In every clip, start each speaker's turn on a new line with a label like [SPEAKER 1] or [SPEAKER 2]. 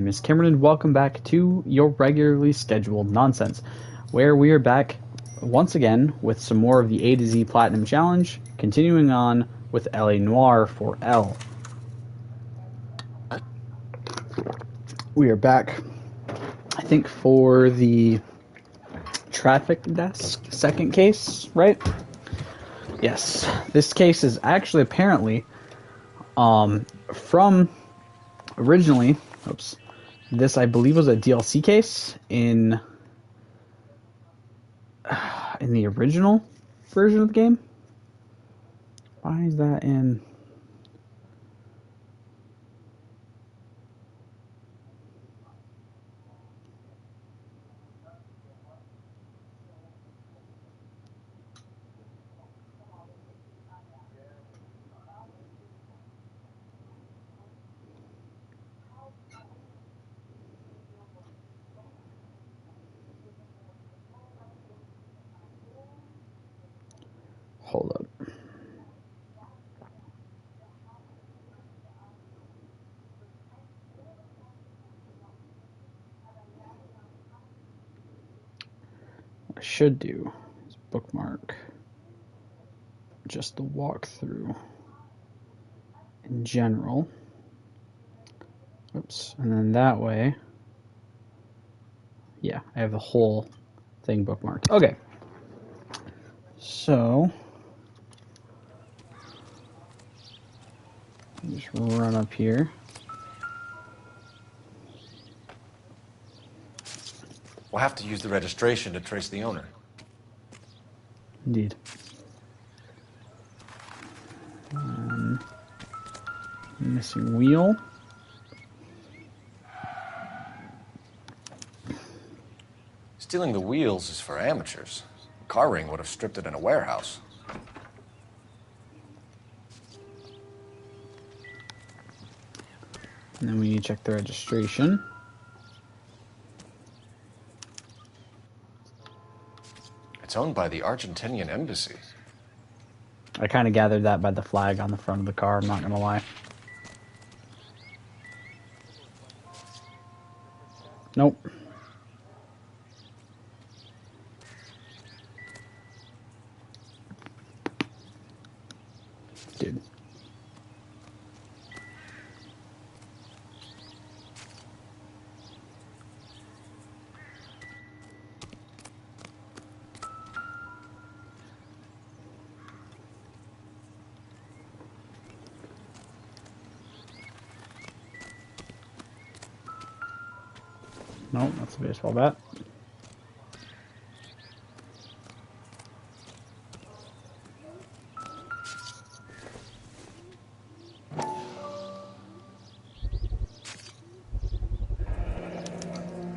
[SPEAKER 1] Miss Cameron, welcome back to your regularly scheduled nonsense, where we are back once again with some more of the A to Z Platinum Challenge, continuing on with LA Noire for L. We are back, I think, for the traffic desk second case, right? Yes, this case is actually apparently from originally, this I believe was a DLC case in the original version of the game. Why is that in? Hold up. What I should do is bookmark just the walkthrough in general. Oops. And then that way, yeah, I have the whole thing bookmarked. Okay. So, just run up here.
[SPEAKER 2] We'll have to use the registration to trace the owner.
[SPEAKER 1] Indeed. Missing wheel.
[SPEAKER 2] Stealing the wheels is for amateurs. Car ring would have stripped it in a warehouse.
[SPEAKER 1] And then we need to check the registration.
[SPEAKER 2] It's owned by the Argentinian embassy.
[SPEAKER 1] I kind of gathered that by the flag on the front of the car, I'm not going to lie. Nope. Dude. Nope, that's a baseball bat.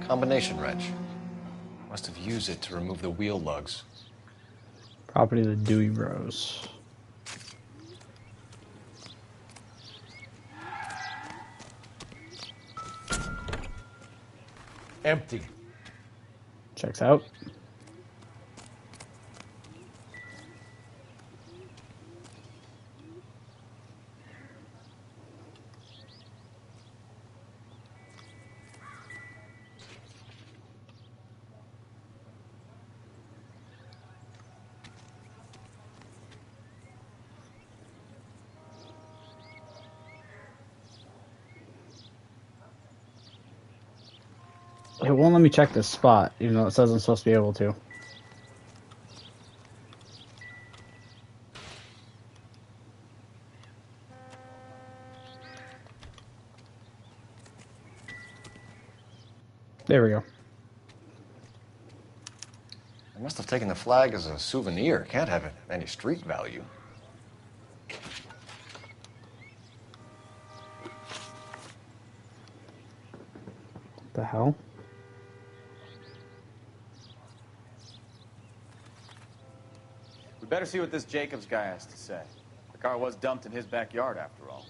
[SPEAKER 2] Combination wrench. Must have used it to remove the wheel lugs.
[SPEAKER 1] Property of the Dewey Bros.
[SPEAKER 3] Empty.
[SPEAKER 1] Checks out. It won't let me check this spot, even though it says I'm supposed to be able to. There we go.
[SPEAKER 2] I must have taken the flag as a souvenir. Can't have any street value.
[SPEAKER 1] What the hell?
[SPEAKER 4] We better see what this Jacobs guy has to say. The car was dumped in his backyard, after all.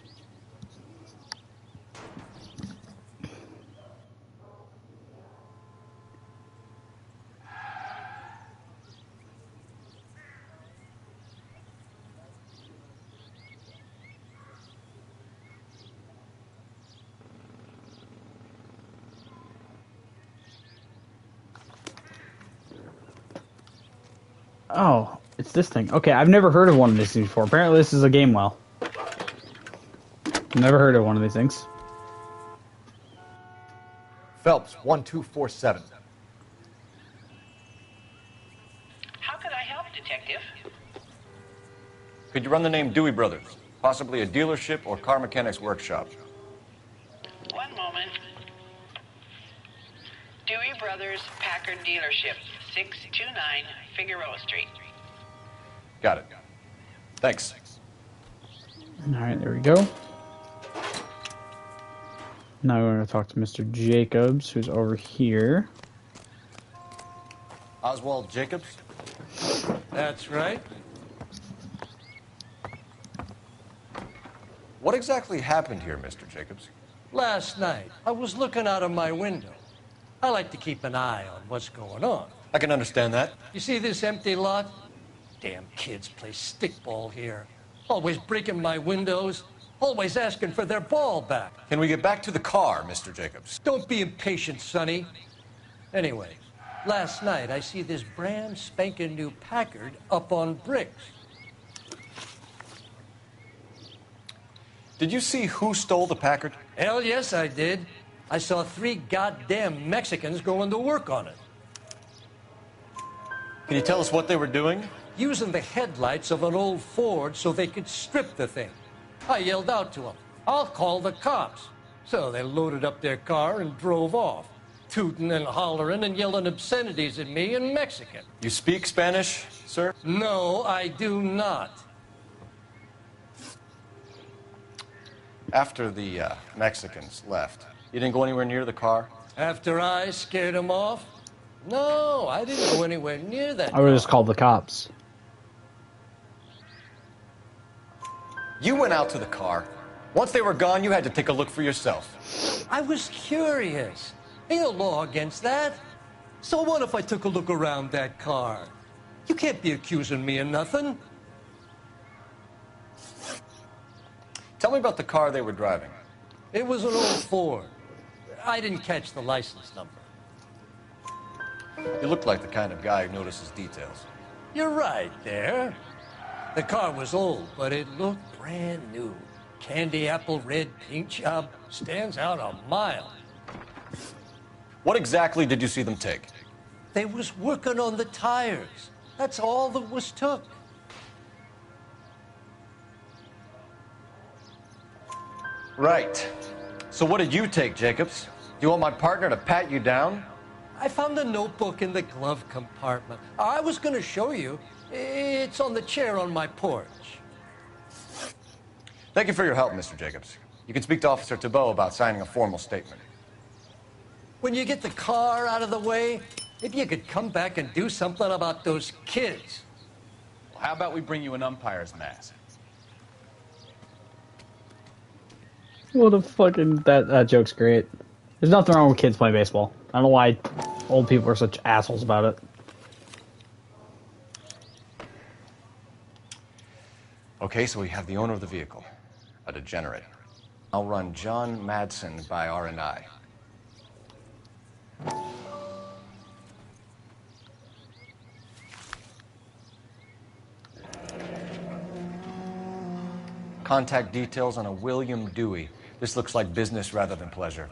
[SPEAKER 1] Oh, it's this thing. Okay, I've never heard of one of these things before. Apparently this is a game well. Never heard of one of these things.
[SPEAKER 3] Phelps, 1247.
[SPEAKER 5] How could I help, Detective?
[SPEAKER 2] Could you run the name Dewey Brothers? Possibly a dealership or car mechanics workshop.
[SPEAKER 5] One moment. Dewey Brothers Packard Dealership, 629 Figueroa Street.
[SPEAKER 2] Got it. Thanks.
[SPEAKER 1] Alright, there we go. Now we're going to talk to Mr. Jacobs, who's over here.
[SPEAKER 2] Oswald Jacobs?
[SPEAKER 6] That's right.
[SPEAKER 2] What exactly happened here, Mr. Jacobs?
[SPEAKER 6] Last night, I was looking out of my window. I like to keep an eye on what's going on.
[SPEAKER 2] I can understand that.
[SPEAKER 6] You see this empty lot? Damn kids play stickball here. Always breaking my windows. Always asking for their ball back.
[SPEAKER 2] Can we get back to the car, Mr. Jacobs?
[SPEAKER 6] Don't be impatient, Sonny. Anyway, last night I see this brand spanking new Packard up on bricks.
[SPEAKER 2] Did you see who stole the Packard?
[SPEAKER 6] Hell yes, I did. I saw 3 goddamn Mexicans going to work on it.
[SPEAKER 2] Can you tell us what they were doing?
[SPEAKER 6] Using the headlights of an old Ford so they could strip the thing. I yelled out to them, "I'll call the cops." So they loaded up their car and drove off, tooting and hollering and yelling obscenities at me in Mexican.
[SPEAKER 2] You speak Spanish, sir?
[SPEAKER 6] No, I do not.
[SPEAKER 2] After the Mexicans left, you didn't go anywhere near the car?
[SPEAKER 6] After I scared them off? No, I didn't go anywhere near that
[SPEAKER 1] I would
[SPEAKER 6] car.
[SPEAKER 1] just call the cops.
[SPEAKER 2] You went out to the car. Once they were gone, you had to take a look for yourself.
[SPEAKER 6] I was curious. Ain't no law against that. So what if I took a look around that car? You can't be accusing me of nothing.
[SPEAKER 2] Tell me about the car they were driving.
[SPEAKER 6] It was an old Ford. I didn't catch the license number.
[SPEAKER 2] You look like the kind of guy who notices details.
[SPEAKER 6] You're right there. The car was old, but it looked brand new. Candy apple red paint job stands out a mile.
[SPEAKER 2] What exactly did you see them take?
[SPEAKER 6] They was working on the tires. That's all that was took.
[SPEAKER 2] Right. So what did you take, Jacobs? Do you want my partner to pat you down?
[SPEAKER 6] I found a notebook in the glove compartment. I was going to show you. It's on the chair on my porch.
[SPEAKER 2] Thank you for your help, Mr. Jacobs. You can speak to Officer Thibault about signing a formal statement.
[SPEAKER 6] When you get the car out of the way, maybe you could come back and do something about those kids.
[SPEAKER 4] Well, how about we bring you an umpire's mask?
[SPEAKER 1] What a fucking... That joke's great. There's nothing wrong with kids playing baseball. I don't know why old people are such assholes about it.
[SPEAKER 2] Okay, so we have the owner of the vehicle, a degenerate. I'll run John Madsen by R&I. Contact details on a William Dewey. This looks like business rather than pleasure.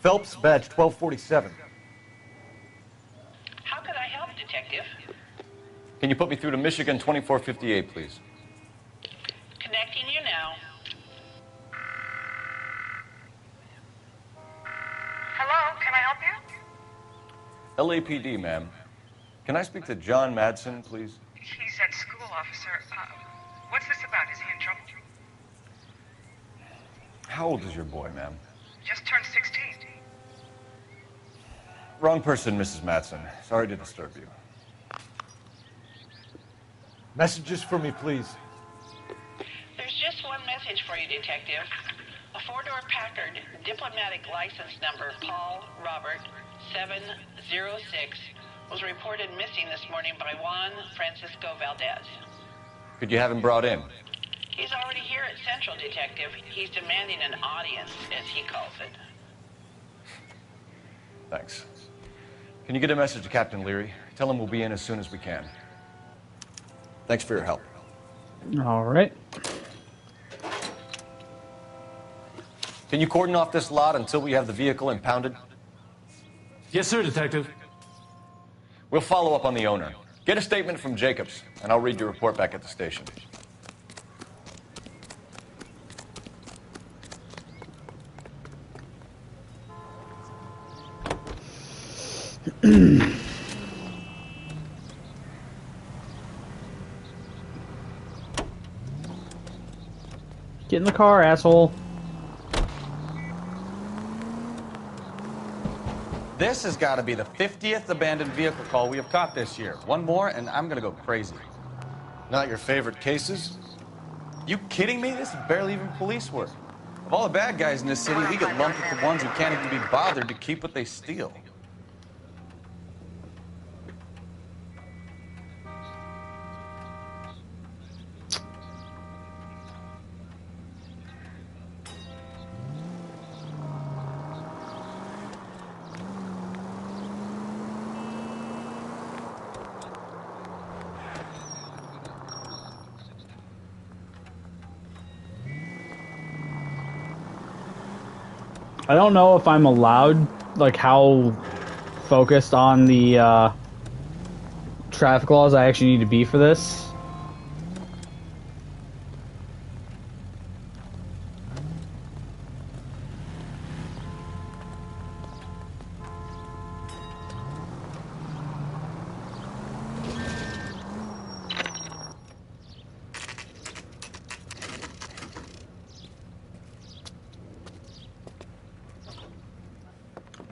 [SPEAKER 3] Phelps, badge 1247.
[SPEAKER 5] How could I help, Detective?
[SPEAKER 2] Can you put me through to Michigan 2458, please?
[SPEAKER 5] Connecting you now. Hello, can I help you?
[SPEAKER 2] LAPD, ma'am. Can I speak to John Madsen, please?
[SPEAKER 7] He's at school, officer. What's this about? Is he in trouble?
[SPEAKER 2] How old is your boy, ma'am?
[SPEAKER 7] Just turned 16.
[SPEAKER 2] Wrong person, Mrs. Madsen. Sorry to disturb you.
[SPEAKER 3] Messages for me, please.
[SPEAKER 5] There's just one message for you, Detective. A four-door Packard, diplomatic license number Paul Robert 706, was reported missing this morning by Juan Francisco Valdez.
[SPEAKER 2] Could you have him brought in?
[SPEAKER 5] He's already here at Central, Detective. He's demanding an audience, as he calls it.
[SPEAKER 2] Thanks. Can you get a message to Captain Leary? Tell him we'll be in as soon as we can. Thanks for your help.
[SPEAKER 1] All right.
[SPEAKER 2] Can you cordon off this lot until we have the vehicle impounded?
[SPEAKER 8] Yes, sir, Detective.
[SPEAKER 2] We'll follow up on the owner. Get a statement from Jacobs, and I'll read your report back at the station.
[SPEAKER 1] Get in the car, asshole.
[SPEAKER 4] This has got to be the 50th abandoned vehicle call we have caught this year. One more, and I'm going to go crazy.
[SPEAKER 2] Not your favorite cases?
[SPEAKER 4] You kidding me? This is barely even police work. Of all the bad guys in this city, we get lumped with the ones who can't even be bothered to keep what they steal.
[SPEAKER 1] I don't know if I'm allowed, like, how focused on the traffic laws I actually need to be for this.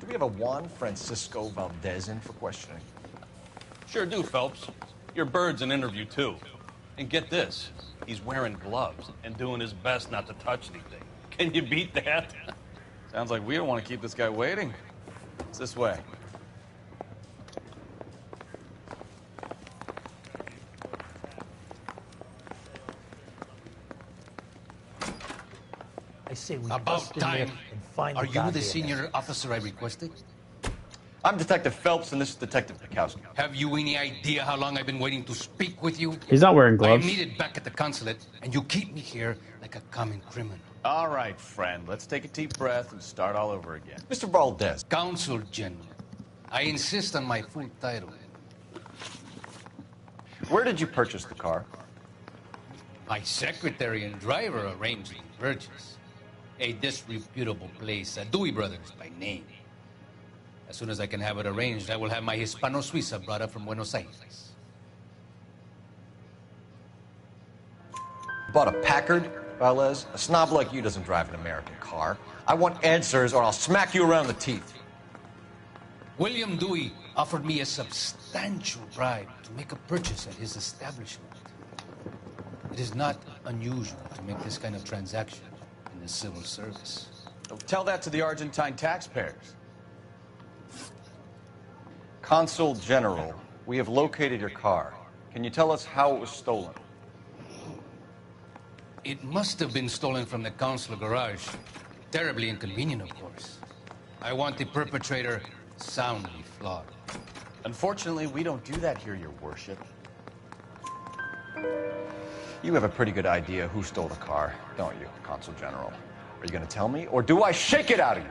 [SPEAKER 2] Do we have a Juan Francisco Valdez in for questioning?
[SPEAKER 9] Sure do, Phelps. Your bird's an interview, too. And get this, he's wearing gloves and doing his best not to touch anything. Can you beat that?
[SPEAKER 4] Sounds like we don't want to keep this guy waiting. It's this way.
[SPEAKER 10] I say we
[SPEAKER 9] About
[SPEAKER 10] bust in there
[SPEAKER 9] time.
[SPEAKER 10] and find
[SPEAKER 9] Are
[SPEAKER 10] the
[SPEAKER 9] you the
[SPEAKER 10] goddamn
[SPEAKER 9] senior
[SPEAKER 10] asshole.
[SPEAKER 9] officer I requested?
[SPEAKER 2] I'm Detective Phelps, and this is Detective Pikowski.
[SPEAKER 9] Have you any idea how long I've been waiting to speak with you?
[SPEAKER 1] He's not wearing
[SPEAKER 9] I'm
[SPEAKER 1] gloves.
[SPEAKER 9] needed back at the consulate, and you keep me here like a common criminal.
[SPEAKER 4] All right, friend. Let's take a deep breath and start all over again.
[SPEAKER 2] Mr. Valdez,
[SPEAKER 9] Consul General. I insist on my full title.
[SPEAKER 2] where did you purchase the car?
[SPEAKER 9] My secretary and driver arranged the purchase. A disreputable place, Dewey Brothers by name. As soon as I can have it arranged, I will have my Hispano Suiza brought up from Buenos Aires.
[SPEAKER 2] Bought a Packard, Valdez? A snob like you doesn't drive an American car. I want answers, or I'll smack you around the teeth.
[SPEAKER 9] William Dewey offered me a substantial bribe to make a purchase at his establishment. It is not unusual to make this kind of transaction in the civil service.
[SPEAKER 4] Tell that to the Argentine taxpayers.
[SPEAKER 2] Consul General, we have located your car. Can you tell us how it was stolen?
[SPEAKER 9] It must have been stolen from the consular garage. Terribly inconvenient, of course. I want the perpetrator soundly flogged.
[SPEAKER 4] Unfortunately, we don't do that here, Your Worship.
[SPEAKER 2] You have a pretty good idea who stole the car, don't you, Consul General? Are you going to tell me, or do I shake it out of you?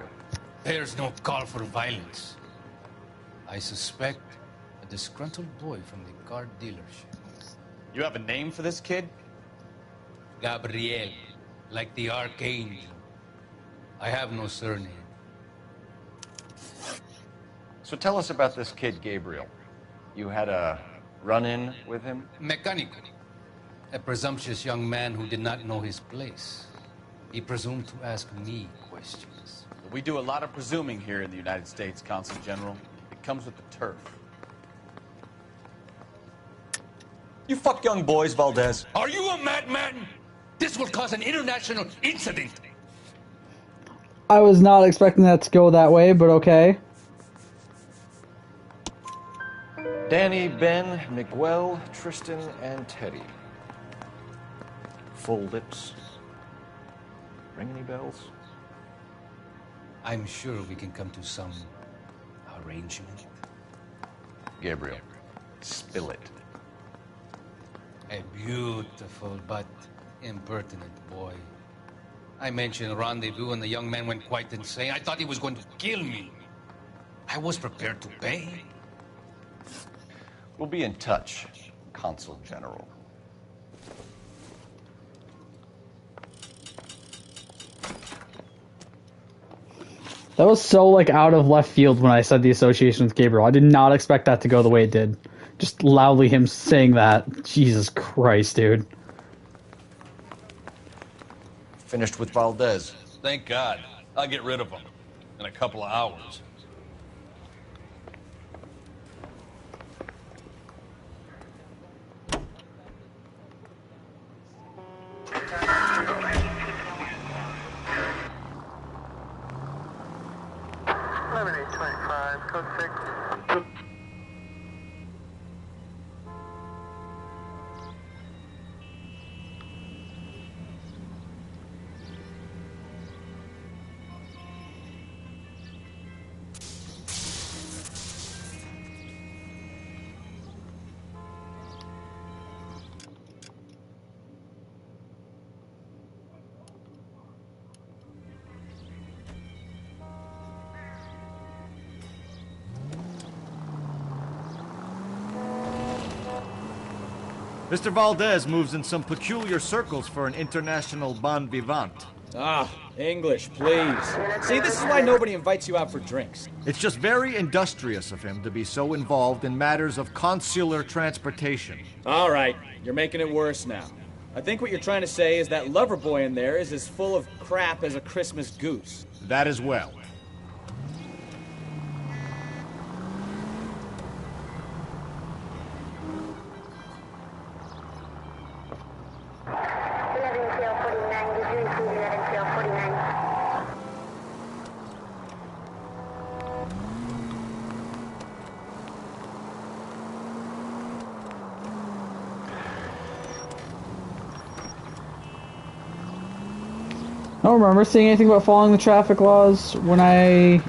[SPEAKER 9] There's no call for violence. I suspect a disgruntled boy from the car dealership.
[SPEAKER 4] You have a name for this kid?
[SPEAKER 9] Gabriel, like the archangel. I have no surname.
[SPEAKER 2] So tell us about this kid, Gabriel. You had a run-in with him?
[SPEAKER 9] Mecánico. A presumptuous young man who did not know his place. He presumed to ask me questions.
[SPEAKER 4] We do a lot of presuming here in the United States, Consul General. It comes with the turf. You fuck young boys, Valdez.
[SPEAKER 6] Are you a madman? This will cause an international incident.
[SPEAKER 1] I was not expecting that to go that way, but okay.
[SPEAKER 2] Danny, Ben, Miguel, Tristan, and Teddy. Full lips. Ring any bells?
[SPEAKER 9] I'm sure we can come to some arrangement.
[SPEAKER 2] Gabriel, spill it.
[SPEAKER 9] A beautiful but impertinent boy. I mentioned rendezvous and the young man went quite insane. I thought he was going to kill me. I was prepared to pay.
[SPEAKER 2] We'll be in touch, Consul General.
[SPEAKER 1] That was so, like, out of left field when I said the association with Gabriel. I did not expect that to go the way it did. Just loudly him saying that. Jesus Christ, dude.
[SPEAKER 2] Finished with Valdez.
[SPEAKER 4] Thank God. I'll get rid of him in a couple of hours.
[SPEAKER 7] Code 6.
[SPEAKER 3] Mr. Valdez moves in some peculiar circles for an international bon vivant.
[SPEAKER 10] Ah, English, please. See, this is why nobody invites you out for drinks.
[SPEAKER 3] It's just very industrious of him to be so involved in matters of consular transportation.
[SPEAKER 10] All right, you're making it worse now. I think what you're trying to say is that lover boy in there is as full of crap as a Christmas goose.
[SPEAKER 3] That as well.
[SPEAKER 1] I don't remember seeing anything about following the traffic laws when I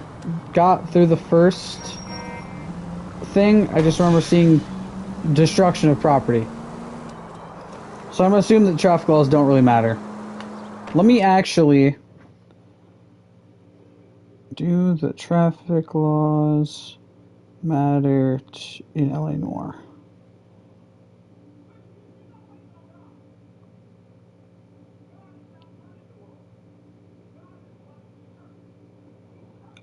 [SPEAKER 1] got through the first thing. I just remember seeing destruction of property. So I'm going to assume that traffic laws don't really matter. Let me actually... Do the traffic laws matter in LA Noire?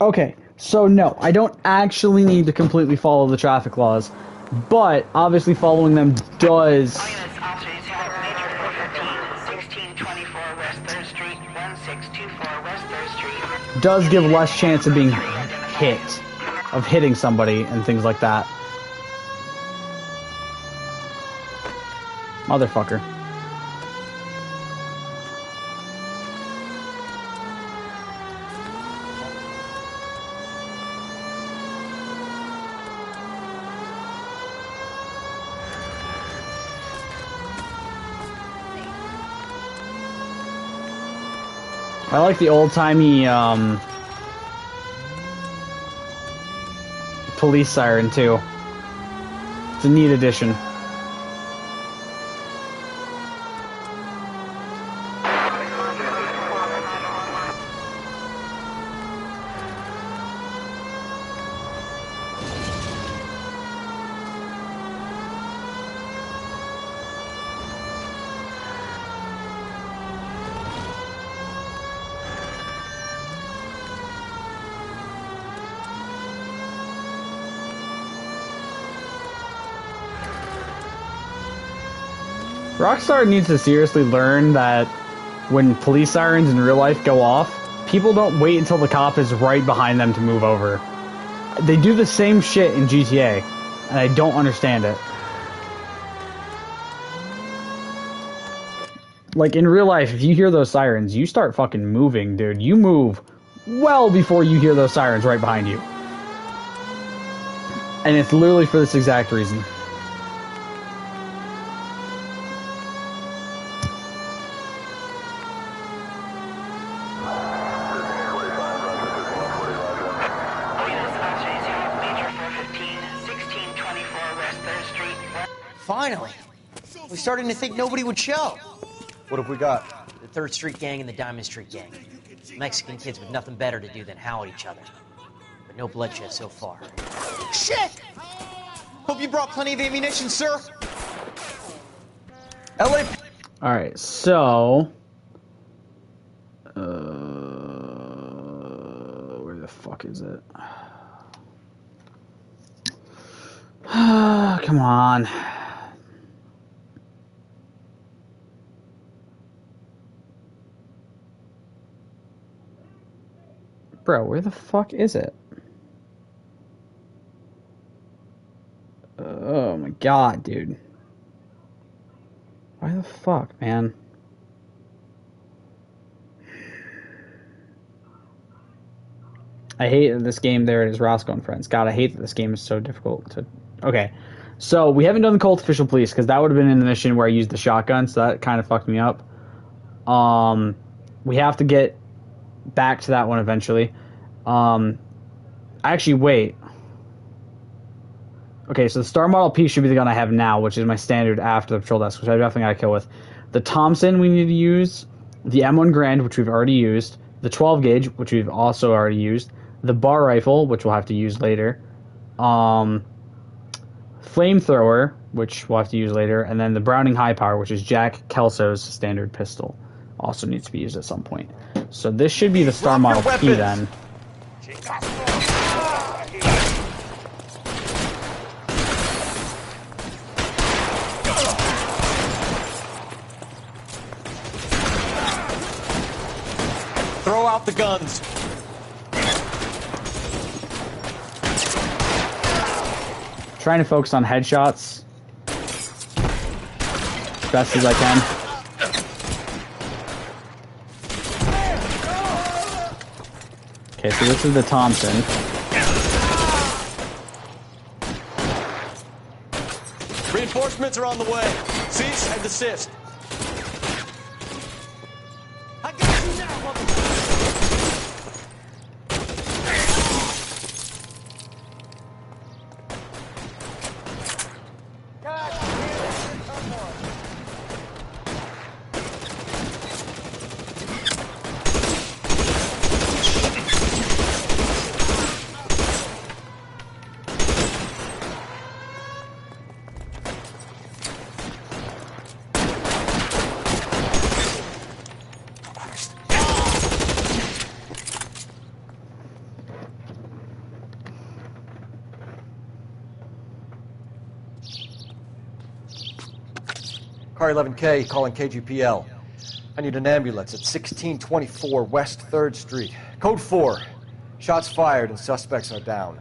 [SPEAKER 1] Okay, so no, I don't actually need to completely follow the traffic laws, but obviously following them does...
[SPEAKER 5] All units, officers, you have Major 415, 1624 West 3rd Street, 1624 West 3rd Street.
[SPEAKER 1] Does give less chance of being hit, of hitting somebody and things like that. Motherfucker. I like the old-timey, police siren, too. It's a neat addition. Rockstar needs to seriously learn that when police sirens in real life go off, people don't wait until the cop is right behind them to move over. They do the same shit in GTA, and I don't understand it. Like, in real life, if you hear those sirens, you start fucking moving, dude. You move well before you hear those sirens right behind you. And it's literally for this exact reason.
[SPEAKER 11] Finally! We're starting to think nobody would show.
[SPEAKER 2] What have we got?
[SPEAKER 11] The 3rd Street Gang and the Diamond Street Gang. Mexican kids with nothing better to do than howl at each other. But no bloodshed so far. Shit! Hope you brought plenty of ammunition, sir.
[SPEAKER 2] LA.
[SPEAKER 1] Alright, so... where the fuck is it? Come on. Bro, where the fuck is it? Oh my god, dude. Why the fuck, man? I hate this game. There it is, Roscoe and Friends. God, I hate that this game is so difficult to... Okay, so we haven't done the Cult Official Police, because that would have been in the mission where I used the shotgun, so that kind of fucked me up. We have to get back to that one eventually. Actually, wait. Okay, so the Star Model P should be the gun I have now, which is my standard after the patrol desk, which I definitely gotta kill with. The Thompson we need to use, the M1 Grand, which we've already used, the 12 gauge, which we've also already used, the bar rifle, which we'll have to use later, flamethrower, which we'll have to use later, and then the Browning High Power, which is Jack Kelso's standard pistol. Also needs to be used at some point. So this should be the Star Model P then.
[SPEAKER 4] Throw out the guns.
[SPEAKER 1] Trying to focus on headshots as best as I can. Okay, so this is the Thompson.
[SPEAKER 4] Reinforcements are on the way. Cease and desist. I got you now, motherfucker.
[SPEAKER 2] Car 11K calling KGPL. I need an ambulance at 1624 West 3rd Street. Code 4. Shots fired and suspects are down.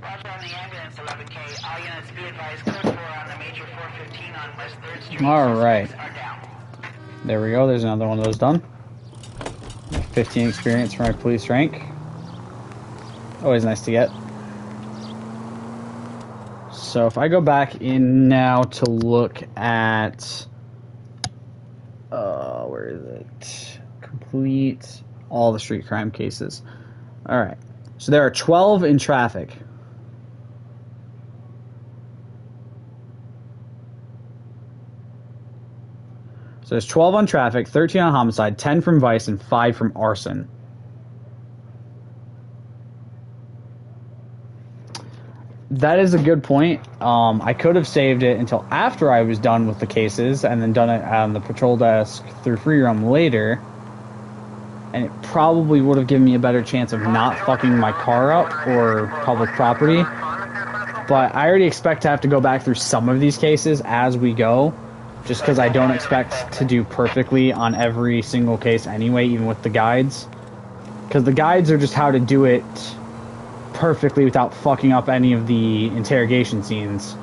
[SPEAKER 5] Roger on the ambulance, 11K. All units be advised, code 4 on the major 415 on West 3rd Street.
[SPEAKER 1] Alright.
[SPEAKER 5] Suspects are down.
[SPEAKER 1] There we go. There's another one of those done. 15 experience for my police rank. Always nice to get. So if I go back in now to look at... where is it? Complete all the street crime cases. Alright. So there are 12 in traffic. So there's 12 on traffic, 13 on homicide, 10 from vice, and 5 from arson. That is a good point. I could have saved it until after I was done with the cases and then done it on the patrol desk through free roam later. And it probably would have given me a better chance of not fucking my car up or public property. But I already expect to have to go back through some of these cases as we go. just because I don't expect to do perfectly on every single case anyway, even with the guides. Because the guides are just how to do it perfectly without fucking up any of the interrogation scenes.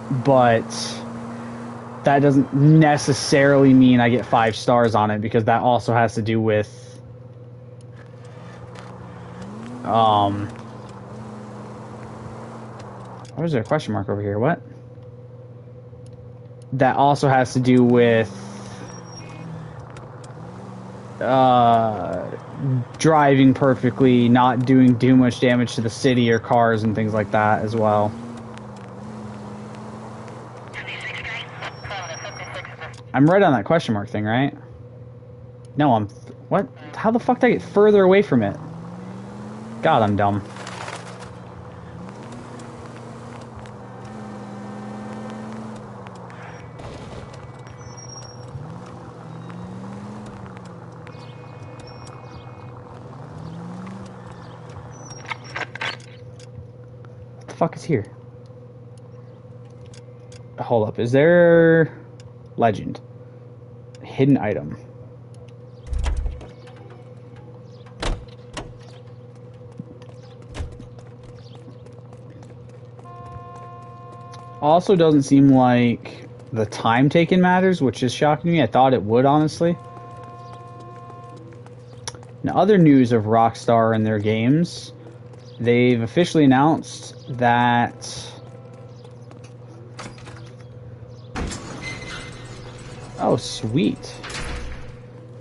[SPEAKER 1] But that doesn't necessarily mean I get 5 stars on it, because that also has to do with why is there a question mark over here? What? That also has to do with driving perfectly, not doing too much damage to the city or cars and things like that as well. I'm right on that question mark thing, right? No, I'm... What? How the fuck did I get further away from it? God, I'm dumb. What the fuck is here? Hold up, is there... Legend. Hidden item. Also doesn't seem like the time taken matters, which is shocking me. I thought it would, honestly. Now, other news of Rockstar and their games. They've officially announced that... Oh, sweet.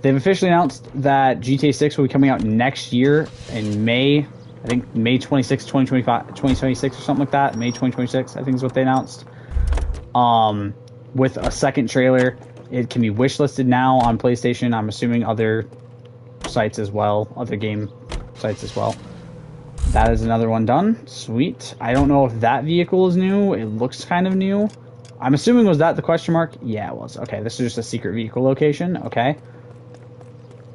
[SPEAKER 1] They've officially announced that GTA 6 will be coming out next year in May. I think May 26, 2026 or something like that. May 2026, I think is what they announced. With a second trailer. It can be wishlisted now on PlayStation. I'm assuming other sites as well. Other game sites as well. That is another one done. Sweet. I don't know if that vehicle is new. It looks kind of new. I'm assuming, was that the question mark? Yeah, it was. Okay, this is just a secret vehicle location. Okay.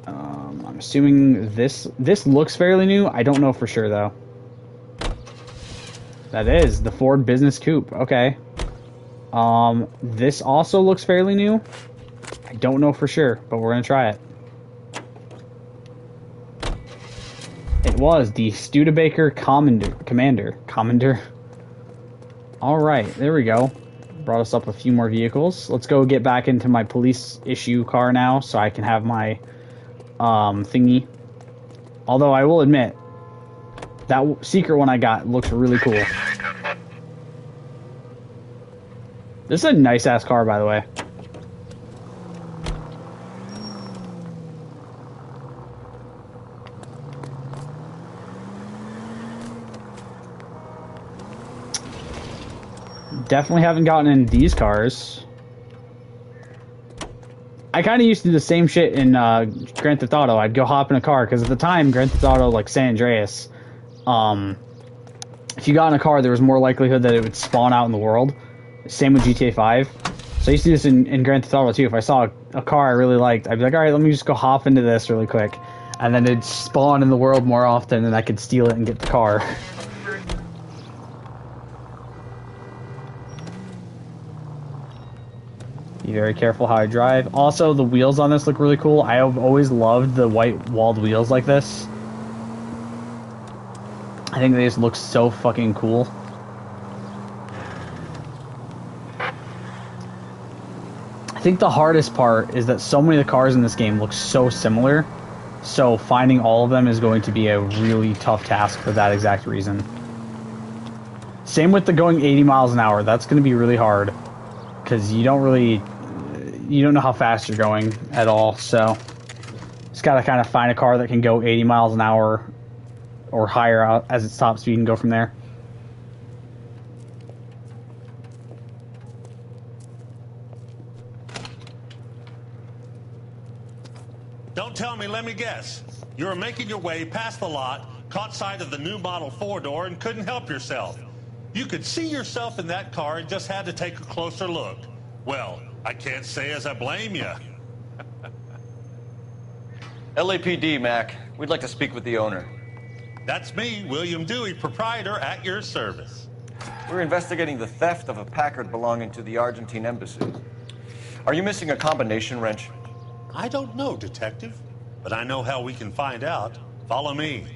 [SPEAKER 1] I'm assuming this looks fairly new. I don't know for sure, though. That is the Ford Business Coupe. Okay. This also looks fairly new. I don't know for sure, but we're going to try it. It was the Studebaker Commander. Alright, there we go. Brought us up a few more vehicles. Let's go get back into my police issue car now so I can have my thingy. Although I will admit, that secret one I got looks really cool. This is a nice ass car, by the way. Definitely haven't gotten in these cars. I kind of used to do the same shit in Grand Theft Auto. I'd go hop in a car, because at the time, Grand Theft Auto, like San Andreas, if you got in a car, there was more likelihood that it would spawn out in the world. Same with GTA 5. So I used to do this in Grand Theft Auto too. If I saw a car I really liked, I'd be like, alright, let me just go hop into this really quick. And then it'd spawn in the world more often, and I could steal it and get the car. Be very careful how I drive. Also, the wheels on this look really cool. I have always loved the white walled wheels like this. I think they just look so fucking cool. I think the hardest part is that so many of the cars in this game look so similar. So finding all of them is going to be a really tough task for that exact reason. Same with the going 80 miles an hour. That's going to be really hard. Because you don't know how fast you're going at all, so just gotta kind of find a car that can go 80 miles an hour or higher out as its top speed and go from there.
[SPEAKER 12] Don't tell me, let me guess. You were making your way past the lot, caught sight of the new model 4-door, and couldn't help yourself. You could see yourself in that car and just had to take a closer look. Well, I can't say as I blame you.
[SPEAKER 2] LAPD, Mac. We'd like to speak with the owner.
[SPEAKER 12] That's me, William Dewey, proprietor, at your service.
[SPEAKER 2] We're investigating the theft of a Packard belonging to the Argentine embassy. Are you missing a combination wrench?
[SPEAKER 12] I don't know, Detective, but I know how we can find out. Follow me.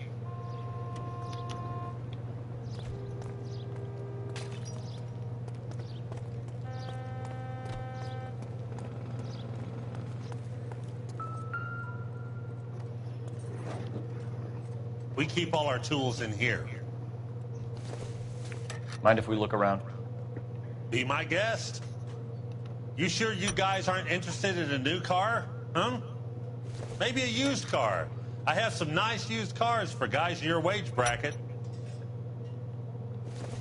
[SPEAKER 12] We keep all our tools in here.
[SPEAKER 2] Mind if we look around?
[SPEAKER 12] Be my guest. You sure you guys aren't interested in a new car? Huh? Maybe a used car. I have some nice used cars for guys in your wage bracket.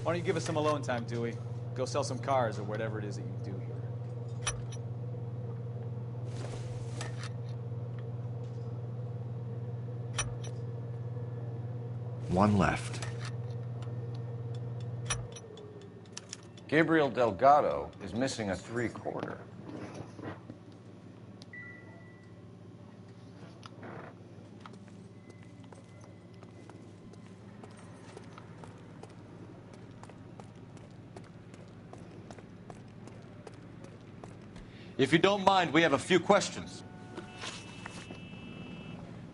[SPEAKER 10] Why don't you give us some alone time, Dewey? Go sell some cars or whatever it is that you do here.
[SPEAKER 2] One left. Gabriel Delgado is missing a 3/4. If you don't mind, we have a few questions.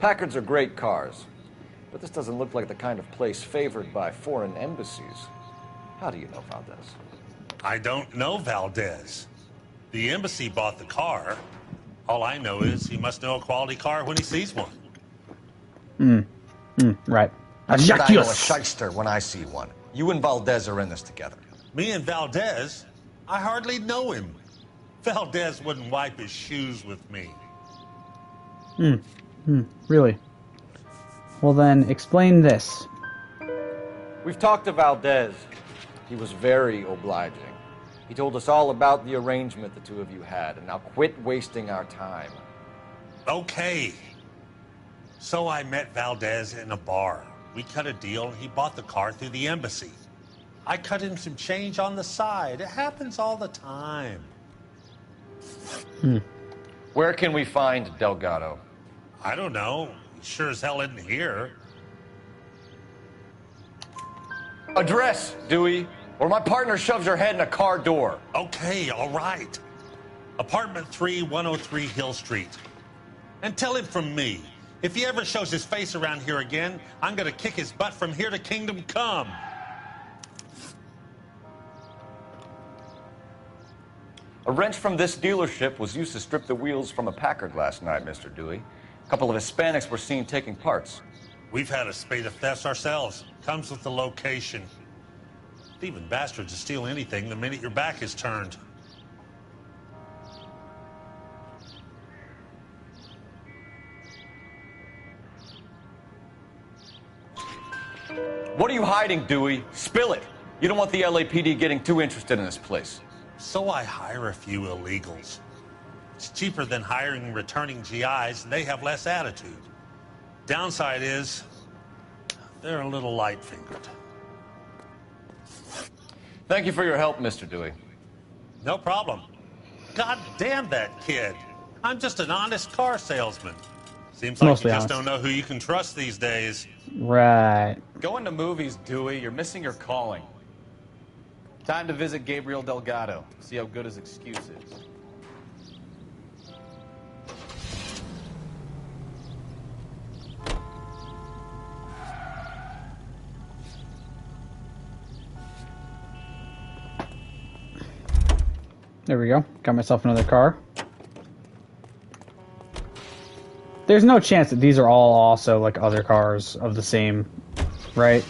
[SPEAKER 2] Packards are great cars, but this doesn't look like the kind of place favored by foreign embassies. How do you know Valdez?
[SPEAKER 12] I don't know Valdez. The embassy bought the car. All I know is he must know a quality car when he sees one.
[SPEAKER 1] Right.
[SPEAKER 2] I know a shyster when I see one. You and Valdez are in this together.
[SPEAKER 12] Me and Valdez? I hardly know him. Valdez wouldn't wipe his shoes with me.
[SPEAKER 1] Really? Well then, explain this.
[SPEAKER 2] We've talked to Valdez. He was very obliging. He told us all about the arrangement the two of you had, and now quit wasting our time.
[SPEAKER 12] Okay. So I met Valdez in a bar. We cut a deal, and he bought the car through the embassy. I cut him some change on the side. It happens all the time.
[SPEAKER 2] Where can we find Delgado?
[SPEAKER 12] I don't know. He sure as hell isn't here.
[SPEAKER 2] Address, Dewey, or my partner shoves her head in a car door.
[SPEAKER 12] Okay, all right. Apartment 3, 103 Hill Street. And tell him from me, if he ever shows his face around here again, I'm gonna kick his butt from here to Kingdom Come.
[SPEAKER 2] A wrench from this dealership was used to strip the wheels from a Packard last night, Mr. Dewey. A couple of Hispanics were seen taking parts.
[SPEAKER 12] We've had a spate of thefts ourselves. Comes with the location. Thieving bastards to steal anything the minute your back is turned.
[SPEAKER 2] What are you hiding, Dewey? Spill it. You don't want the LAPD getting too interested in this place.
[SPEAKER 12] So I hire a few illegals. It's cheaper than hiring returning GIs, and they have less attitude. Downside is, they're a little light-fingered.
[SPEAKER 2] Thank you for your help, Mr. Dewey.
[SPEAKER 12] No problem. God damn that kid. I'm just an honest car salesman. Seems like
[SPEAKER 1] Mostly
[SPEAKER 12] you just
[SPEAKER 1] honest.
[SPEAKER 12] don't know who you can trust these days.
[SPEAKER 1] Right.
[SPEAKER 4] Going to movies, Dewey. You're missing your calling. Time to visit Gabriel Delgado. See how good his excuse is.
[SPEAKER 1] There we go. Got myself another car. There's no chance that these are all also like other cars of the same, right?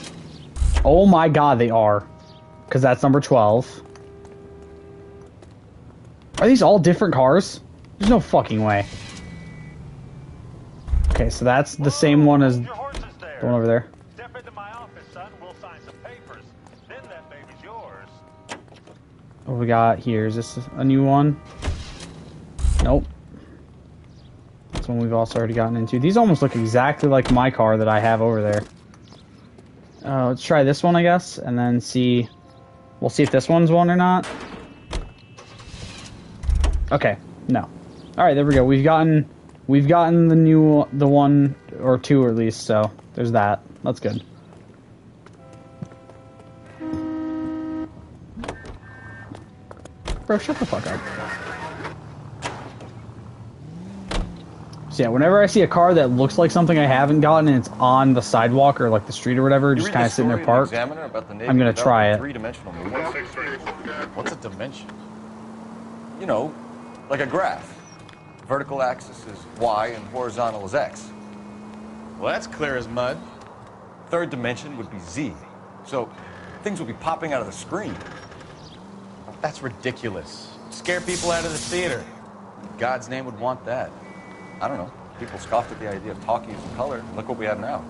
[SPEAKER 1] Oh my god, they are. Because that's number 12. Are these all different cars? There's no fucking way. Okay, so that's the same one as the one over there.
[SPEAKER 12] Step into my office, son. We'll sign some papers. Then that baby's yours.
[SPEAKER 1] What we got here? Is this a new one? Nope. That's one we've also already gotten into. These almost look exactly like my car that I have over there. Let's try this one, I guess, and then see... We'll see if this one's one or not. Okay, no. Alright, there we go. We've gotten the one or two at least, so there's that. That's good. Bro, shut the fuck up. So yeah, whenever I see a car that looks like something I haven't gotten and it's on the sidewalk or like the street or whatever, just kind of sitting there parked, I'm gonna try it.
[SPEAKER 2] Three-dimensional movement. What's a dimension? You know, like a graph. Vertical axis is y and horizontal is x.
[SPEAKER 4] Well, that's clear as mud.
[SPEAKER 2] Third dimension would be z. So things would be popping out of the screen.
[SPEAKER 4] That's ridiculous. Scare people out of the theater. God's name would want that.
[SPEAKER 2] I don't know. People scoffed at the idea of talkies in color. Look what we have now.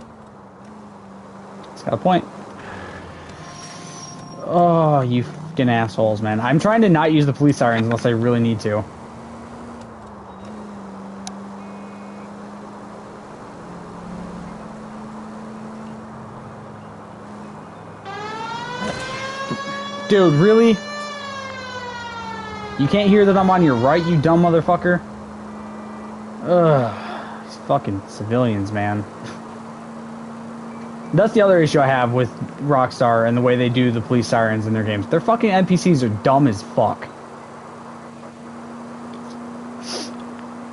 [SPEAKER 1] It's got a point. Oh, you fucking assholes, man. I'm trying to not use the police sirens unless I really need to. Dude, really? You can't hear that I'm on your right, you dumb motherfucker? Ugh. These fucking civilians, man. That's the other issue I have with Rockstar and the way they do the police sirens in their games. Their fucking NPCs are dumb as fuck.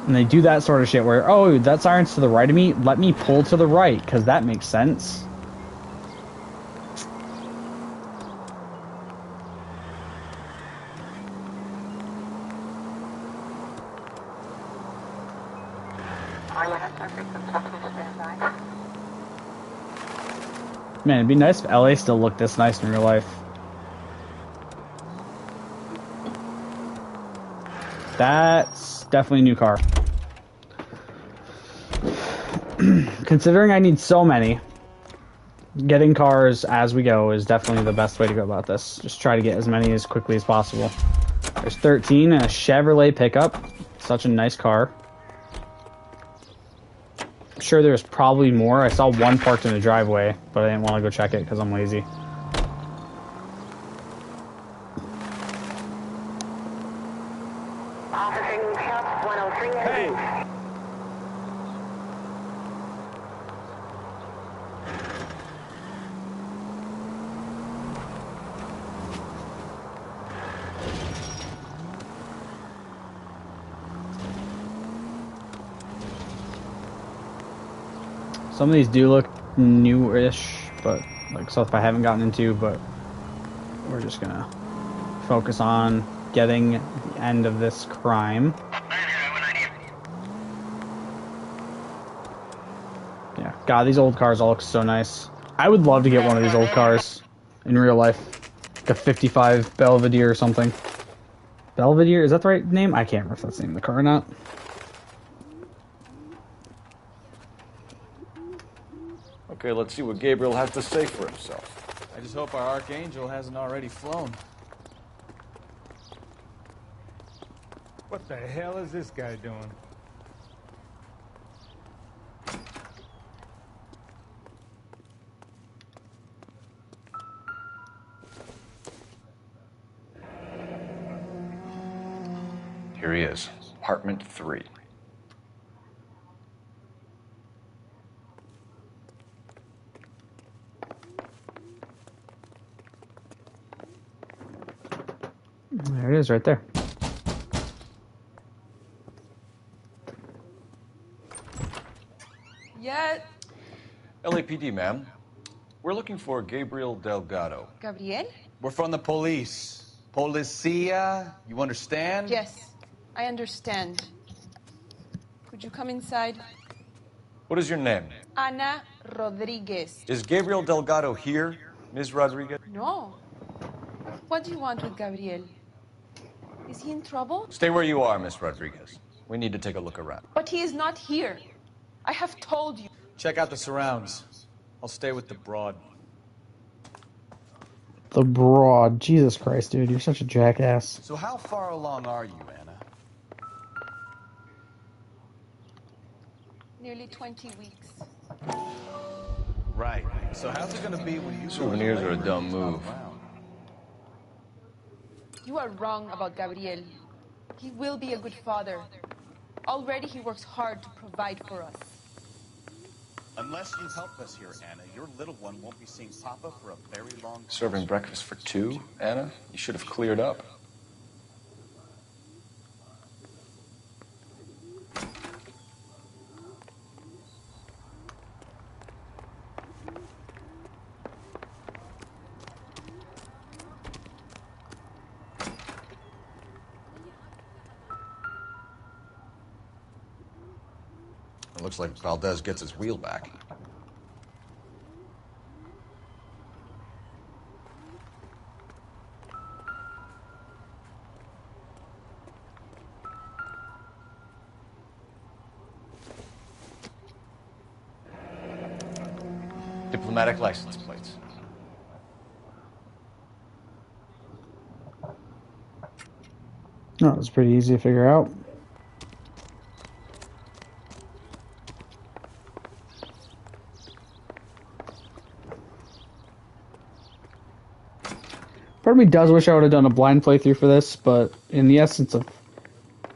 [SPEAKER 1] And they do that sort of shit where, oh, that siren's to the right of me, let me pull to the right, because that makes sense. Man, it'd be nice if LA still looked this nice in real life. That's definitely a new car. Considering I need so many, getting cars as we go is definitely the best way to go about this. Just try to get as many as quickly as possible. There's 13 and a Chevrolet pickup. Such a nice car. I'm sure there's probably more. I saw one parked in the driveway, but I didn't want to go check it because I'm lazy.
[SPEAKER 2] Hey!
[SPEAKER 1] Some of these do look newish, but like stuff I haven't gotten into, but we're just gonna focus on getting the end of this crime. Yeah, God, these old cars all look so nice. I would love to get one of these old cars in real life. Like a 55 Belvedere or something. Belvedere? Is that the right name? I can't remember if that's the name of the car or not.
[SPEAKER 2] Okay, let's see what Gabriel has to say for himself.
[SPEAKER 10] I just hope our Archangel hasn't already flown.
[SPEAKER 13] What the hell is this guy doing?
[SPEAKER 2] Here he is, apartment 3.
[SPEAKER 1] There it is, right there.
[SPEAKER 14] Yeah.
[SPEAKER 2] LAPD, ma'am. We're looking for Gabriel Delgado.
[SPEAKER 14] Gabriel?
[SPEAKER 4] We're from the police. Policia, you understand?
[SPEAKER 14] Yes, I understand. Could you come inside?
[SPEAKER 2] What is your name?
[SPEAKER 14] Ana Rodriguez.
[SPEAKER 2] Is Gabriel Delgado here, Ms. Rodriguez?
[SPEAKER 14] No. What do you want with Gabriel? Is he in trouble?
[SPEAKER 2] Stay where you are, Ms. Rodriguez. We need to take a look around.
[SPEAKER 14] But he is not here. I have told you.
[SPEAKER 10] Check out the surrounds. I'll stay with the broad.
[SPEAKER 1] The broad. Jesus Christ, dude. You're such a jackass.
[SPEAKER 4] So how far along are you, Anna?
[SPEAKER 14] Nearly 20 weeks.
[SPEAKER 4] Right. So how's it gonna be when you...
[SPEAKER 2] Souvenirs are a dumb move.
[SPEAKER 14] You are wrong about Gabriel. He will be a good father. Already he works hard to provide for us.
[SPEAKER 15] Unless you help us here, Anna, your little one won't be seeing Papa for a very long time.
[SPEAKER 2] Serving breakfast for 2, Anna? You should have cleared up. It looks like Valdez gets his wheel back. Diplomatic license plates.
[SPEAKER 1] No, it's pretty easy to figure out. Part of me does wish I would have done a blind playthrough for this, but in the essence of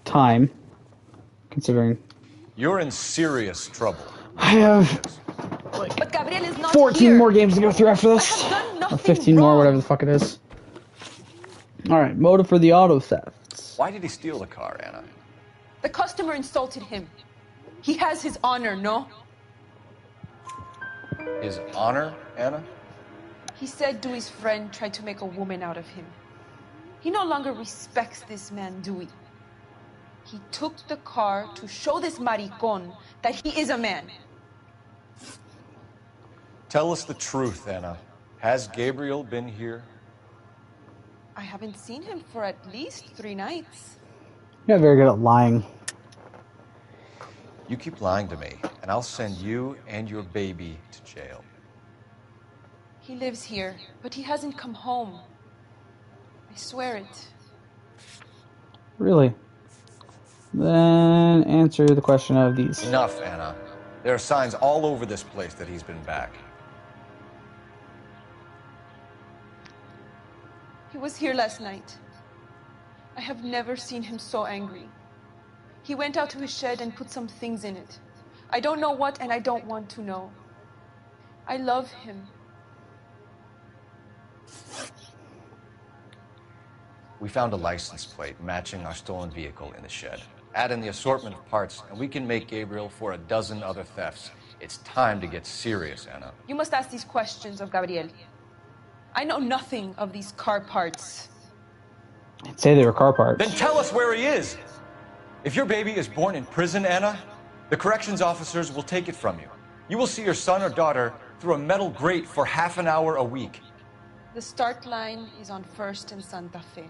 [SPEAKER 1] time, considering...
[SPEAKER 2] You're in serious trouble.
[SPEAKER 1] I have
[SPEAKER 14] But Gabriel is not
[SPEAKER 1] 14
[SPEAKER 14] here.
[SPEAKER 1] more games to go through after this.
[SPEAKER 14] I have done nothing
[SPEAKER 1] Or 15
[SPEAKER 14] wrong.
[SPEAKER 1] more, whatever the fuck it is. Alright, motive for the auto thefts.
[SPEAKER 2] Why did he steal the car, Anna?
[SPEAKER 14] The customer insulted him. He has his honor, no?
[SPEAKER 2] His honor, Anna?
[SPEAKER 14] He said Dewey's friend tried to make a woman out of him. He no longer respects this man, Dewey. He took the car to show this maricon that he is a man.
[SPEAKER 2] Tell us the truth, Anna. Has Gabriel been here?
[SPEAKER 14] I haven't seen him for at least 3 nights.
[SPEAKER 1] You're not very good at lying.
[SPEAKER 2] You keep lying to me, and I'll send you and your baby to jail.
[SPEAKER 14] He lives here, but he hasn't come home. I swear it.
[SPEAKER 1] Really? Then answer the question of these.
[SPEAKER 2] Enough, Anna. There are signs all over this place that he's been back.
[SPEAKER 14] He was here last night. I have never seen him so angry. He went out to his shed and put some things in it. I don't know what, and I don't want to know. I love him.
[SPEAKER 2] We found a license plate matching our stolen vehicle in the shed. Add in the assortment of parts, and we can make Gabriel for a dozen other thefts. It's time to get serious, Anna.
[SPEAKER 14] You must ask these questions of Gabriel. I know nothing of these car parts.
[SPEAKER 1] I'd say they were car parts.
[SPEAKER 2] Then tell us where he is! If your baby is born in prison, Anna, the corrections officers will take it from you. You will see your son or daughter through a metal grate for half an hour a week.
[SPEAKER 14] The start line is on 1st and Santa Fe.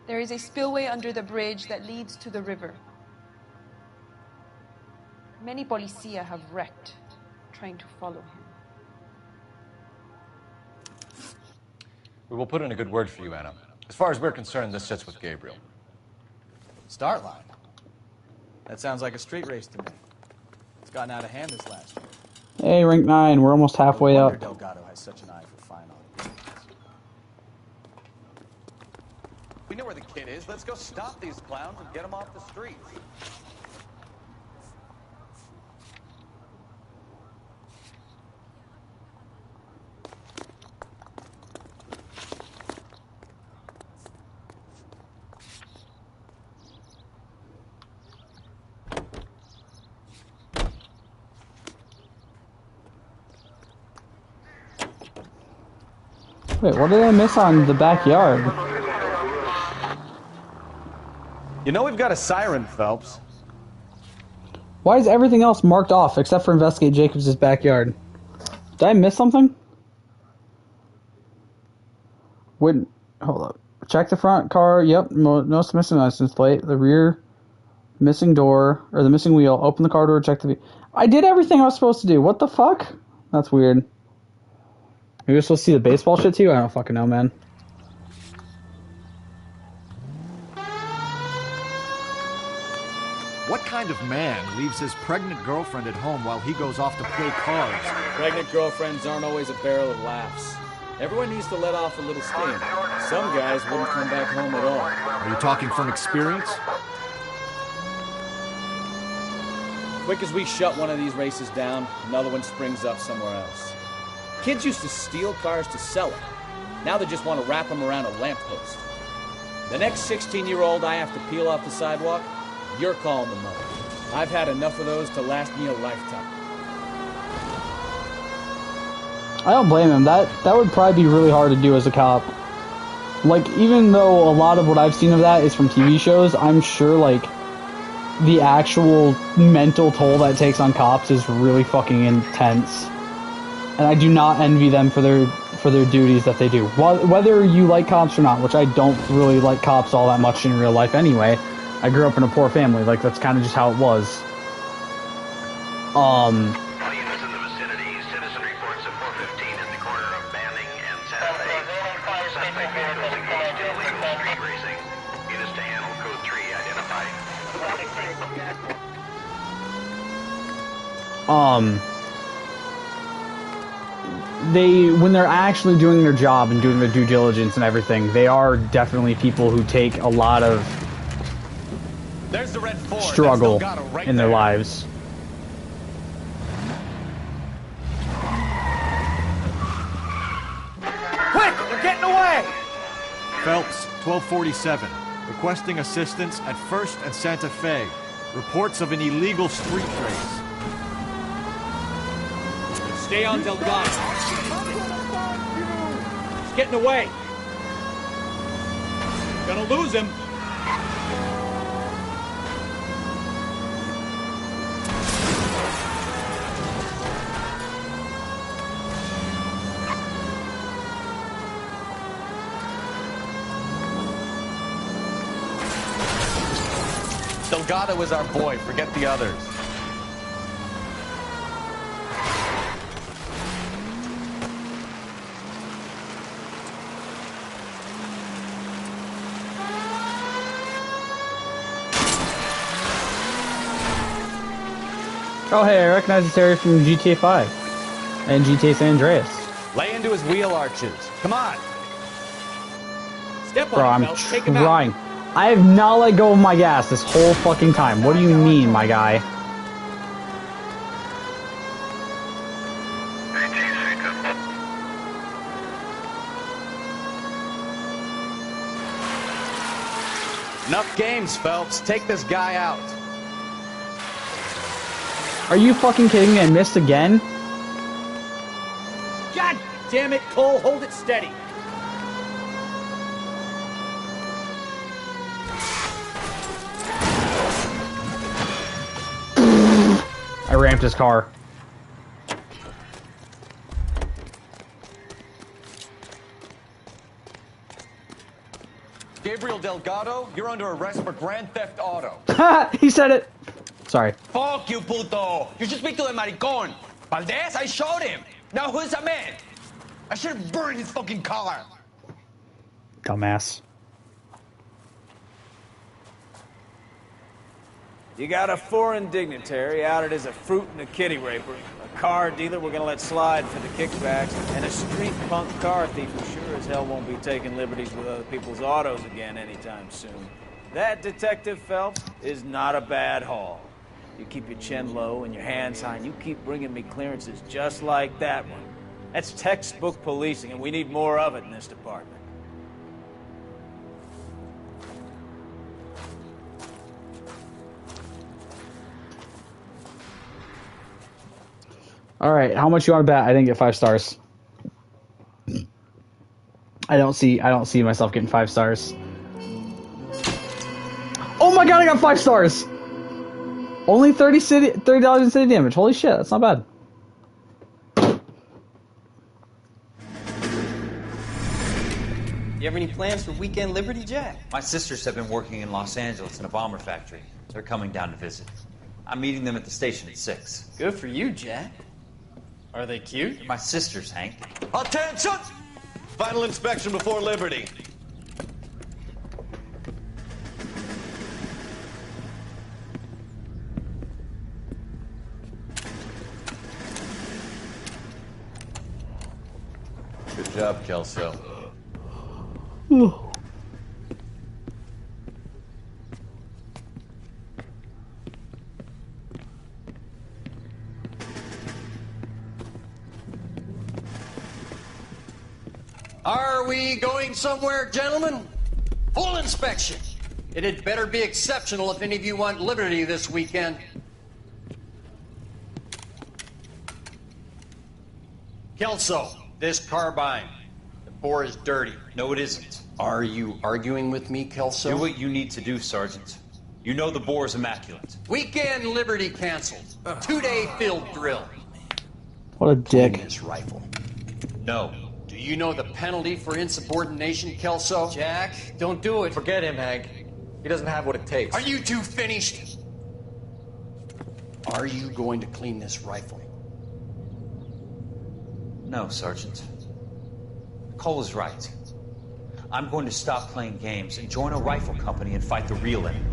[SPEAKER 14] There is a spillway under the bridge that leads to the river. Many policia have wrecked trying to follow him.
[SPEAKER 2] We will put in a good word for you, Anna. As far as we're concerned, this sits with Gabriel.
[SPEAKER 10] Start line? That sounds like a street race to me. It's gotten out of hand this last year.
[SPEAKER 1] Hey, rank 9, we're almost halfway
[SPEAKER 10] No wonder
[SPEAKER 1] up.
[SPEAKER 10] Delgado has such an eye for fine art.
[SPEAKER 4] We know where the kid is. Let's go stop these clowns and get them off the streets.
[SPEAKER 1] Wait, what did I miss on the backyard?
[SPEAKER 10] You know we've got a siren, Phelps.
[SPEAKER 1] Why is everything else marked off except for investigate Jacobs' backyard? Did I miss something? Wouldn't hold up. Check the front car. Yep, no missing license plate. The rear missing door or the missing wheel. Open the car door. Check the. I did everything I was supposed to do. What the fuck? That's weird. Maybe we're supposed to see the baseball shit too? I don't fucking know, man.
[SPEAKER 3] What kind of man leaves his pregnant girlfriend at home while he goes off to play cards?
[SPEAKER 10] Pregnant girlfriends aren't always a barrel of laughs. Everyone needs to let off a little steam. Some guys wouldn't come back home at all.
[SPEAKER 3] Are you talking from experience?
[SPEAKER 10] Quick as we shut one of these races down, another one springs up somewhere else. Kids used to steal cars to sell them. Now they just want to wrap them around a lamppost. The next 16-year-old I have to peel off the sidewalk, you're calling the mother. I've had enough of those to last me a lifetime.
[SPEAKER 1] I don't blame him. That would probably be really hard to do as a cop. Like, even though a lot of what I've seen of that is from TV shows, I'm sure, like, the actual mental toll that it takes on cops is really fucking intense. And I do not envy them for their duties that they do. Whether you like cops or not, which I don't really like cops all that much in real life anyway. I grew up in a poor family, like that's kind of just how it was. When they're actually doing their job and doing their due diligence and everything, they are definitely people who take a lot of struggle in their lives.
[SPEAKER 10] Quick! They're getting away!
[SPEAKER 3] Phelps, 1247. Requesting assistance at 1st and Santa Fe. Reports of an illegal street race.
[SPEAKER 10] Stay on Delgado. He's getting away. Gonna lose him.
[SPEAKER 4] Delgado is our boy. Forget the others.
[SPEAKER 1] Oh hey, I recognize this area from GTA 5 and GTA San Andreas.
[SPEAKER 4] Lay into his wheel arches. Come on.
[SPEAKER 10] Step on
[SPEAKER 1] Bro,
[SPEAKER 10] him,
[SPEAKER 1] I'm
[SPEAKER 10] Phelps. Take him out.
[SPEAKER 1] trying. I have not let go of my gas this whole fucking time. What do you mean, my guy?
[SPEAKER 4] Enough games, Phelps. Take this guy out.
[SPEAKER 1] Are you fucking kidding me? I missed again?
[SPEAKER 10] God damn it, Cole. Hold it steady.
[SPEAKER 1] I ramped his car.
[SPEAKER 2] Gabriel Delgado, you're under arrest for grand theft auto.
[SPEAKER 1] He said it. Sorry.
[SPEAKER 16] Fuck you, puto. You should speak to the maricon. Valdez, I showed him. Now who's a man? I should have burned his fucking car.
[SPEAKER 1] Dumbass.
[SPEAKER 10] You got a foreign dignitary outed as a fruit and a kitty raper, a car dealer we're gonna let slide for the kickbacks, and a street punk car thief who sure as hell won't be taking liberties with other people's autos again anytime soon. That, Detective Phelps, is not a bad haul. You keep your chin low and your hands high, and you keep bringing me clearances just like that one. That's textbook policing, and we need more of it in this department.
[SPEAKER 1] All right, how much you want to bet? I didn't get 5 stars. I don't see myself getting 5 stars. Oh my god, I got 5 stars. Only $30 in city damage. Holy shit, that's not bad.
[SPEAKER 11] You have any plans for Weekend Liberty, Jack?
[SPEAKER 17] My sisters have been working in Los Angeles in a bomber factory. They're coming down to visit. I'm meeting them at the station at 6.
[SPEAKER 11] Good for you, Jack. Are they cute?
[SPEAKER 17] They're my sisters, Hank.
[SPEAKER 12] Attention! Final inspection before Liberty.
[SPEAKER 4] Good job, Kelso.
[SPEAKER 6] Are we going somewhere, gentlemen? Full inspection. It had better be exceptional if any of you want liberty this weekend. Kelso, this carbine. The bore is dirty.
[SPEAKER 17] No, it isn't.
[SPEAKER 6] Are you arguing with me, Kelso?
[SPEAKER 17] Do what you need to do, Sergeant. You know the bore is immaculate.
[SPEAKER 18] Weekend Liberty canceled. 2-day field drill.
[SPEAKER 1] What a dick.
[SPEAKER 18] Clean this rifle.
[SPEAKER 17] No.
[SPEAKER 18] Do you know the penalty for insubordination, Kelso?
[SPEAKER 2] Jack, don't do it. Forget him, Hank. He doesn't have what it takes.
[SPEAKER 18] Are you two finished? Are you going to clean this rifle?
[SPEAKER 17] No, Sergeant. Cole is right. I'm going to stop playing games and join a rifle company and fight the real enemy.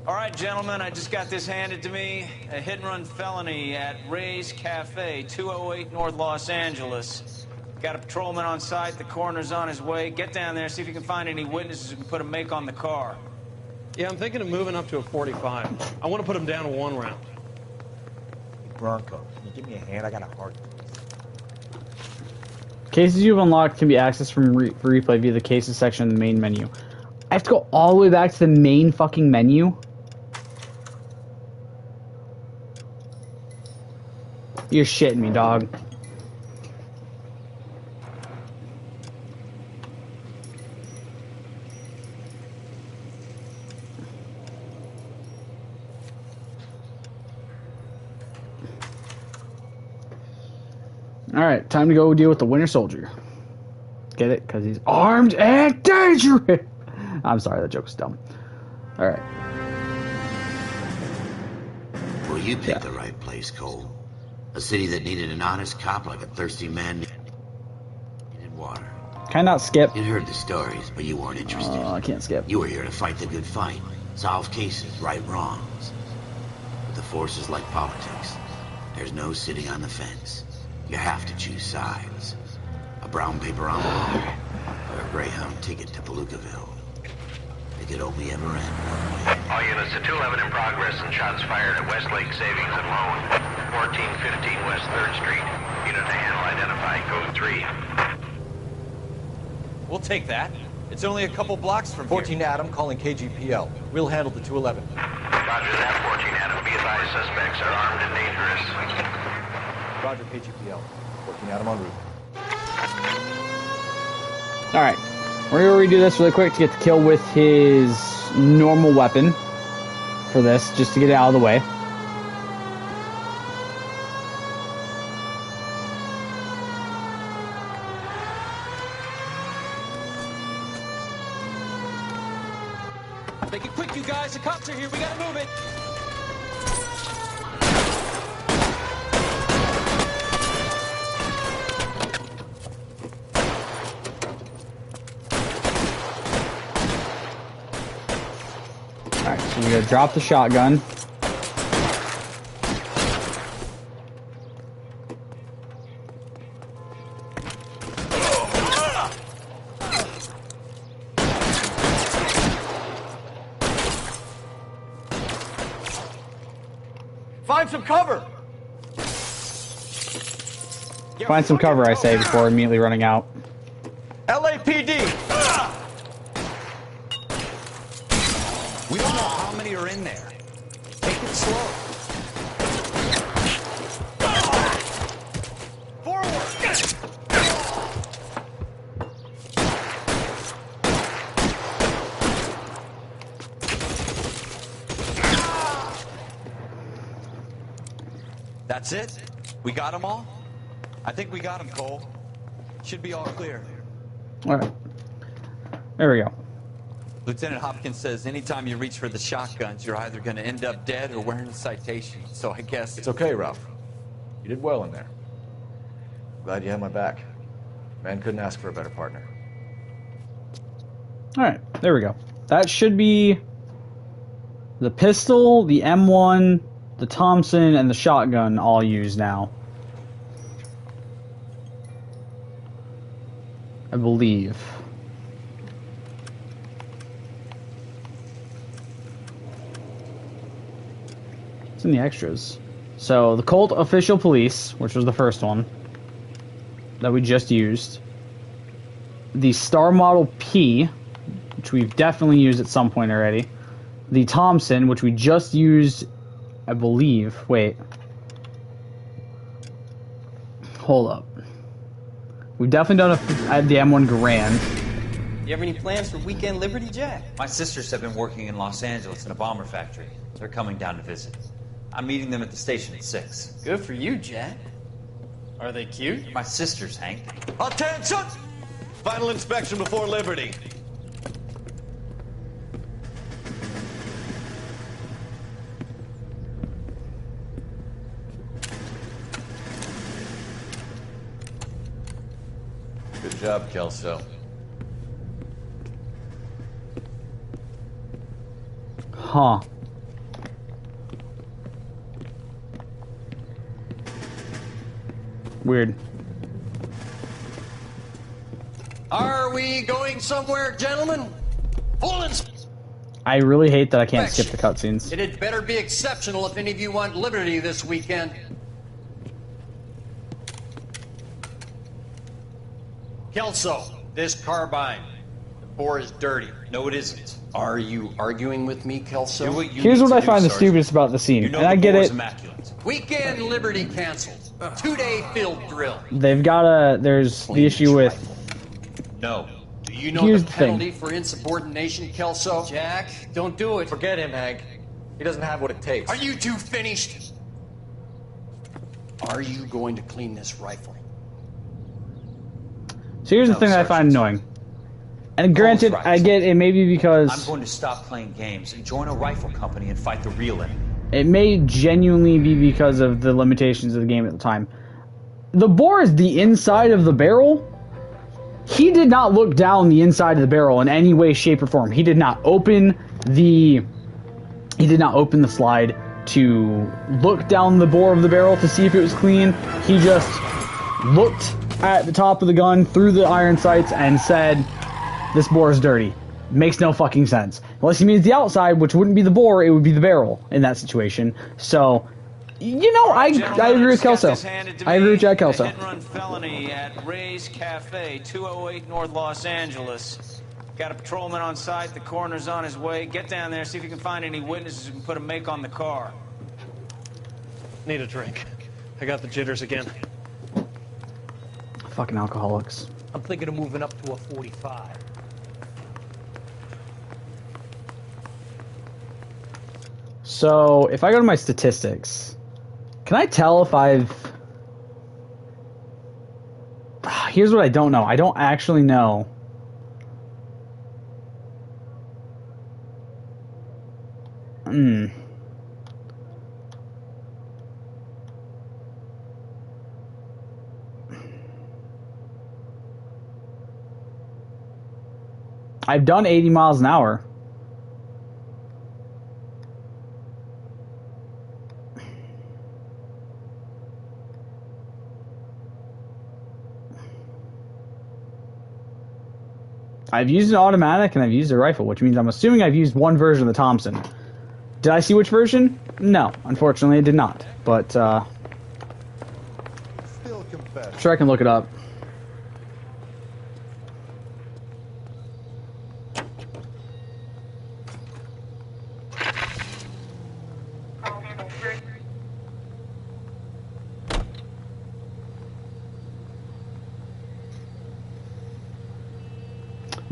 [SPEAKER 19] All right, gentlemen, I just got this handed to me. A hit-and-run felony at Ray's Cafe, 208 North Los Angeles. Got a patrolman on site. The coroner's on his way. Get down there, see if you can find any witnesses who can put a make on the car.
[SPEAKER 8] Yeah, I'm thinking of moving up to a 45. I want to put him down to 1 round.
[SPEAKER 20] Bronco, can you give me a hand? I got a heart.
[SPEAKER 1] Cases you've unlocked can be accessed from replay via the cases section of the main menu. I have to go all the way back to the main fucking menu? You're shitting me, dog. Alright, time to go deal with the Winter Soldier. Get it? Because he's armed and dangerous! I'm sorry, that joke was dumb. Alright.
[SPEAKER 21] Well, you picked the right place, Cole. A city that needed an honest cop like a thirsty man needed water.
[SPEAKER 1] Can I not skip?
[SPEAKER 21] You'd heard the stories, but you weren't interested.
[SPEAKER 1] I can't skip.
[SPEAKER 21] You were here to fight the good fight, solve cases, right wrongs. But the force is like politics. There's no sitting on the fence. You have to choose sides. A brown paper envelope or a Greyhound ticket to Palookaville. It could only ever end one way.
[SPEAKER 22] All units to 211 in progress and shots fired at Westlake Savings and Loan. 1415 West 3rd Street. Unit to handle identified. Code 3.
[SPEAKER 2] We'll take that. It's only a couple blocks from 14 Adam calling KGPL. We'll handle the 211.
[SPEAKER 22] Roger that, 14 Adam. Be advised, suspects are armed and dangerous.
[SPEAKER 2] Roger, KGPL. 14 Adam en route.
[SPEAKER 1] Alright. We're going to redo this really quick to get the kill with his normal weapon for this, just to get it out of the way.
[SPEAKER 19] Make it quick, you guys. The cops are here. We gotta move it.
[SPEAKER 1] Alright, so we're going to drop the shotgun.
[SPEAKER 2] Find some cover!
[SPEAKER 1] Find some cover, I say, before immediately running out.
[SPEAKER 2] LAPD!
[SPEAKER 16] We don't know how many are in there. Take it slow.
[SPEAKER 2] That's it? We got them all? I think we got them, Cole. Should be all clear.
[SPEAKER 1] Alright. There we go.
[SPEAKER 23] Lieutenant Hopkins says anytime you reach for the shotguns, you're either going to end up dead or wearing a citation. So I guess...
[SPEAKER 2] It's okay, Ralph. You did well in there. Glad you had my back. Man couldn't ask for a better partner.
[SPEAKER 1] Alright, there we go. That should be the pistol, the M1, the Thompson, and the shotgun all used now. I believe. It's in the extras. So, the Colt Official Police, which was the first one that we just used. The Star Model P, which we've definitely used at some point already. The Thompson, which we just used, I believe. Wait. Hold up. We've definitely done the M1 Garand.
[SPEAKER 11] You have any plans for Weekend Liberty, Jack?
[SPEAKER 17] My sisters have been working in Los Angeles in a bomber factory. They're coming down to visit. I'm meeting them at the station at 6.
[SPEAKER 11] Good for you, Jack. Are they cute?
[SPEAKER 17] My sisters, Hank.
[SPEAKER 3] Attention! Final inspection before Liberty.
[SPEAKER 4] Good job, Kelso.
[SPEAKER 1] Huh. Weird.
[SPEAKER 18] Are we going somewhere, gentlemen? Full
[SPEAKER 1] I really hate that I can't skip the cutscenes.
[SPEAKER 18] It had better be exceptional if any of you want liberty this weekend. Kelso, this carbine. The bore is dirty.
[SPEAKER 17] No, it isn't.
[SPEAKER 18] Are you arguing with me, Kelso?
[SPEAKER 1] Here's what I find the stupidest about the scene, and I get it.
[SPEAKER 18] Weekend liberty canceled. 2-day field drill.
[SPEAKER 1] They've got there's the issue with.
[SPEAKER 17] No.
[SPEAKER 18] Do you know
[SPEAKER 1] Here's
[SPEAKER 18] the
[SPEAKER 1] the thing.
[SPEAKER 18] penalty for insubordination, Kelso? Jack, don't do it.
[SPEAKER 2] Forget him, Hank. He doesn't have what it takes.
[SPEAKER 18] Are you two finished? Are you going to clean this rifle?
[SPEAKER 1] So here's the thing that I find annoying. And granted, I get it may be because
[SPEAKER 17] I'm going to stop playing games and join a rifle company and fight the real enemy.
[SPEAKER 1] it may genuinely be because of the limitations of the game at the time. The bore is the inside of the barrel. He did not look down the inside of the barrel in any way, shape, or form. He did not open the slide to look down the bore of the barrel to see if it was clean. He just looked at the top of the gun through the iron sights and said, "This bore is dirty." Makes no fucking sense. Unless he means the outside, which wouldn't be the bore, it would be the barrel in that situation. So, you know, I agree with Kelso. I agree with Jack Kelso.
[SPEAKER 19] Hit and run felony at Ray's Cafe, 208 North Los Angeles. Got a patrolman on site. The coroner's on his way. Get down there, see if you can find any witnesses who can put a make on the car.
[SPEAKER 8] Need a drink. I got the jitters again.
[SPEAKER 1] Fucking alcoholics.
[SPEAKER 6] I'm thinking of moving up to a 45.
[SPEAKER 1] So, if I go to my statistics, can I tell if I've... Here's what I don't know. I don't actually know. I've done 80 miles an hour. I've used an automatic and I've used a rifle, which means I'm assuming I've used one version of the Thompson. Did I see which version? No, unfortunately I did not. But, I'm sure I can look it up.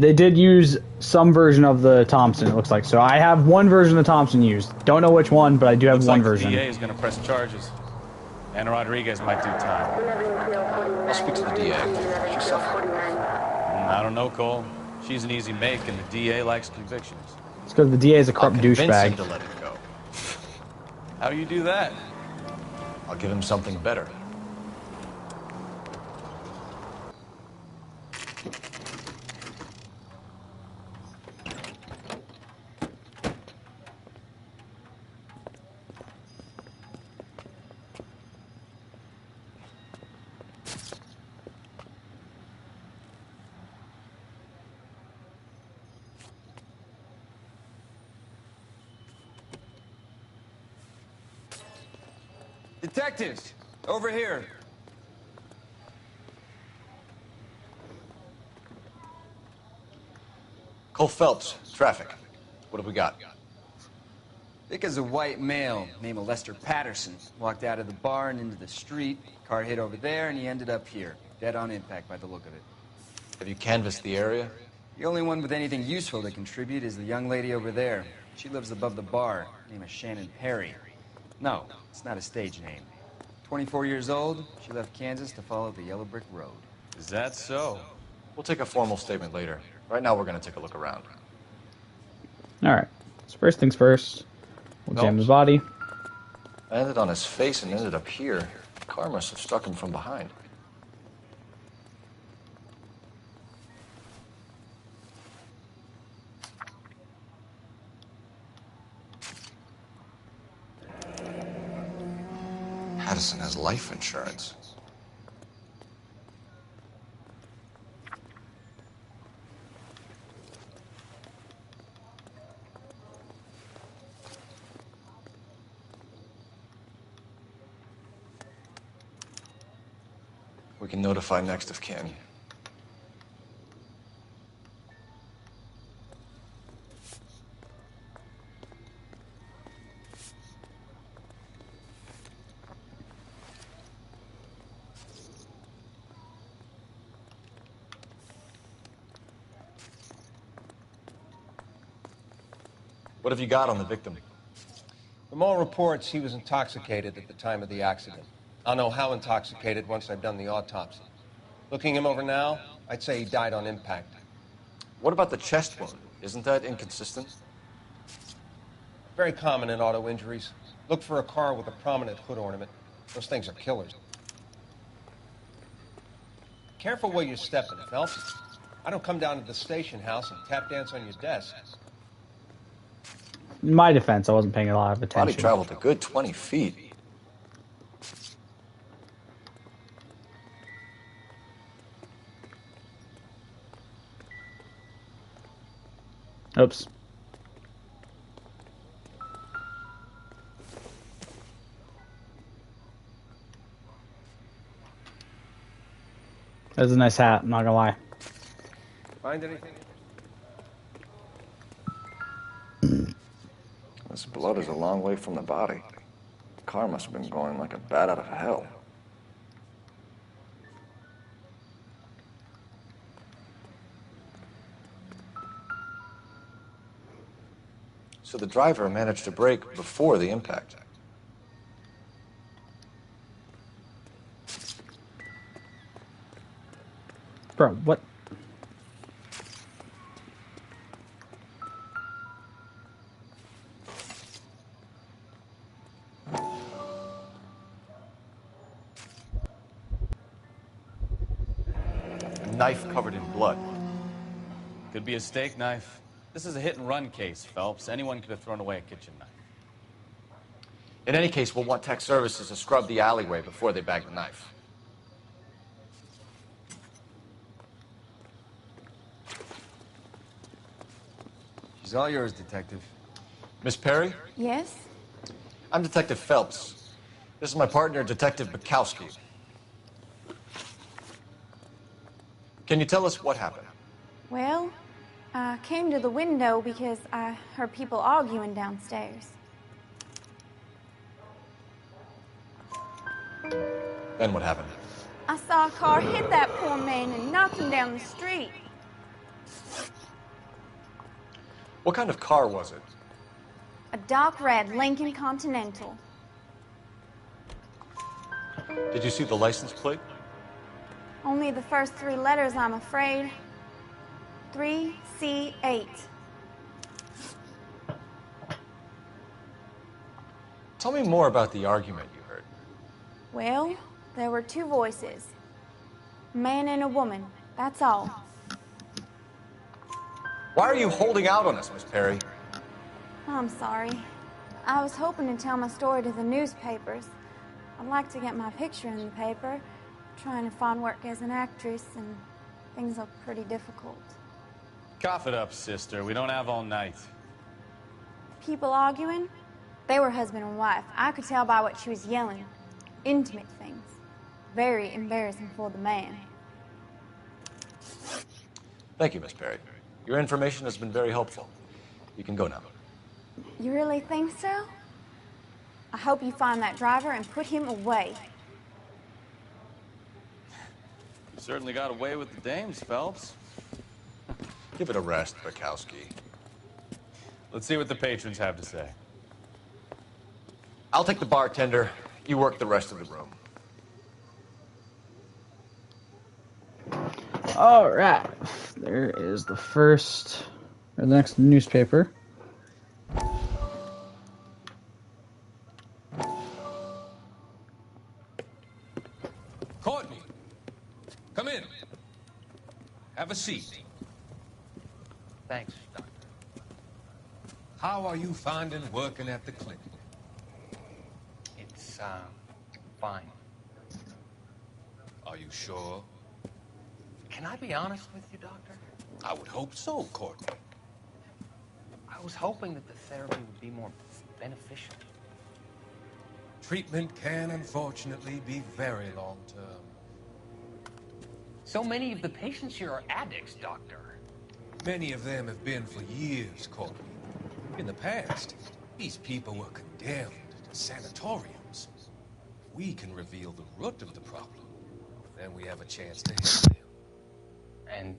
[SPEAKER 1] They did use some version of the Thompson, it looks like. So I have one version of the Thompson used. Don't know which one, but I do have one version.
[SPEAKER 4] The DA is going to press charges. Anna Rodriguez might do time.
[SPEAKER 2] I'll speak to the DA. She's suffering.
[SPEAKER 4] I don't know, Cole. She's an easy make, and the DA likes convictions.
[SPEAKER 1] It's because the DA is a corrupt
[SPEAKER 2] Convince him
[SPEAKER 1] douchebag.
[SPEAKER 2] to let it go.
[SPEAKER 4] How do you do that?
[SPEAKER 2] I'll give him something better.
[SPEAKER 4] Detectives, over here.
[SPEAKER 2] Cole Phelps, traffic. What have we got?
[SPEAKER 19] Vic is a white male named Lester Patterson. Walked out of the bar and into the street. Car hit over there, and he ended up here. Dead on impact by the look of it.
[SPEAKER 2] Have you canvassed the area?
[SPEAKER 19] The only one with anything useful to contribute is the young lady over there. She lives above the bar. Name is Shannon Perry. No, it's not a stage name. 24 years old, she left Kansas to follow the Yellow Brick Road.
[SPEAKER 4] Is that so?
[SPEAKER 2] We'll take a formal statement later. Right now, we're going to take a look around.
[SPEAKER 1] All right. So first things first, we'll examine the body.
[SPEAKER 2] I ended on his face and ended up here. The car must have struck him from behind. Patterson has life insurance. We can notify next of kin. What have you got on the victim?
[SPEAKER 13] From all reports, he was intoxicated at the time of the accident. I'll know how intoxicated once I've done the autopsy. Looking him over now, I'd say he died on impact.
[SPEAKER 2] What about the chest wound? Isn't that inconsistent?
[SPEAKER 13] Very common in auto injuries. Look for a car with a prominent hood ornament. Those things are killers. Careful where you're stepping, Phelps. I don't come down to the station house and tap dance on your desk.
[SPEAKER 1] In my defense, I wasn't paying a lot of attention.
[SPEAKER 2] Body traveled a good 20 feet.
[SPEAKER 1] Oops. That's a nice hat, I'm not gonna lie.
[SPEAKER 13] Find anything?
[SPEAKER 2] This blood is a long way from the body. The car must have been going like a bat out of hell. So the driver managed to brake before the impact.
[SPEAKER 1] Bro, what?
[SPEAKER 2] A knife covered in blood.
[SPEAKER 4] Could be a steak knife. This is a hit-and-run case, Phelps. Anyone could have thrown away a kitchen knife.
[SPEAKER 2] In any case, we'll want tech services to scrub the alleyway before they bag the knife.
[SPEAKER 19] She's all yours, Detective.
[SPEAKER 2] Miss Perry?
[SPEAKER 5] Yes?
[SPEAKER 2] I'm Detective Phelps. This is my partner, Detective Bukowski. Can you tell us what happened?
[SPEAKER 5] Well, I came to the window because I heard people arguing downstairs.
[SPEAKER 2] Then what happened?
[SPEAKER 5] I saw a car hit that poor man and knock him down the street.
[SPEAKER 2] What kind of car was it?
[SPEAKER 5] A dark red Lincoln Continental.
[SPEAKER 2] Did you see the license plate?
[SPEAKER 5] Only the first three letters, I'm afraid. 3C8.
[SPEAKER 2] Tell me more about the argument you heard.
[SPEAKER 5] Well, there were two voices. A man and a woman, that's all.
[SPEAKER 2] Why are you holding out on us, Miss Perry?
[SPEAKER 5] I'm sorry. I was hoping to tell my story to the newspapers. I'd like to get my picture in the paper. Trying to find work as an actress, and things look pretty difficult.
[SPEAKER 4] Cough it up, sister. We don't have all night.
[SPEAKER 5] People arguing? They were husband and wife. I could tell by what she was yelling. intimate things. Very embarrassing for the man.
[SPEAKER 2] Thank you, Miss Perry. Your information has been very helpful. You can go now.
[SPEAKER 5] You really think so? I hope you find that driver and put him away.
[SPEAKER 4] You certainly got away with the dames, Phelps.
[SPEAKER 2] Give it a rest, Bukowski.
[SPEAKER 4] Let's see what the patrons have to say.
[SPEAKER 2] I'll take the bartender. You work the rest of the room.
[SPEAKER 1] All right, there is the next newspaper.
[SPEAKER 7] Courtney, come in. Have a seat.
[SPEAKER 11] Thanks, Doctor.
[SPEAKER 7] How are you finding working at the clinic?
[SPEAKER 11] It's, fine.
[SPEAKER 7] Are you sure?
[SPEAKER 11] Can I be honest with you, Doctor?
[SPEAKER 7] I would hope so, Courtney.
[SPEAKER 11] I was hoping that the therapy would be more beneficial.
[SPEAKER 7] Treatment can, unfortunately, be very long-term.
[SPEAKER 11] So many of the patients here are addicts, Doctor.
[SPEAKER 7] Many of them have been for years, Courtney. In the past, these people were condemned to sanatoriums. If we can reveal the root of the problem, then we have a chance to help them.
[SPEAKER 11] And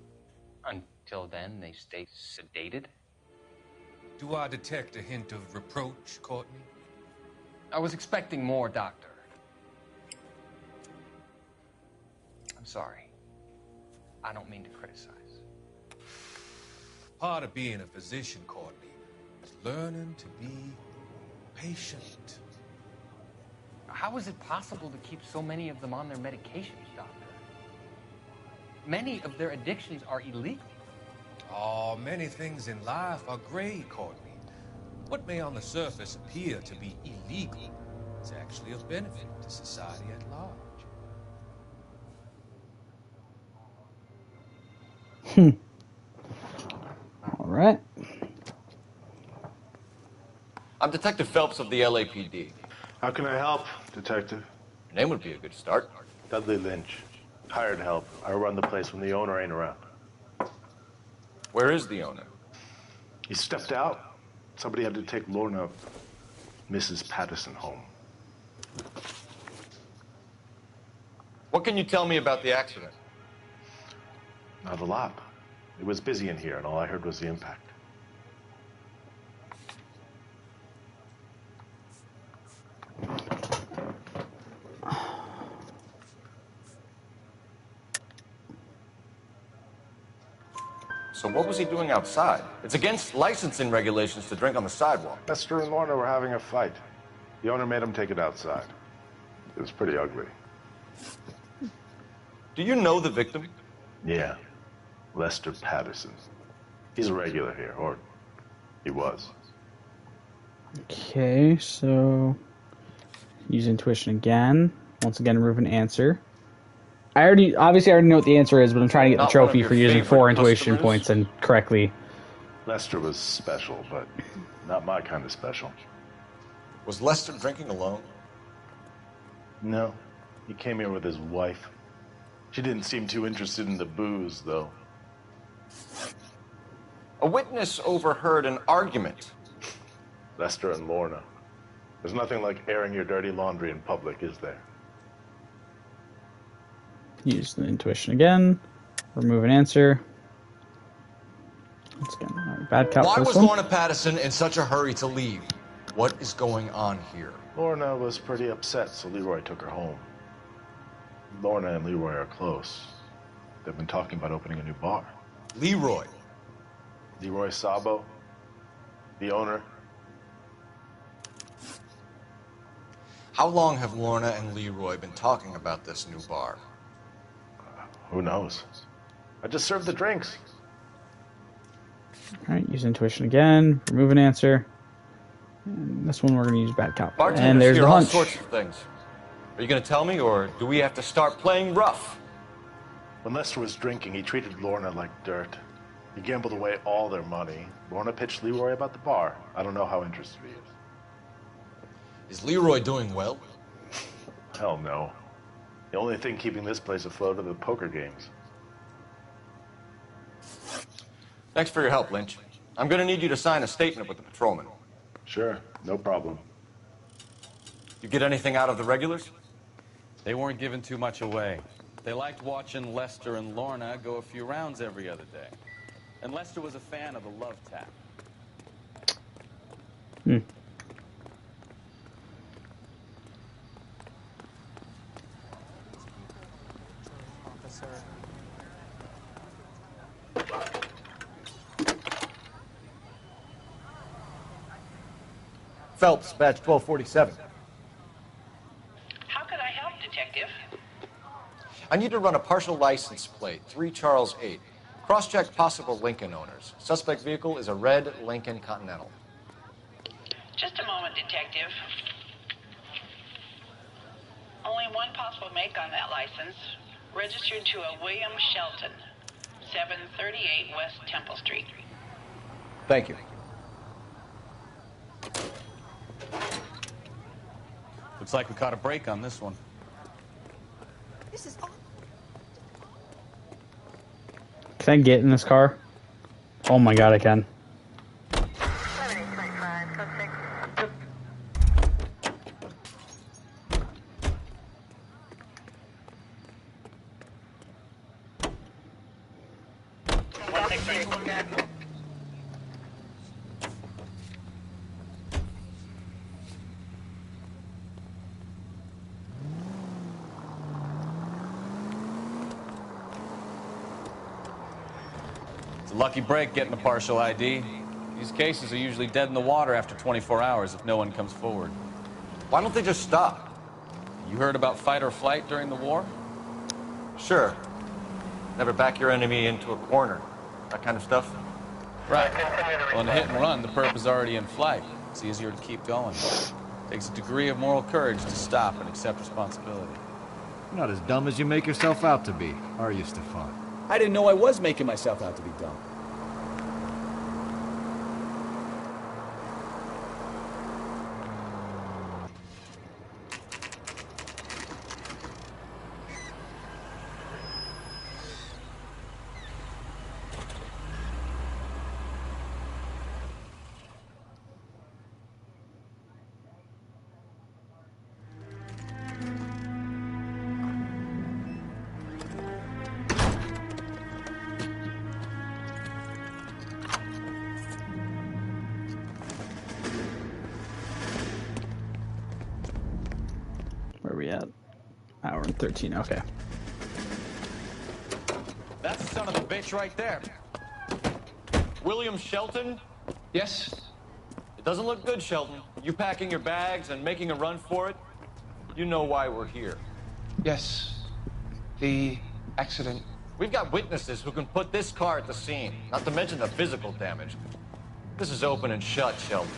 [SPEAKER 11] until then, they stay sedated?
[SPEAKER 7] Do I detect a hint of reproach, Courtney?
[SPEAKER 11] I was expecting more, Doctor. I'm sorry. I don't mean to criticize.
[SPEAKER 7] Part of being a physician, Courtney, is learning to be patient.
[SPEAKER 11] How is it possible to keep so many of them on their medications, Doctor? Many of their addictions are illegal.
[SPEAKER 7] Oh, many things in life are gray, Courtney. What may on the surface appear to be illegal is actually of benefit to society at large.
[SPEAKER 1] All right.
[SPEAKER 2] I'm Detective Phelps of the LAPD.
[SPEAKER 9] How can I help, Detective?
[SPEAKER 2] Your name would be a good start.
[SPEAKER 9] Dudley Lynch. Hired help. I run the place when the owner ain't around.
[SPEAKER 2] Where is the owner?
[SPEAKER 9] He stepped out. Somebody had to take Lorna, Mrs. Patterson, home.
[SPEAKER 2] What can you tell me about the accident?
[SPEAKER 9] Not a lot. It was busy in here, and all I heard was the impact.
[SPEAKER 2] So what was he doing outside? It's against licensing regulations to drink on the sidewalk.
[SPEAKER 9] Lester and Lorna were having a fight. The owner made him take it outside. It was pretty ugly.
[SPEAKER 2] Do you know the victim?
[SPEAKER 9] Yeah. Lester Patterson. He's a regular here, or he was.
[SPEAKER 1] Okay, so use intuition again. Once again, remove an answer. I already know what the answer is, but I'm trying to get the trophy for using 4 intuition points and correctly.
[SPEAKER 9] Lester was special, but not my kind of special.
[SPEAKER 2] Was Lester drinking alone?
[SPEAKER 9] No. He came here with his wife. She didn't seem too interested in the booze, though.
[SPEAKER 2] A witness overheard an argument.
[SPEAKER 9] Lester and Lorna. There's nothing like airing your dirty laundry in public, is there?
[SPEAKER 1] Use the intuition again. Remove an answer. Once again, all right, bad cop.
[SPEAKER 2] Why
[SPEAKER 1] first
[SPEAKER 2] was
[SPEAKER 1] one.
[SPEAKER 2] Lorna Patterson in such a hurry to leave? What is going on here?
[SPEAKER 9] Lorna was pretty upset, so Leroy took her home. Lorna and Leroy are close. They've been talking about opening a new bar.
[SPEAKER 2] Leroy?
[SPEAKER 9] Leroy Sabo, the owner.
[SPEAKER 2] How long have Lorna and Leroy been talking about this new bar?
[SPEAKER 9] Who knows? I just served the drinks.
[SPEAKER 1] All right, use intuition again. Remove an answer. And this one we're going to use bad cop.
[SPEAKER 2] Bartenders
[SPEAKER 1] And there's
[SPEAKER 2] hear
[SPEAKER 1] the
[SPEAKER 2] all
[SPEAKER 1] hunch.
[SPEAKER 2] sorts of things. Are you going to tell me, or do we have to start playing rough?
[SPEAKER 9] When Lester was drinking, he treated Lorna like dirt. He gambled away all their money. Lorna pitched Leroy about the bar. I don't know how interested he is.
[SPEAKER 2] Is Leroy doing well?
[SPEAKER 9] Hell no. The only thing keeping this place afloat are the poker games.
[SPEAKER 4] Thanks for your help, Lynch. I'm gonna need you to sign a statement with the patrolman.
[SPEAKER 9] Sure, no problem.
[SPEAKER 4] You get anything out of the regulars?
[SPEAKER 10] They weren't giving too much away. They liked watching Lester and Lorna go a few rounds every other day. And Lester was a fan of the love tap.
[SPEAKER 4] Phelps, badge 1247.
[SPEAKER 14] How could I help, Detective?
[SPEAKER 2] I need to run a partial license plate, 3 Charles 8. Cross-check possible Lincoln owners. Suspect vehicle is a red Lincoln Continental.
[SPEAKER 14] Just a moment, Detective. Only one possible make on that license. Registered to a William Shelton, 738 West Temple Street.
[SPEAKER 4] Thank you.
[SPEAKER 10] Looks like we caught a break on this one.
[SPEAKER 11] This is awful.
[SPEAKER 1] Can I get in this car? Oh my god, I can.
[SPEAKER 10] It's a lucky break getting a partial ID. These cases are usually dead in the water after 24 hours if no one comes forward.
[SPEAKER 2] Why don't they just stop?
[SPEAKER 10] You heard about fight or flight during the war?
[SPEAKER 2] Sure. Never back your enemy into a corner. That kind of stuff.
[SPEAKER 10] Right. Well, in a hit and run, the perp is already in flight. It's easier to keep going. Takes a degree of moral courage to stop and accept responsibility.
[SPEAKER 3] You're not as dumb as you make yourself out to be, are you, Stefan?
[SPEAKER 15] I didn't know I was making myself out to be dumb.
[SPEAKER 1] Where are we at? Hour and 13, okay.
[SPEAKER 10] That's the son of a bitch right there.
[SPEAKER 4] William Shelton?
[SPEAKER 13] Yes?
[SPEAKER 4] It doesn't look good, Shelton. You packing your bags and making a run for it? You know why we're here.
[SPEAKER 13] Yes. The accident.
[SPEAKER 2] We've got witnesses who can put this car at the scene, not to mention the physical damage. This is open and shut, Shelton.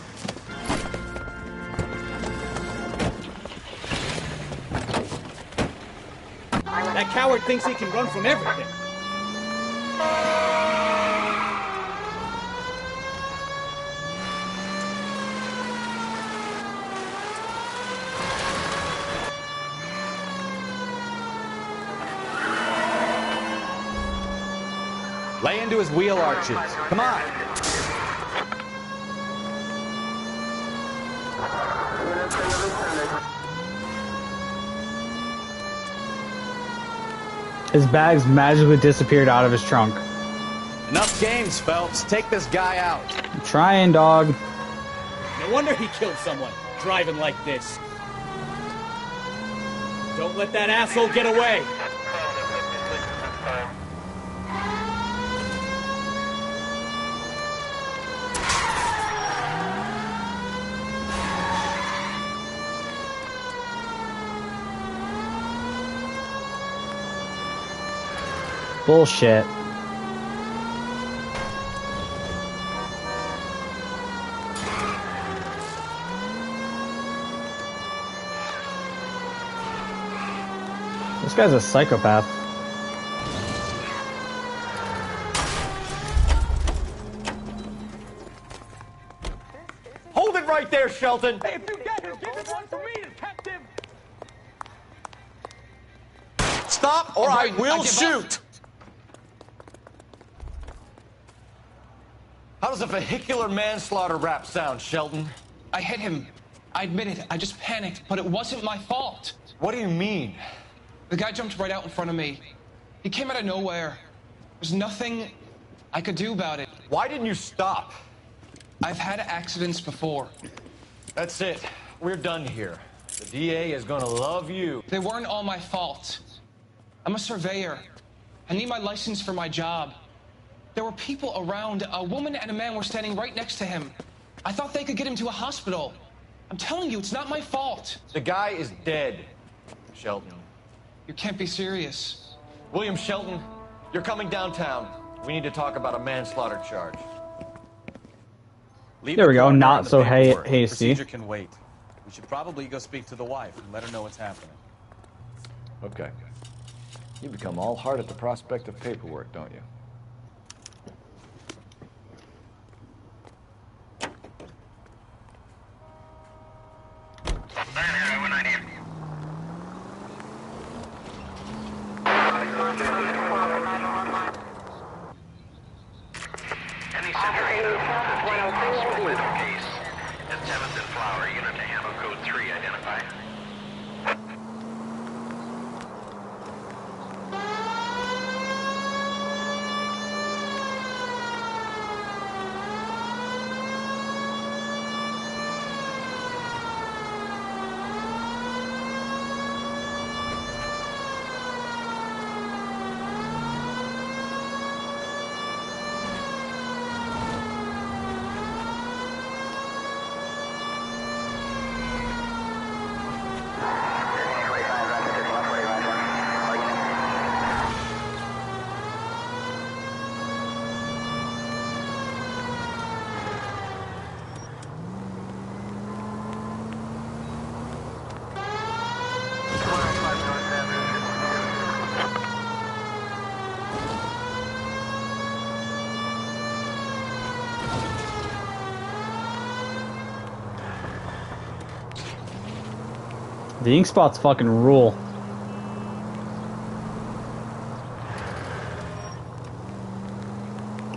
[SPEAKER 15] That coward thinks he can run from everything.
[SPEAKER 10] Lay into his wheel arches. Come on.
[SPEAKER 1] His bags magically disappeared out of his trunk.
[SPEAKER 10] Enough games, Phelps. Take this guy out.
[SPEAKER 1] I'm trying, dog.
[SPEAKER 15] No wonder he killed someone, driving like this. Don't let that asshole get away.
[SPEAKER 1] Bullshit. This guy's a psychopath.
[SPEAKER 4] Hold it right there, Shelton!
[SPEAKER 15] Hey, if you get him, give it one for me, detective!
[SPEAKER 4] stop or
[SPEAKER 19] All right,
[SPEAKER 4] I will
[SPEAKER 19] I give
[SPEAKER 4] shoot! How does a vehicular manslaughter rap sound, Shelton?
[SPEAKER 19] I hit him. I admit it. I just panicked, but it wasn't my fault.
[SPEAKER 4] What do you mean?
[SPEAKER 19] The guy jumped right out in front of me. He came out of nowhere. There's nothing I could do about it.
[SPEAKER 4] Why didn't you stop?
[SPEAKER 19] I've had accidents before.
[SPEAKER 4] That's it. We're done here. The DA is gonna love you.
[SPEAKER 19] They weren't all my fault. I'm a surveyor. I need my license for my job. There were people around. A woman and a man were standing right next to him. I thought they could get him to a hospital. I'm telling you, it's not my fault.
[SPEAKER 4] The guy is dead, Shelton.
[SPEAKER 19] You can't be serious.
[SPEAKER 4] William Shelton, you're coming downtown. We need to talk about a manslaughter charge.
[SPEAKER 1] There we go, not so hasty.
[SPEAKER 10] Procedure can wait. We should probably go speak to the wife and let her know what's happening.
[SPEAKER 9] Okay. You become all heart at the prospect of paperwork, don't you?
[SPEAKER 22] Any center unit of 415 possible mental case. At 7th and Flower, unit to handle code 3 identified.
[SPEAKER 1] The ink spots fucking rule.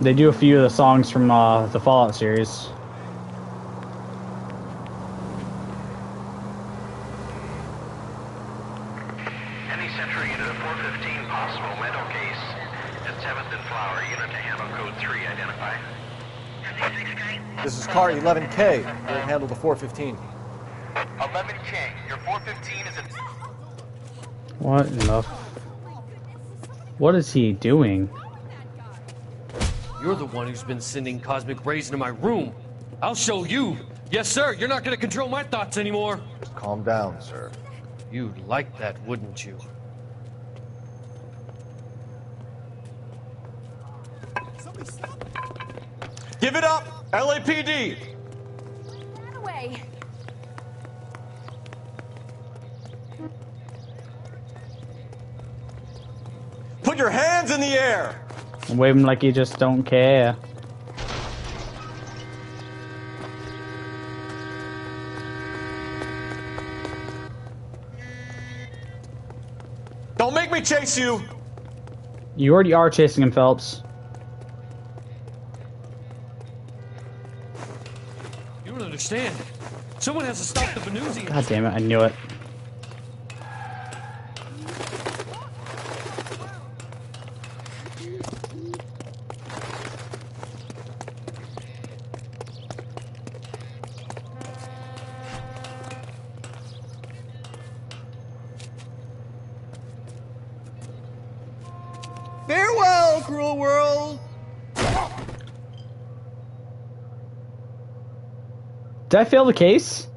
[SPEAKER 1] They do a few of the songs from the Fallout series.
[SPEAKER 22] Any center unit of 415 possible mental case. At 7th and Flower, unit to handle code 3 identified.
[SPEAKER 3] This is car 11K. We'll handle the 415.
[SPEAKER 22] 11K, your 415 is in...
[SPEAKER 1] What in the... What is he doing?
[SPEAKER 8] You're the one who's been sending cosmic rays into my room. I'll show you. Yes, sir. You're not going to control my thoughts anymore.
[SPEAKER 9] Just calm down, sir.
[SPEAKER 8] You'd like that, wouldn't you?
[SPEAKER 4] Give it up, LAPD!
[SPEAKER 5] Run away.
[SPEAKER 4] Put your hands in the air!
[SPEAKER 1] Wave him like you just don't care.
[SPEAKER 4] Don't make me chase you!
[SPEAKER 1] You already are chasing him, Phelps.
[SPEAKER 8] You don't understand. Someone has to stop the Venusians.
[SPEAKER 1] God damn it, I knew it.
[SPEAKER 3] Farewell, cruel world!
[SPEAKER 1] Did I fail the case?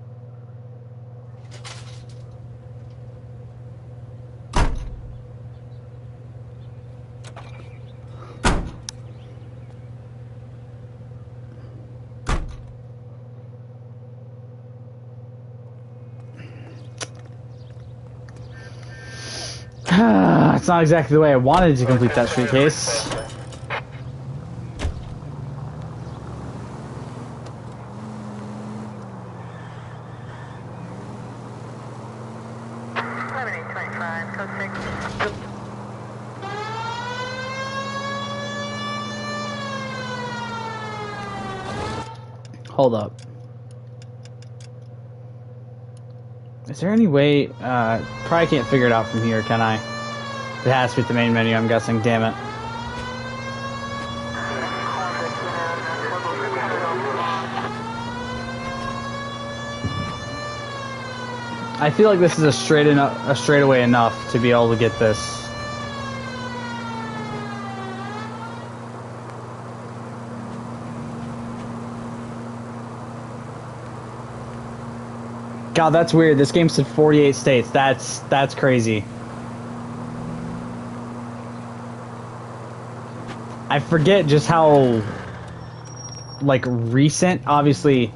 [SPEAKER 1] It's not exactly the way I wanted to complete that street case. Hold up. Is there any way... probably can't figure it out from here, can I? It has to be at the main menu, I'm guessing. Damn it. I feel like this is a straightaway enough to be able to get this. God, that's weird. This game said 48 states. That's crazy. I forget just how, like, recent. Obviously,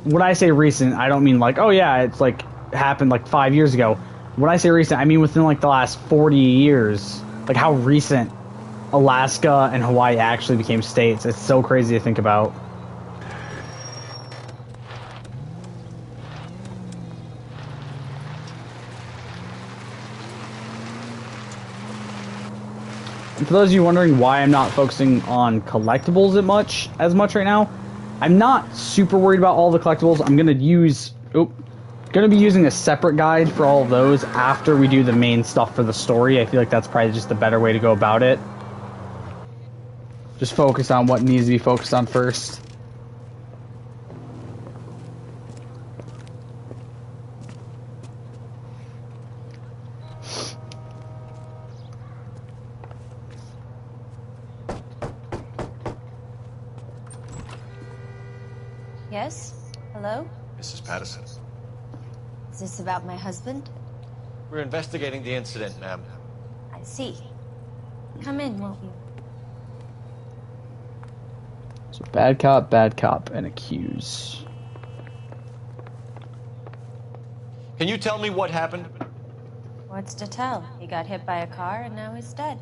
[SPEAKER 1] when I say recent, I don't mean like, oh yeah, it's like happened like 5 years ago. When I say recent, I mean within like the last 40 years. Like how recent Alaska and Hawaii actually became states. It's so crazy to think about. And for those of you wondering why I'm not focusing on collectibles as much right now, I'm not super worried about all the collectibles. I'm gonna be using a separate guide for all of those after we do the main stuff for the story. I feel like that's probably just the better way to go about it. Just focus on what needs to be focused on first.
[SPEAKER 12] Yes? Hello?
[SPEAKER 4] Mrs. Patterson.
[SPEAKER 12] Is this about my husband?
[SPEAKER 4] We're investigating the incident, ma'am.
[SPEAKER 12] I see. Come in, won't you?
[SPEAKER 1] So bad cop, and accuse.
[SPEAKER 4] Can you tell me what happened?
[SPEAKER 12] What's to tell? He got hit by a car and now he's dead.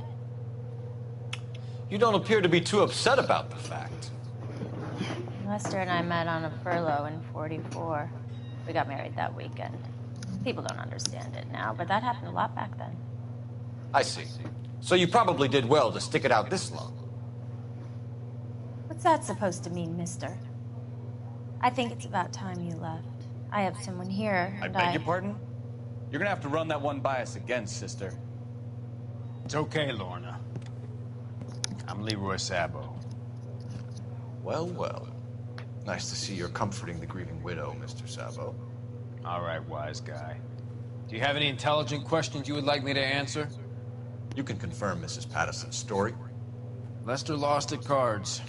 [SPEAKER 4] You don't appear to be too upset about the fact.
[SPEAKER 12] Lester and I met on a furlough in '44. We got married that weekend. People don't understand it now, but that happened a lot back then.
[SPEAKER 4] I see. So you probably did well to stick it out this long.
[SPEAKER 12] What's that supposed to mean, mister? I think it's about time you left. I have someone here,
[SPEAKER 10] I
[SPEAKER 12] and
[SPEAKER 10] beg your pardon? You're gonna have to run that one by us again, sister.
[SPEAKER 18] It's okay, Lorna. I'm Leroy Sabo.
[SPEAKER 4] Well, well. Nice to see you're comforting the grieving widow, Mr. Sabo.
[SPEAKER 18] All right, wise guy. Do you have any intelligent questions you would like me to answer?
[SPEAKER 4] You can confirm Mrs. Patterson's story.
[SPEAKER 18] Lester lost at cards.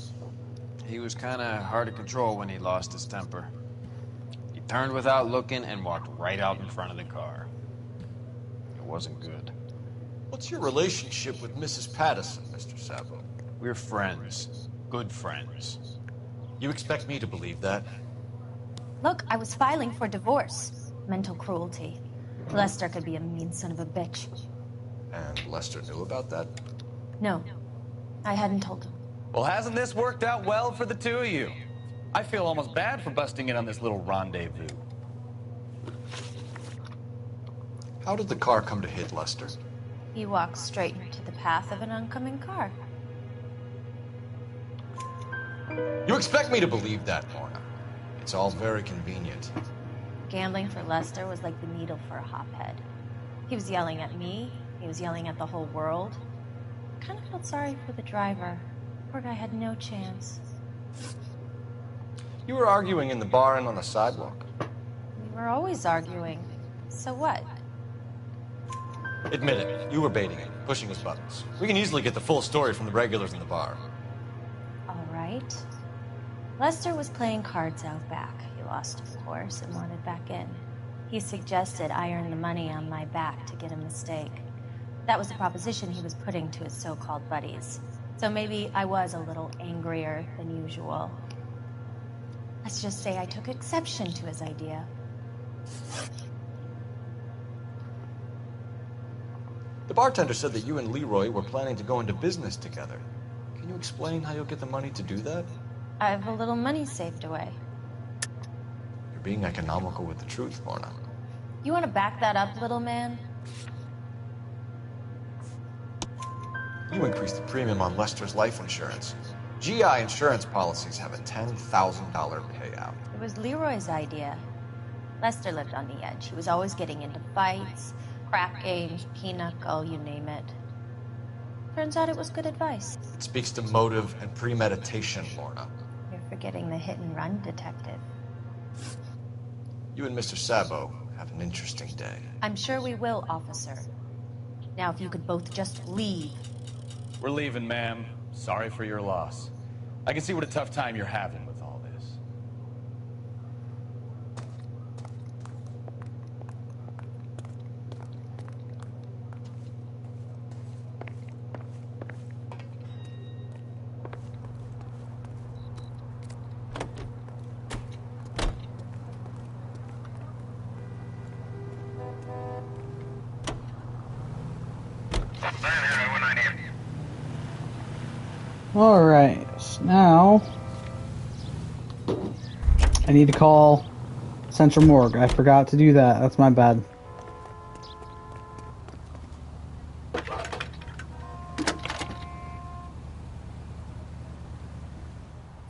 [SPEAKER 18] He was kind of hard to control when he lost his temper. He turned without looking and walked right out in front of the car. It wasn't good.
[SPEAKER 4] What's your relationship with Mrs. Patterson, Mr. Sabo?
[SPEAKER 18] We're friends. Good friends.
[SPEAKER 4] You expect me to believe that?
[SPEAKER 12] Look, I was filing for divorce. Mental cruelty. Lester could be a mean son of a bitch.
[SPEAKER 4] And Lester knew about that?
[SPEAKER 12] No, I hadn't told him.
[SPEAKER 10] Well, hasn't this worked out well for the two of you? I feel almost bad for busting in on this little rendezvous.
[SPEAKER 4] How did the car come to hit Lester?
[SPEAKER 12] He walked straight into the path of an oncoming car.
[SPEAKER 4] You expect me to believe that, Lorna? It's all very convenient.
[SPEAKER 12] Gambling for Lester was like the needle for a hophead. He was yelling at me. He was yelling at the whole world. I kind of felt sorry for the driver. Poor guy had no chance.
[SPEAKER 4] You were arguing in the bar and on the sidewalk.
[SPEAKER 12] We were always arguing. So what?
[SPEAKER 4] Admit it, you were baiting him, pushing his buttons. We can easily get the full story from the regulars in the bar.
[SPEAKER 12] All right. Lester was playing cards out back. He lost, of course, and wanted back in. He suggested I earn the money on my back to get a mistake. That was the proposition he was putting to his so-called buddies. So maybe I was a little angrier than usual. Let's just say I took exception to his idea.
[SPEAKER 4] The bartender said that you and Leroy were planning to go into business together. Can you explain how you'll get the money to do that?
[SPEAKER 12] I have a little money saved away.
[SPEAKER 4] You're being economical with the truth, Lorna.
[SPEAKER 12] You want to back that up, little man?
[SPEAKER 4] You increased the premium on Lester's life insurance.
[SPEAKER 16] GI insurance policies have a $10,000 payout.
[SPEAKER 12] It was Leroy's idea. Lester lived on the edge. He was always getting into fights, crack games, pinochle, you name it. Turns out it was good advice.
[SPEAKER 16] It speaks to motive and premeditation, Lorna.
[SPEAKER 12] You're forgetting the hit-and-run detective.
[SPEAKER 16] You and Mr. Sabo have an interesting day.
[SPEAKER 12] I'm sure we will, officer. Now, if you could both just leave.
[SPEAKER 10] We're leaving, ma'am. Sorry for your loss. I can see what a tough time you're having with all this.
[SPEAKER 1] Alright, now I need to call Central Morgue. I forgot to do that. That's my bad.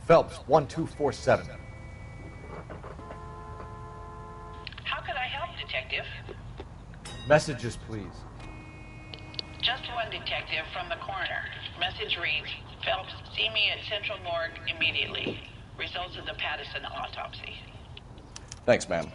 [SPEAKER 16] Phelps, 1247.
[SPEAKER 14] How could I help, Detective?
[SPEAKER 16] Messages, please.
[SPEAKER 14] Just one detective from the coroner. Message reads, Phelps, see me at Central Morgue immediately. Results of the Patterson autopsy.
[SPEAKER 4] Thanks, ma'am.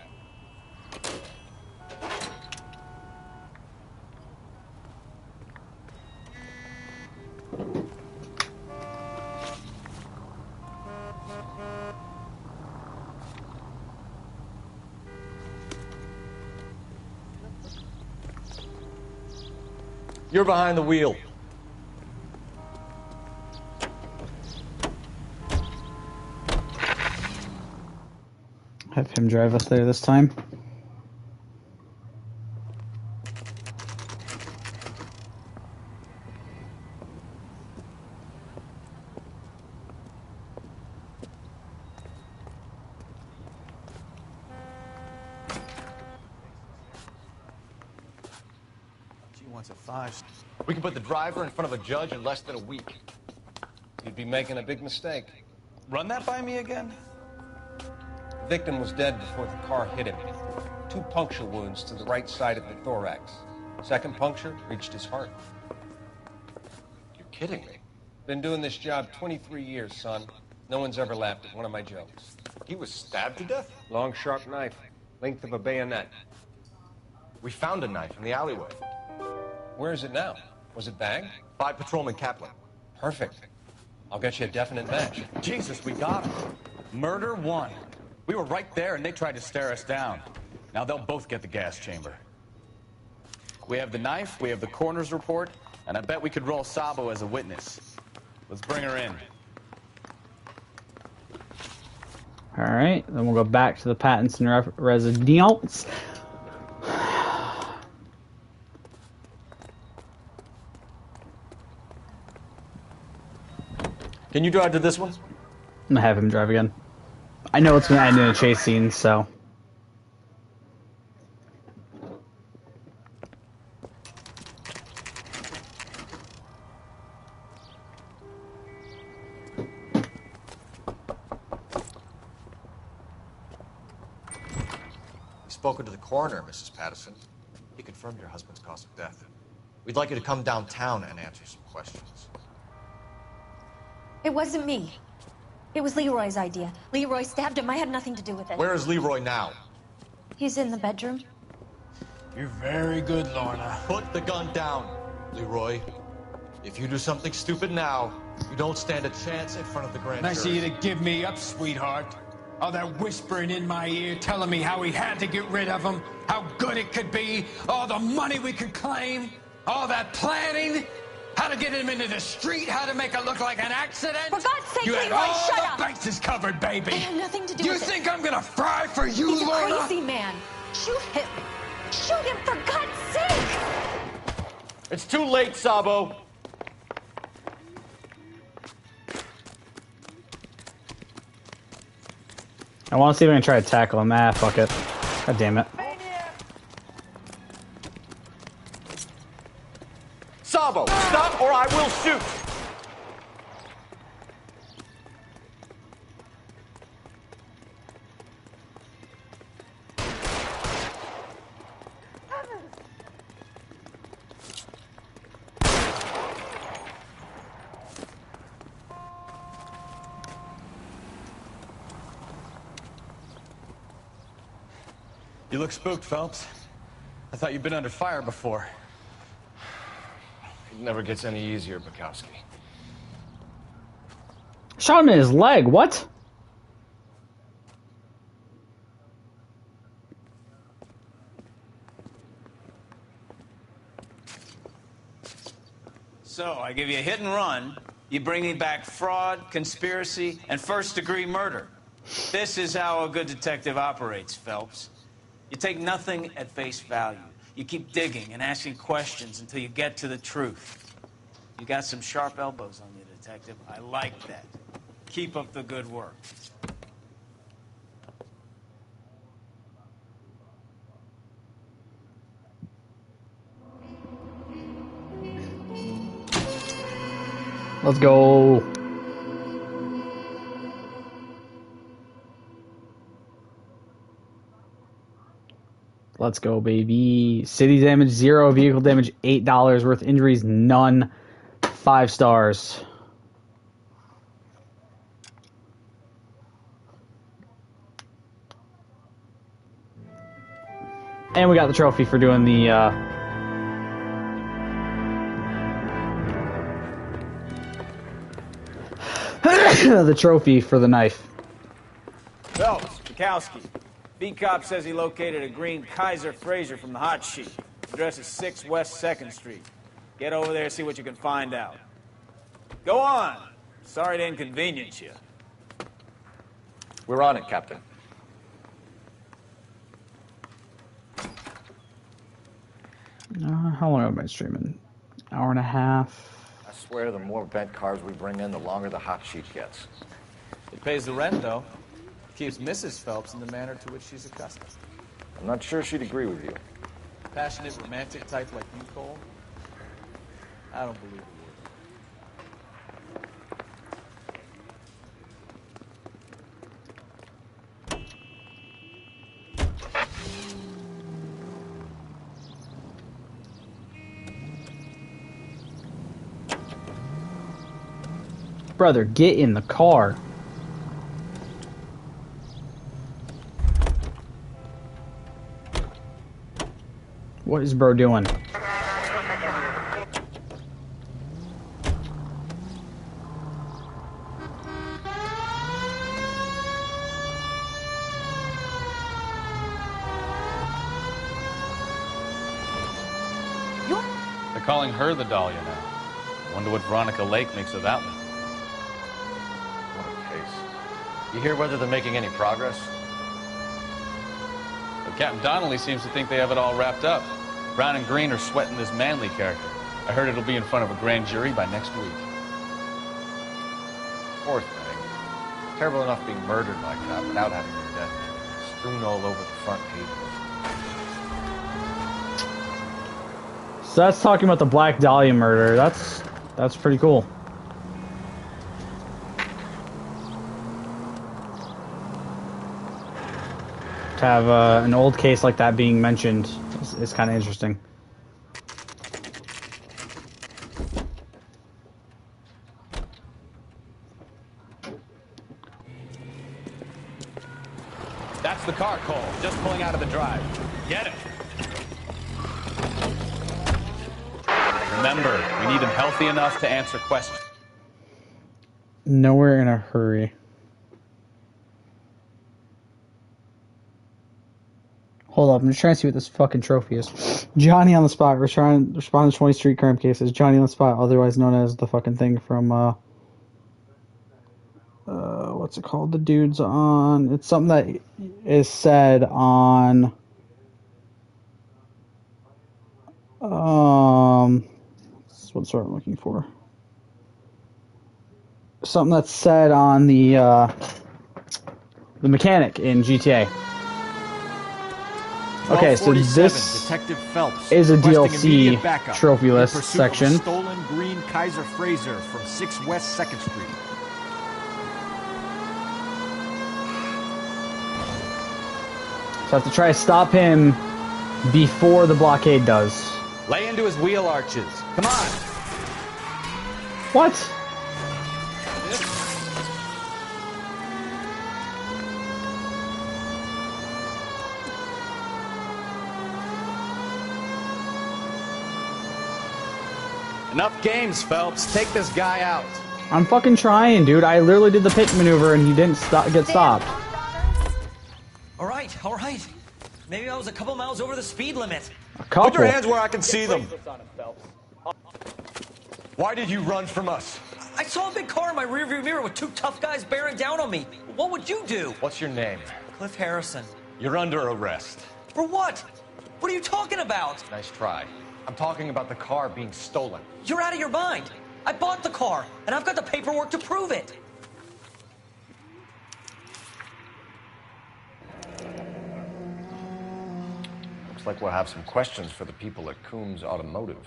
[SPEAKER 2] You're behind the wheel.
[SPEAKER 1] Have him drive us there this time.
[SPEAKER 16] She wants a 5.
[SPEAKER 2] We can put the driver in front of a judge in less than a week.
[SPEAKER 13] You'd be making a big mistake.
[SPEAKER 4] Run that by me again?
[SPEAKER 13] The victim was dead before the car hit him. 2 puncture wounds to the right side of the thorax. Second puncture reached his heart.
[SPEAKER 2] You're kidding me.
[SPEAKER 13] Been doing this job 23 years, son. No one's ever laughed at one of my jokes.
[SPEAKER 2] He was stabbed to death?
[SPEAKER 13] Long, sharp knife. Length of a bayonet.
[SPEAKER 2] We found a knife in the alleyway.
[SPEAKER 13] Where is it now? Was it bagged?
[SPEAKER 2] By Patrolman Kaplan.
[SPEAKER 13] Perfect. I'll get you a definite match.
[SPEAKER 10] Jesus, we got him. Murder 1. We were right there and they tried to stare us down. Now they'll both get the gas chamber. We have the knife, we have the coroner's report, and I bet we could roll Sabo as a witness. Let's bring her in.
[SPEAKER 1] Alright, then we'll go back to the Pattinson residence.
[SPEAKER 2] Can you drive to this one?
[SPEAKER 1] I'm gonna have him drive again. I know it's gonna end in a chase scene, so.
[SPEAKER 16] We've spoken to the coroner, Mrs. Patterson. He confirmed your husband's cause of death. We'd like you to come downtown and answer some questions.
[SPEAKER 12] It wasn't me. It was Leroy's idea. Leroy stabbed him. I had nothing to do with it.
[SPEAKER 16] Where is Leroy now?
[SPEAKER 12] He's in the bedroom.
[SPEAKER 18] You're very good, Lorna.
[SPEAKER 16] Put the gun down, Leroy. If you do something stupid now, you don't stand a chance in front of the grand
[SPEAKER 18] Nice of
[SPEAKER 16] jury.
[SPEAKER 18] you to give me up, sweetheart. All that whispering in my ear, telling me how we had to get rid of him, how good it could be, all the money we could claim, all that planning, how to get him into the street, how to make it look like an accident.
[SPEAKER 12] For God's sake,
[SPEAKER 18] you
[SPEAKER 12] Leroy,
[SPEAKER 18] had all
[SPEAKER 12] shut
[SPEAKER 18] the
[SPEAKER 12] up!
[SPEAKER 18] bases covered, baby.
[SPEAKER 12] I had nothing to do
[SPEAKER 18] You
[SPEAKER 12] with it.
[SPEAKER 18] think I'm gonna fry for you,
[SPEAKER 12] He's a
[SPEAKER 18] Lorna?
[SPEAKER 12] crazy man. Shoot him. Shoot him, for God's sake!
[SPEAKER 2] It's too late, Sabo.
[SPEAKER 1] I want to see if I can try to tackle him. Ah, fuck it. God damn it.
[SPEAKER 2] Sabo, stop or I will shoot.
[SPEAKER 10] You look spooked, Phelps. I thought you'd been under fire before.
[SPEAKER 9] It never gets any easier, Bukowski.
[SPEAKER 1] Shot him in his leg. What?
[SPEAKER 19] So, I give you a hit and run. You bring me back fraud, conspiracy, and first-degree murder. This is how a good detective operates, Phelps. You take nothing at face value. You keep digging and asking questions until you get to the truth. You got some sharp elbows on you, detective. I like that. Keep up the good work.
[SPEAKER 1] Let's go. Let's go, baby. City damage, 0. Vehicle damage, $8. Worth injuries, none. 5 stars. And we got the trophy for doing the, the trophy for the knife.
[SPEAKER 19] Phelps, Bukowski. B-Cop says he located a green Kaiser Fraser from the hot sheet. Address is 6 West 2nd Street. Get over there and see what you can find out. Go on. Sorry to inconvenience you.
[SPEAKER 2] We're on it, Captain.
[SPEAKER 1] How long have I been streaming? Hour and a half.
[SPEAKER 16] I swear the more bent cars we bring in, the longer the hot sheet gets.
[SPEAKER 4] It pays the rent, though. Keeps Mrs. Phelps in the manner to which she's accustomed.
[SPEAKER 16] I'm not sure she'd agree with you.
[SPEAKER 4] Passionate, romantic type like you, Cole? I don't believe it would.
[SPEAKER 1] Brother, get in the car. What is bro doing?
[SPEAKER 10] They're calling her the Dahlia now. I wonder what Veronica Lake makes of that one.
[SPEAKER 16] What a case. You hear whether they're making any progress?
[SPEAKER 10] But Captain Donnelly seems to think they have it all wrapped up. Brown and Green are sweating this Manley character. I heard it'll be in front of a grand jury by next week.
[SPEAKER 16] Poor thing. Terrible enough being murdered like that without having her death strewn all over the front pages.
[SPEAKER 1] So that's talking about the Black Dahlia murder. That's pretty cool. To have an old case like that being mentioned is kind of interesting.
[SPEAKER 10] That's the car, Cole. Just pulling out of the drive. Get it. Remember, we need him healthy enough to answer questions.
[SPEAKER 1] Nowhere in a hurry. Hold up, I'm just trying to see what this fucking trophy is. Johnny on the spot. Respond to 20 street crime cases. Johnny on the spot, otherwise known as the fucking thing from, what's it called? The dudes on... It's something that is said on... What's what I'm looking for? Something that's said on the mechanic in GTA. Okay, so this
[SPEAKER 3] Detective Phelps
[SPEAKER 1] is a
[SPEAKER 3] requesting
[SPEAKER 1] DLC
[SPEAKER 3] immediate backup
[SPEAKER 1] trophy
[SPEAKER 3] in
[SPEAKER 1] list
[SPEAKER 3] pursuit of a
[SPEAKER 1] section.
[SPEAKER 3] stolen green Kaiser Fraser from 6 West 2nd Street.
[SPEAKER 1] So I have to try to stop him before the blockade does.
[SPEAKER 10] Lay into his wheel arches. Come on.
[SPEAKER 1] What?
[SPEAKER 4] Enough games, Phelps. Take this guy out.
[SPEAKER 1] I'm fucking trying, dude. I literally did the pit maneuver and he didn't get stopped.
[SPEAKER 11] All right. Maybe I was a couple miles over the speed limit.
[SPEAKER 1] A couple?
[SPEAKER 2] Put your hands where I can see them. Why did you run from us?
[SPEAKER 11] I saw a big car in my rearview mirror with two tough guys bearing down on me. What would you do?
[SPEAKER 2] What's your name?
[SPEAKER 11] Cliff Harrison.
[SPEAKER 2] You're under arrest.
[SPEAKER 11] For what? What are you talking about?
[SPEAKER 2] Nice try. I'm talking about the car being stolen.
[SPEAKER 11] You're out of your mind. I bought the car, and I've got the paperwork to prove it.
[SPEAKER 9] Looks like we'll have some questions for the people at Coombs Automotive.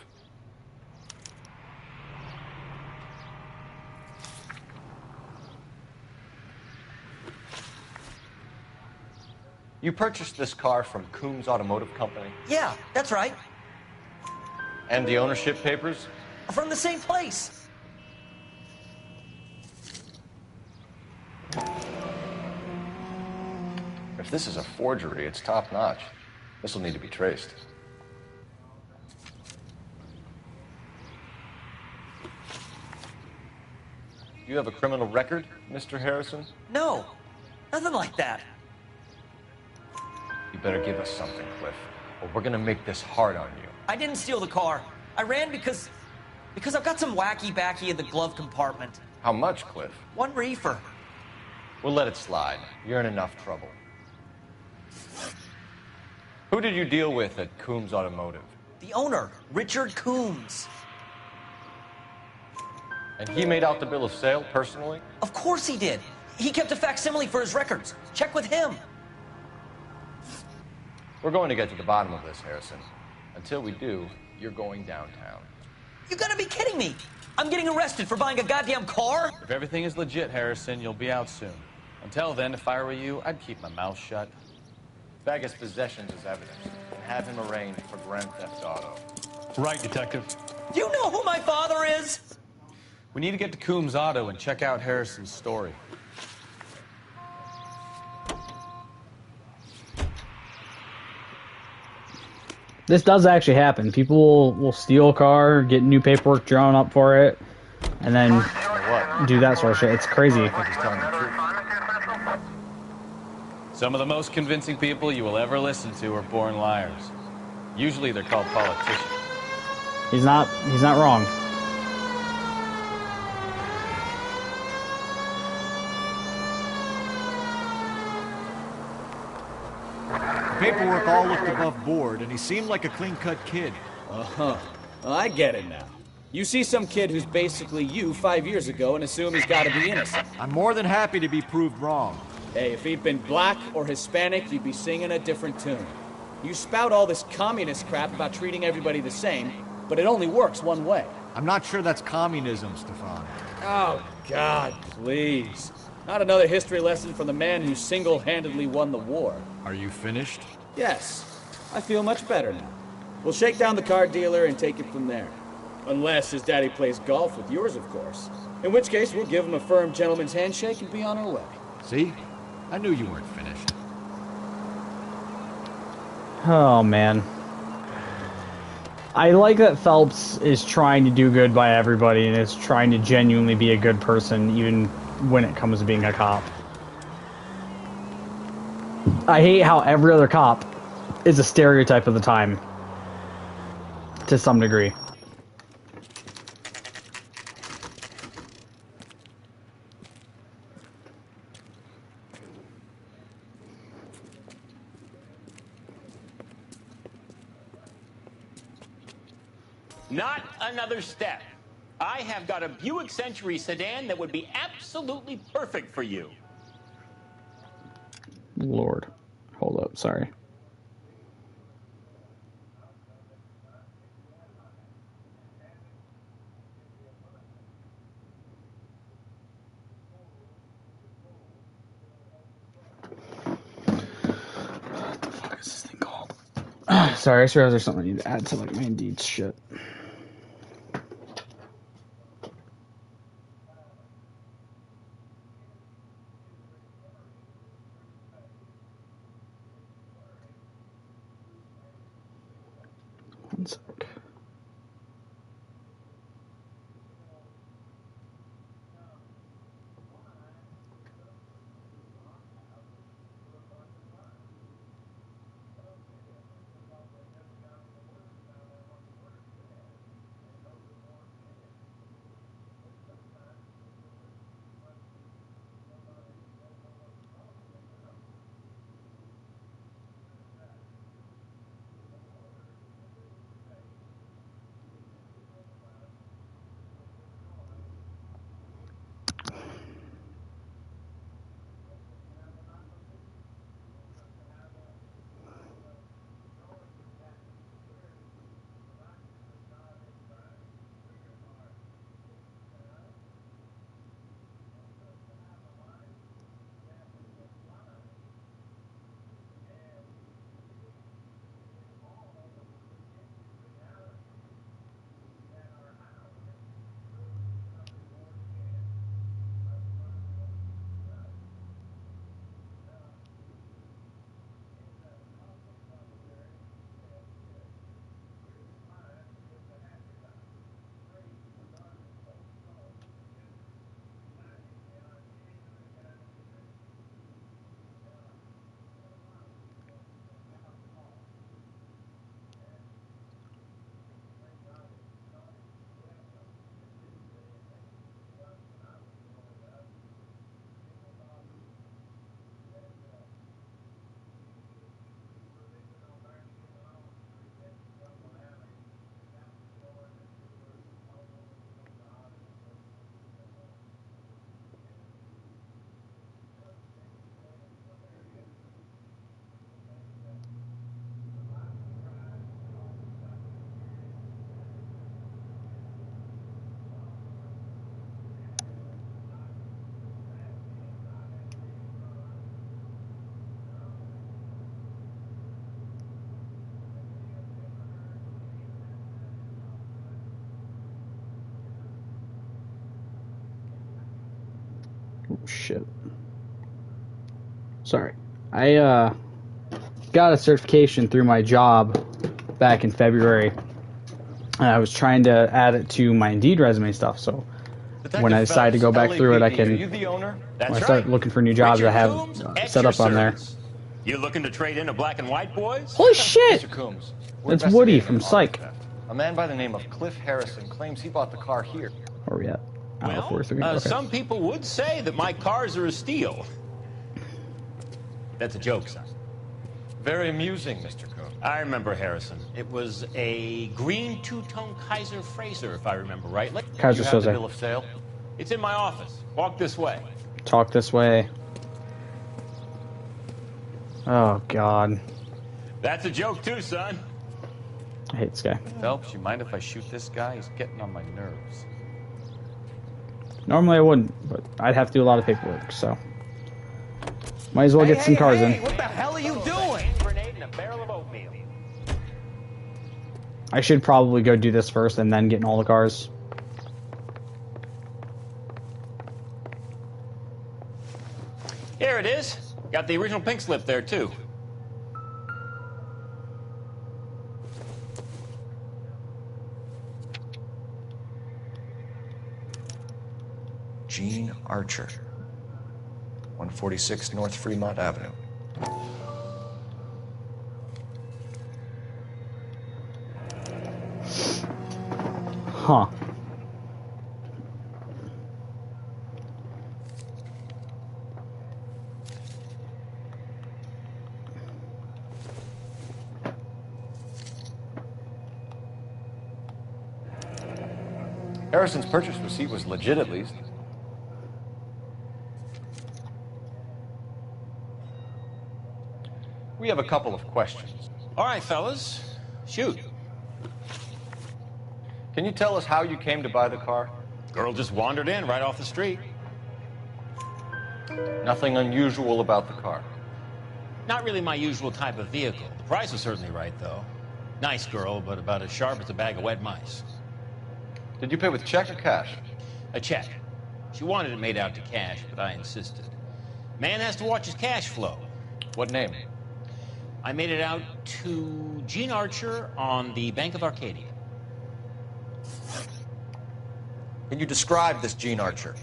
[SPEAKER 2] You purchased this car from Coombs Automotive Company?
[SPEAKER 11] Yeah, that's right.
[SPEAKER 2] And the ownership papers?
[SPEAKER 11] From the same place.
[SPEAKER 9] If this is a forgery, it's top-notch. This will need to be traced.
[SPEAKER 2] You have a criminal record, Mr. Harrison?
[SPEAKER 11] No, nothing like that.
[SPEAKER 2] You better give us something, Cliff, or we're gonna make this hard on you.
[SPEAKER 11] I didn't steal the car. I ran because I've got some wacky-backy in the glove compartment.
[SPEAKER 9] How much, Cliff?
[SPEAKER 11] 1 reefer.
[SPEAKER 2] We'll let it slide. You're in enough trouble. Who did you deal with at Coombs Automotive?
[SPEAKER 11] The owner, Richard Coombs.
[SPEAKER 2] And he made out the bill of sale personally?
[SPEAKER 11] Of course he did. He kept a facsimile for his records. Check with him.
[SPEAKER 2] We're going to get to the bottom of this, Harrison. Until we do, you're going downtown.
[SPEAKER 11] You gotta be kidding me! I'm getting arrested for buying a goddamn car?
[SPEAKER 10] If everything is legit, Harrison, you'll be out soon. Until then, if I were you, I'd keep my mouth shut.
[SPEAKER 2] Bag his possessions as evidence and have him arraigned for grand theft auto.
[SPEAKER 10] Right, Detective.
[SPEAKER 11] Do you know who my father is?
[SPEAKER 10] We need to get to Coombs Auto and check out Harrison's story.
[SPEAKER 1] This does actually happen. People will steal a car, get new paperwork drawn up for it, and then do that sort of shit. It's crazy.
[SPEAKER 2] I think he's telling the truth.
[SPEAKER 10] Some of the most convincing people you will ever listen to are born liars. Usually they're called politicians.
[SPEAKER 1] He's not wrong.
[SPEAKER 3] Paperwork all looked above board, and he seemed like a clean-cut kid.
[SPEAKER 15] Uh-huh. I get it now. You see some kid who's basically you 5 years ago and assume he's got to be innocent.
[SPEAKER 3] I'm more than happy to be proved wrong.
[SPEAKER 15] Hey, if he'd been black or Hispanic, you'd be singing a different tune. You spout all this communist crap about treating everybody the same, but it only works one way.
[SPEAKER 3] I'm not sure that's communism, Stefan.
[SPEAKER 15] Oh, God, please. Not another history lesson from the man who single-handedly won the war.
[SPEAKER 3] Are you finished?
[SPEAKER 15] Yes. I feel much better now. We'll shake down the car dealer and take it from there. Unless his daddy plays golf with yours, of course. In which case, we'll give him a firm gentleman's handshake and be on our way.
[SPEAKER 3] See? I knew you weren't finished.
[SPEAKER 1] Oh, man. I like that Phelps is trying to do good by everybody and is trying to genuinely be a good person, even when it comes to being a cop. I hate how every other cop is a stereotype of the time. To some degree.
[SPEAKER 20] Not another step. I have got a Buick Century sedan that would be absolutely perfect for you.
[SPEAKER 1] Lord. Hold up, sorry. What the fuck is this thing called? Sorry, I swear there's something I need to add to like my Indeed shit. One sec. shit. Sorry. I got a certification through my job back in February. And I was trying to add it to my Indeed resume stuff, so when I decide to go back through it, I can.
[SPEAKER 20] Are you the owner?
[SPEAKER 1] When I start looking for new jobs, I have set up on there.
[SPEAKER 20] You looking to trade in a black and white, boys?
[SPEAKER 1] Holy shit!
[SPEAKER 2] Mr. Coombs, we're
[SPEAKER 1] That's Woody
[SPEAKER 2] investigating
[SPEAKER 1] from
[SPEAKER 2] an auto
[SPEAKER 1] Psych.
[SPEAKER 2] theft. A man by the name of Cliff Harrison claims he bought the car here.
[SPEAKER 1] Where are we at? Oh, 4-3. Okay.
[SPEAKER 20] Some people would say that my cars are a steal. That's a joke, son.
[SPEAKER 2] Very amusing, Mr. Coombs.
[SPEAKER 20] I remember Harrison. It was a green two-tone Kaiser Fraser, if I remember right.
[SPEAKER 1] Kaiser
[SPEAKER 20] You have the
[SPEAKER 1] Soze.
[SPEAKER 20] bill of sale? It's in my office. Walk this way.
[SPEAKER 1] Talk this way. Oh, God.
[SPEAKER 20] That's a joke too, son.
[SPEAKER 1] I hate this guy.
[SPEAKER 10] Phelps, you mind if I shoot this guy? He's getting on my nerves.
[SPEAKER 1] Normally I wouldn't, but I'd have to do a lot of paperwork, so. Might as well get some cars in.
[SPEAKER 19] What the hell are you doing?
[SPEAKER 20] Grenade and a barrel of oatmeal.
[SPEAKER 1] I should probably go do this first and then get in all the cars.
[SPEAKER 20] Here it is. Got the original pink slip there too.
[SPEAKER 2] Gene Archer, 146 North Fremont Avenue.
[SPEAKER 1] Huh.
[SPEAKER 2] Harrison's purchase receipt was legit, at least. We have a couple of questions.
[SPEAKER 20] All right, fellas. Shoot.
[SPEAKER 2] Can you tell us how you came to buy the car?
[SPEAKER 20] Girl just wandered in right off the street.
[SPEAKER 2] Nothing unusual about the car.
[SPEAKER 20] Not really my usual type of vehicle. The price was certainly right, though. Nice girl, but about as sharp as a bag of wet mice.
[SPEAKER 2] Did you pay with check or cash?
[SPEAKER 20] A check. She wanted it made out to cash, but I insisted. Man has to watch his cash flow.
[SPEAKER 2] What name?
[SPEAKER 20] I made it out to Gene Archer on the Bank of Arcadia.
[SPEAKER 2] Can you describe this Gene Archer?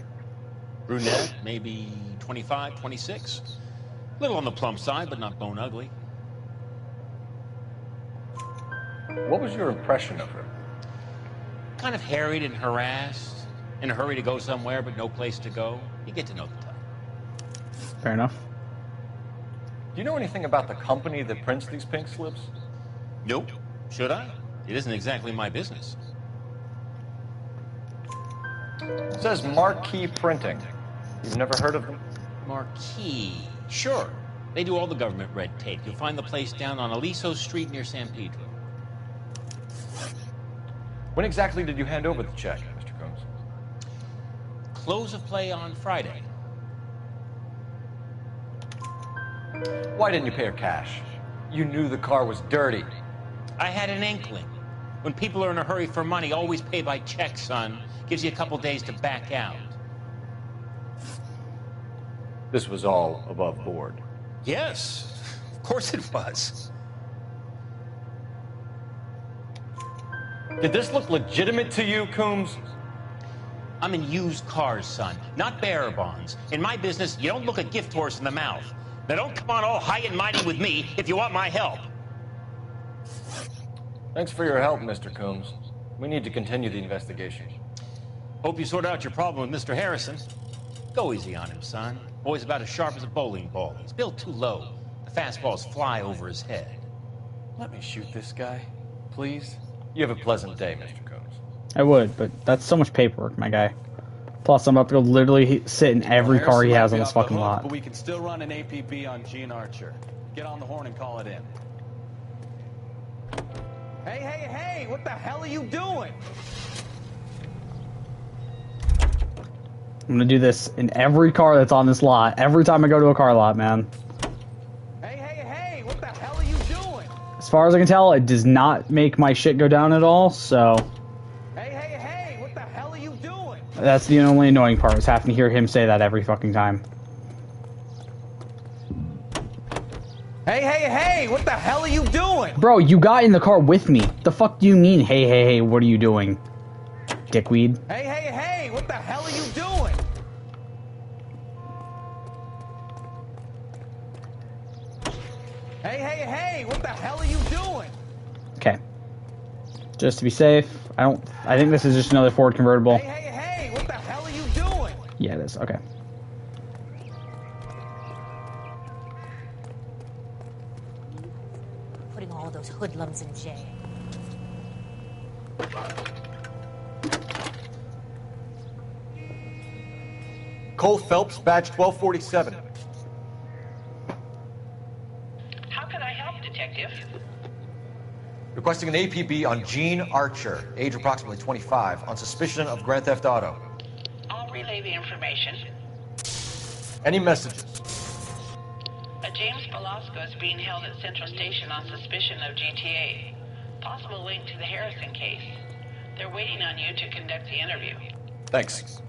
[SPEAKER 20] Brunette, maybe 25, 26. Little on the plump side, but not bone ugly.
[SPEAKER 2] What was your impression of her?
[SPEAKER 20] Kind of harried and harassed. In a hurry to go somewhere, but no place to go. You get to know the type.
[SPEAKER 1] Fair enough.
[SPEAKER 2] Do you know anything about the company that prints these pink slips?
[SPEAKER 20] Nope. Should I? It isn't exactly my business.
[SPEAKER 2] It says Marquee Printing. You've never heard of them?
[SPEAKER 20] Marquee. Sure. They do all the government red tape. You'll find the place down on Aliso Street near San Pedro.
[SPEAKER 2] When exactly did you hand over the check, Mr. Coombs?
[SPEAKER 20] Close of play on Friday.
[SPEAKER 2] Why didn't you pay her cash? You knew the car was dirty.
[SPEAKER 20] I had an inkling. When people are in a hurry for money, always pay by check, son. Gives you a couple days to back out.
[SPEAKER 2] This was all above board.
[SPEAKER 20] Yes, of course it was.
[SPEAKER 2] Did this look legitimate to you, Coombs?
[SPEAKER 20] I'm in used cars, son, not bearer bonds. In my business, you don't look a gift horse in the mouth. Now don't come on all high and mighty with me if you want my help.
[SPEAKER 2] Thanks for your help, Mr. Coombs. We need to continue the investigation.
[SPEAKER 20] Hope you sort out your problem with Mr. Harrison. Go easy on him, son. Boy's about as sharp as a bowling ball. He's built too low. The fastballs fly over his head.
[SPEAKER 2] Let me shoot this guy, please. You have a pleasant day, Mr. Coombs.
[SPEAKER 1] I would, but that's so much paperwork, my guy. Plus, I'm about to go literally sit in every car he has on this fucking lot.
[SPEAKER 4] But we can still run an APB on Gene Archer. Get on the horn and call it in.
[SPEAKER 19] Hey, hey, hey! What the hell are you doing?
[SPEAKER 1] I'm gonna do this in every car that's on this lot. Every time I go to a car lot, man.
[SPEAKER 19] Hey, hey, hey! What the hell are you doing?
[SPEAKER 1] As far as I can tell, it does not make my shit go down at all, so...
[SPEAKER 19] Hey, hey, hey! What the hell are you doing?
[SPEAKER 1] That's the only annoying part, is having to hear him say that every fucking time.
[SPEAKER 19] Hey, hey, hey! What the hell are you doing?
[SPEAKER 1] Bro, you got in the car with me. The fuck do you mean, hey, hey, hey, what are you doing? Dickweed.
[SPEAKER 19] Hey, hey, hey! What the hell are you doing? Hey, hey, hey! What the hell are you doing?
[SPEAKER 1] Okay. Just to be safe, I think this is just another Ford convertible.
[SPEAKER 19] Hey, hey, hey! What the hell are you doing?
[SPEAKER 1] Yeah, it is. Okay.
[SPEAKER 17] Putting all those hoodlums in jail.
[SPEAKER 16] Cole Phelps, badge 1247.
[SPEAKER 14] How can I help, Detective?
[SPEAKER 16] Requesting an APB on Gene Archer, age approximately 25, on suspicion of Grand Theft Auto.
[SPEAKER 14] I'll relay the information.
[SPEAKER 16] Any messages?
[SPEAKER 14] A James Velasco is being held at Central Station on suspicion of GTA. Possible link to the Harrison case. They're waiting on you to conduct the interview.
[SPEAKER 16] Thanks.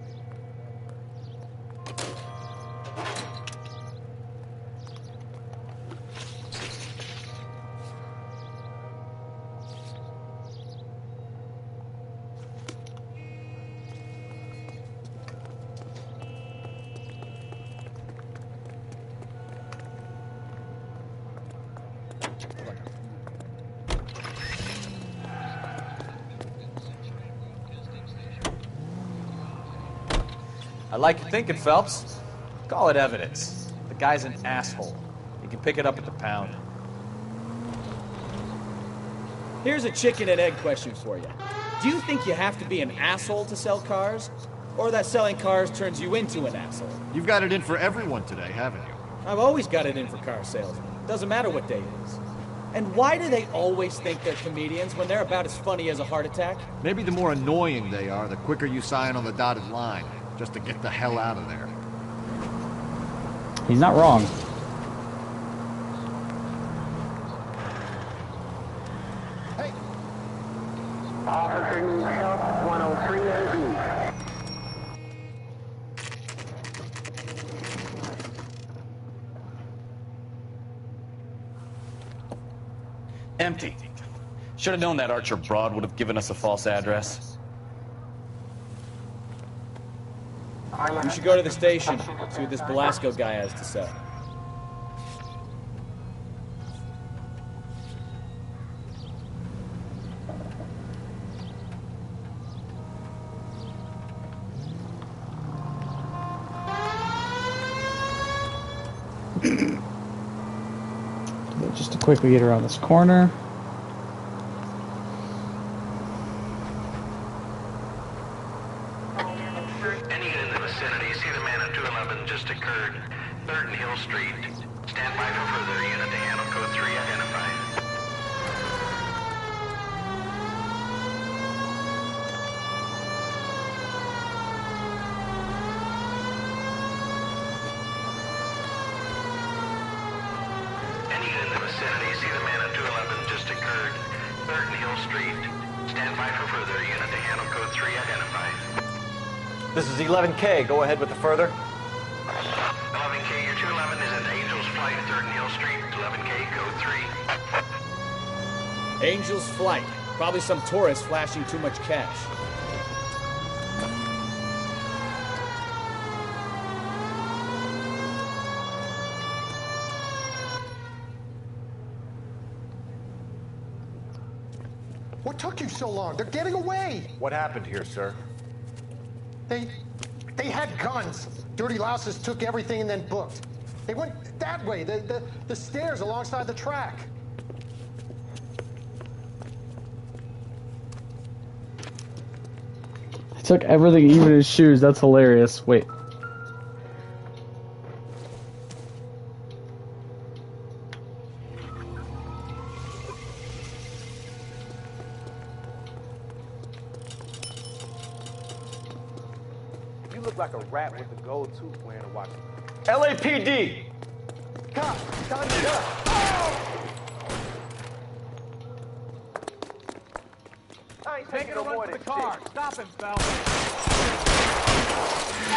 [SPEAKER 10] I like your thinking, Phelps. Call it evidence. The guy's an asshole. You can pick it up at the pound.
[SPEAKER 15] Here's a chicken and egg question for you. Do you think you have to be an asshole to sell cars? Or that selling cars turns you into an asshole?
[SPEAKER 3] You've got it in for everyone today, haven't you?
[SPEAKER 15] I've always got it in for car salesmen. Doesn't matter what day it is. And why do they always think they're comedians when they're about as funny as a heart attack?
[SPEAKER 3] Maybe the more annoying they are, the quicker you sign on the dotted line, just to get the hell out of there.
[SPEAKER 1] He's not wrong.
[SPEAKER 22] Hey! Officer needs help, 103 AB.
[SPEAKER 10] Empty. Should have known that Archer broad would have given us a false address.
[SPEAKER 15] You should go to the station, see what this Velasco guy has to say.
[SPEAKER 1] Just to quickly get around this corner.
[SPEAKER 22] Any in the vicinity, see the man at 211 just occurred. 3rd and Hill Street. Stand by for further. Unit to handle code 3 identified. Any in the vicinity, see the man at 211 just occurred. 3rd and Hill Street. Stand by for further. Unit to handle code 3 identified.
[SPEAKER 16] This is 11K. Go ahead with the further.
[SPEAKER 22] 11K, your 211 is at Angel's Flight, 3rd and Hill Street. 11K, code 3.
[SPEAKER 15] Angel's Flight. Probably some tourist flashing too much cash.
[SPEAKER 21] What took you so long? They're getting away.
[SPEAKER 9] What happened here, sir?
[SPEAKER 21] They had guns. Dirty louses took everything and then booked. They went that way, the stairs alongside the track.
[SPEAKER 1] He took everything, even his shoes. That's hilarious. Wait.
[SPEAKER 23] You look like a rat with a gold tooth wearing a watch.
[SPEAKER 16] LAPD!
[SPEAKER 21] Cop, time to go.
[SPEAKER 19] Take it away to the car. Stop him, Phelps.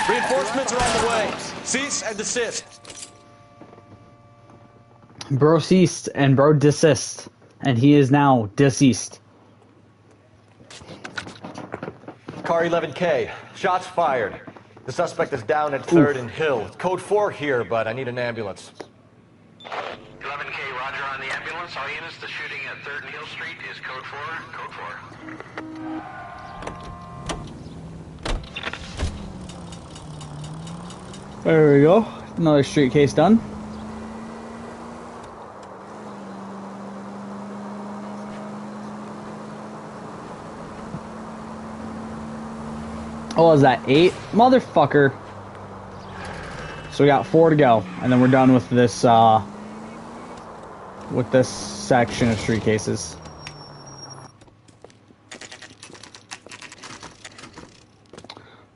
[SPEAKER 10] Reinforcements are on the way. Cease and desist.
[SPEAKER 1] Bro ceased and bro desist. And he is now deceased.
[SPEAKER 2] Car 11K. Shots fired. The suspect is down at 3rd and Hill. It's code 4 here, but I need an ambulance.
[SPEAKER 22] 11K, roger on the ambulance. All units, the shooting at 3rd and Hill Street is code 4. Code 4.
[SPEAKER 1] There we go. Another street case done. Oh, what was that 8? Motherfucker. So we got 4 to go, and then we're done with this section of street cases.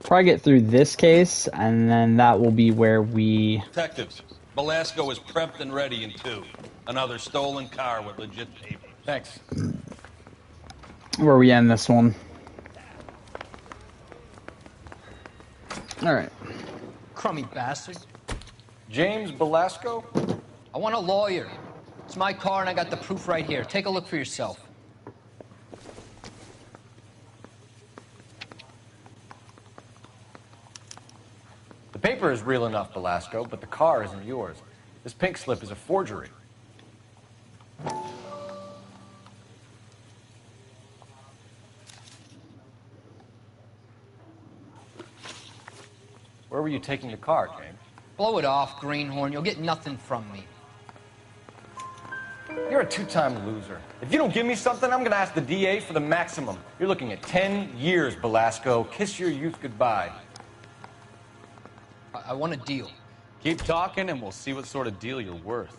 [SPEAKER 1] Probably get through this case, and then that will be where we...
[SPEAKER 5] Detectives, Velasco is prepped and ready in 2. Another stolen car with legit paper.
[SPEAKER 10] Thanks.
[SPEAKER 1] Where we end this one. Alright.
[SPEAKER 6] Crummy bastard.
[SPEAKER 10] James Velasco?
[SPEAKER 6] I want a lawyer. It's my car and I got the proof right here. Take a look for yourself.
[SPEAKER 2] The paper is real enough, Velasco, but the car isn't yours. This pink slip is a forgery. Where were you taking the car, James?
[SPEAKER 6] Blow it off, greenhorn. You'll get nothing from me.
[SPEAKER 2] You're a 2-time loser. If you don't give me something, I'm gonna ask the DA for the maximum. You're looking at 10 years, Velasco. Kiss your youth goodbye.
[SPEAKER 6] I want a deal.
[SPEAKER 10] Keep talking and we'll see what sort of deal you're worth.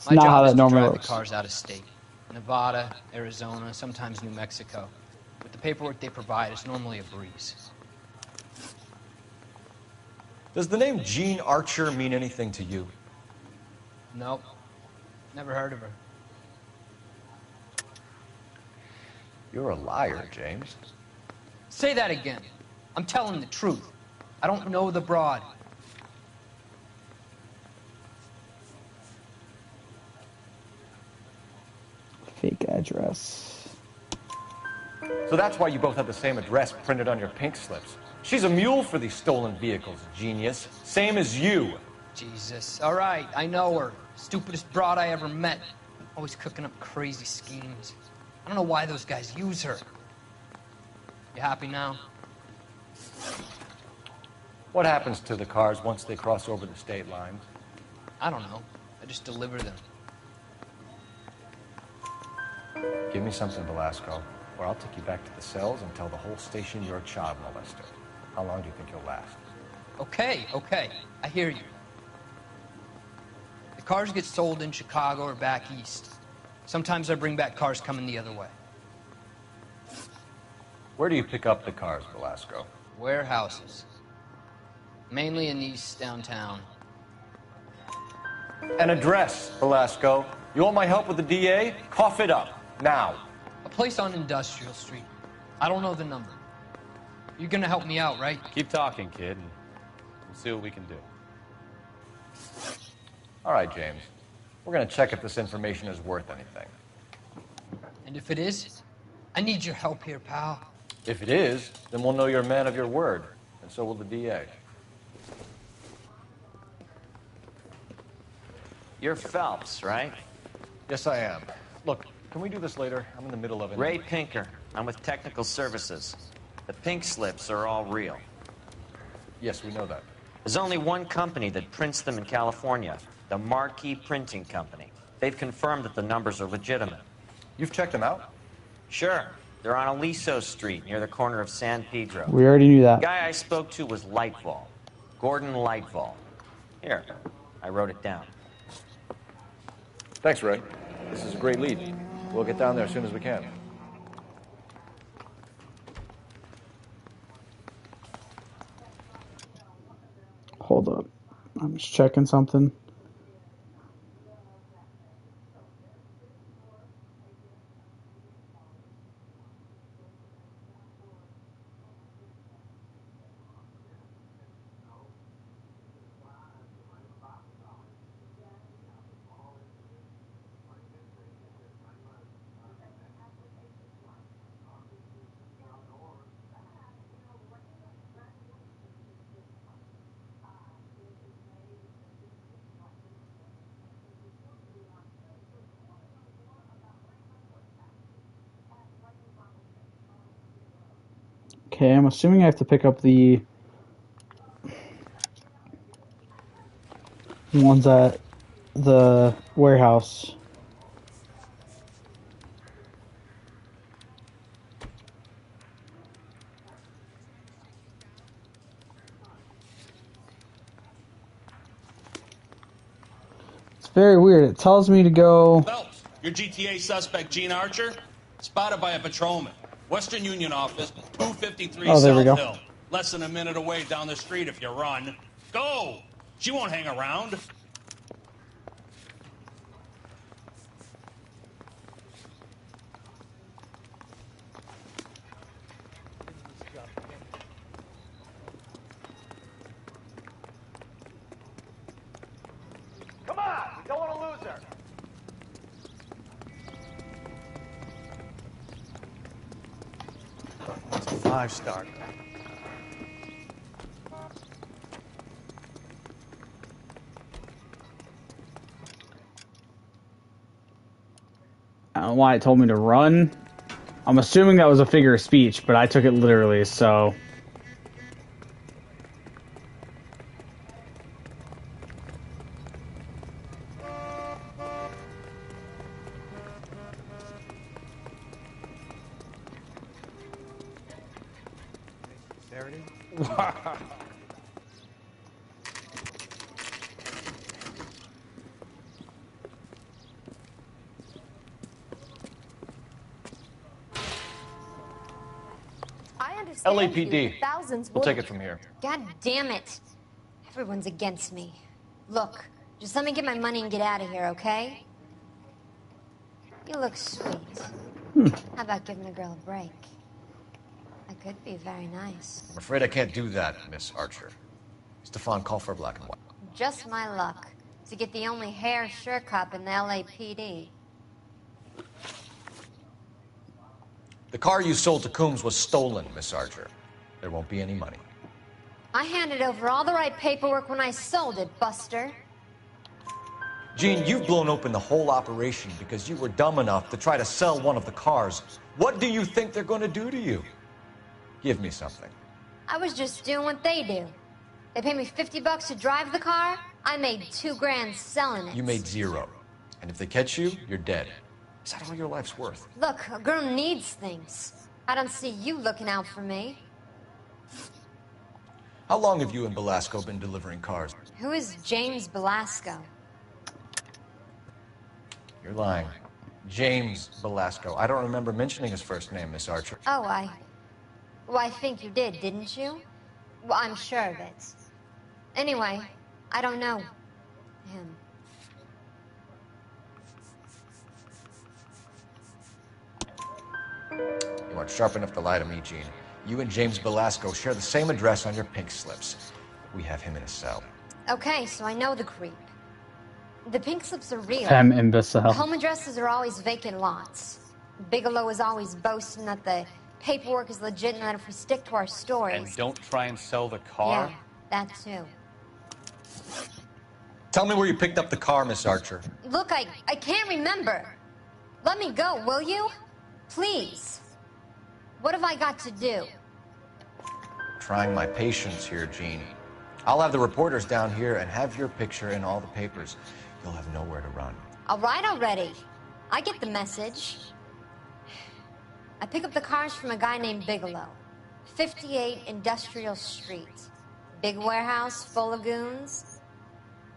[SPEAKER 6] My
[SPEAKER 1] not how
[SPEAKER 6] job
[SPEAKER 1] that
[SPEAKER 6] is to
[SPEAKER 1] normally
[SPEAKER 6] drive
[SPEAKER 1] works.
[SPEAKER 6] the cars out of state. Nevada, Arizona, sometimes New Mexico. With the paperwork they provide, it's normally a breeze.
[SPEAKER 2] Does the name Jean Archer mean anything to you?
[SPEAKER 6] Nope. Never heard of her.
[SPEAKER 2] You're a liar, James.
[SPEAKER 6] Say that again. I'm telling the truth. I don't know the broad.
[SPEAKER 1] Fake address.
[SPEAKER 2] So that's why you both have the same address printed on your pink slips. She's a mule for these stolen vehicles, genius. Same as you.
[SPEAKER 6] Jesus. All right, I know her. Stupidest broad I ever met. Always cooking up crazy schemes. I don't know why those guys use her. You happy now?
[SPEAKER 2] What happens to the cars once they cross over the state lines?
[SPEAKER 6] I don't know. I just deliver them.
[SPEAKER 2] Give me something, Velasco, or I'll take you back to the cells and tell the whole station you're a child molester. How long do you think you'll last?
[SPEAKER 6] Okay, okay. I hear you. The cars get sold in Chicago or back east. Sometimes I bring back cars coming the other way.
[SPEAKER 2] Where do you pick up the cars, Velasco?
[SPEAKER 6] Warehouses. Mainly in East downtown.
[SPEAKER 2] An address, Velasco. You want my help with the DA? Cough it up. Now.
[SPEAKER 6] A place on Industrial Street. I don't know the number. You're gonna help me out, right?
[SPEAKER 10] Keep talking, kid, and we'll see what we can do.
[SPEAKER 2] All right, James. We're gonna check if this information is worth anything.
[SPEAKER 6] And if it is, I need your help here, pal.
[SPEAKER 2] If it is, then we'll know you're a man of your word, and so will the DA.
[SPEAKER 7] You're Phelps, right?
[SPEAKER 2] Yes, I am. Look, can we do this later? I'm in the middle of it.
[SPEAKER 7] Ray Pinker. I'm with Technical Services. The pink slips are all real.
[SPEAKER 2] Yes, we know that.
[SPEAKER 7] There's only one company that prints them in California, the Marquee Printing Company. They've confirmed that the numbers are legitimate.
[SPEAKER 2] You've checked them out?
[SPEAKER 7] Sure. They're on Aliso Street, near the corner of San Pedro.
[SPEAKER 1] We already knew that.
[SPEAKER 7] The guy I spoke to was Lightval. Gordon Lightval. Here, I wrote it down.
[SPEAKER 2] Thanks, Ray. This is a great lead. We'll get down there as soon as we can.
[SPEAKER 1] Hold up. I'm just checking something. Okay, I'm assuming I have to pick up the ones at the warehouse. It's very weird. It tells me to go...
[SPEAKER 5] Phelps, your GTA suspect, Gene Archer, spotted by a patrolman. Western Union office, 253
[SPEAKER 1] Oh, there we
[SPEAKER 5] South
[SPEAKER 1] go.
[SPEAKER 5] Hill. Less than a minute away down the street if you run. Go! She won't hang around.
[SPEAKER 23] Come on! We don't want to lose her!
[SPEAKER 4] 5-star.
[SPEAKER 1] I don't know why it told me to run. I'm assuming that was a figure of speech, but I took it literally, so...
[SPEAKER 8] I understand
[SPEAKER 10] LAPD.
[SPEAKER 8] you. Thousands
[SPEAKER 10] We'll
[SPEAKER 8] would.
[SPEAKER 10] take it from here.
[SPEAKER 8] God damn it. Everyone's against me. Look, just let me get my money and get out of here, okay? You look sweet. How about giving a girl a break? That could be very nice.
[SPEAKER 16] I'm afraid I can't do that, Miss Archer. Stefan, call for black and white.
[SPEAKER 8] Just my luck to get the only hair sure cop in the LAPD.
[SPEAKER 16] The car you sold to Coombs was stolen, Miss Archer. There won't be any money.
[SPEAKER 8] I handed over all the right paperwork when I sold it, Buster.
[SPEAKER 16] Gene, you've blown open the whole operation because you were dumb enough to try to sell one of the cars. What do you think they're going to do to you? Give me something.
[SPEAKER 8] I was just doing what they do. They paid me $50 to drive the car. I made $2 grand selling it.
[SPEAKER 16] You made zero. And if they catch you, you're dead. Is that all your life's worth?
[SPEAKER 8] Look, a girl needs things. I don't see you looking out for me.
[SPEAKER 16] How long have you and Belasco been delivering cars?
[SPEAKER 8] Who is James Belasco?
[SPEAKER 16] You're lying. James Belasco. I don't remember mentioning his first name, Miss Archer.
[SPEAKER 8] Oh, Well, I think you did, didn't you? Well, I'm sure of it. Anyway, I don't know him.
[SPEAKER 16] You aren't sharp enough to lie to me, Gene. You and James Belasco share the same address on your pink slips. We have him in a cell.
[SPEAKER 8] Okay, so I know the creep. The pink slips are real.
[SPEAKER 1] Femme imbecile.
[SPEAKER 8] Home addresses are always vacant lots. Bigelow is always boasting that the paperwork is legit and that if we stick to our stories...
[SPEAKER 10] And don't try and sell the car?
[SPEAKER 8] Yeah, that too.
[SPEAKER 16] Tell me where you picked up the car, Miss Archer.
[SPEAKER 8] Look, I can't remember. Let me go, will you? Please. What have I got to do?
[SPEAKER 16] Trying my patience here, Gene. I'll have the reporters down here and have your picture in all the papers. You'll have nowhere to run.
[SPEAKER 8] All right already. I get the message. I pick up the cars from a guy named Bigelow. 58 Industrial Street. Big warehouse full of goons.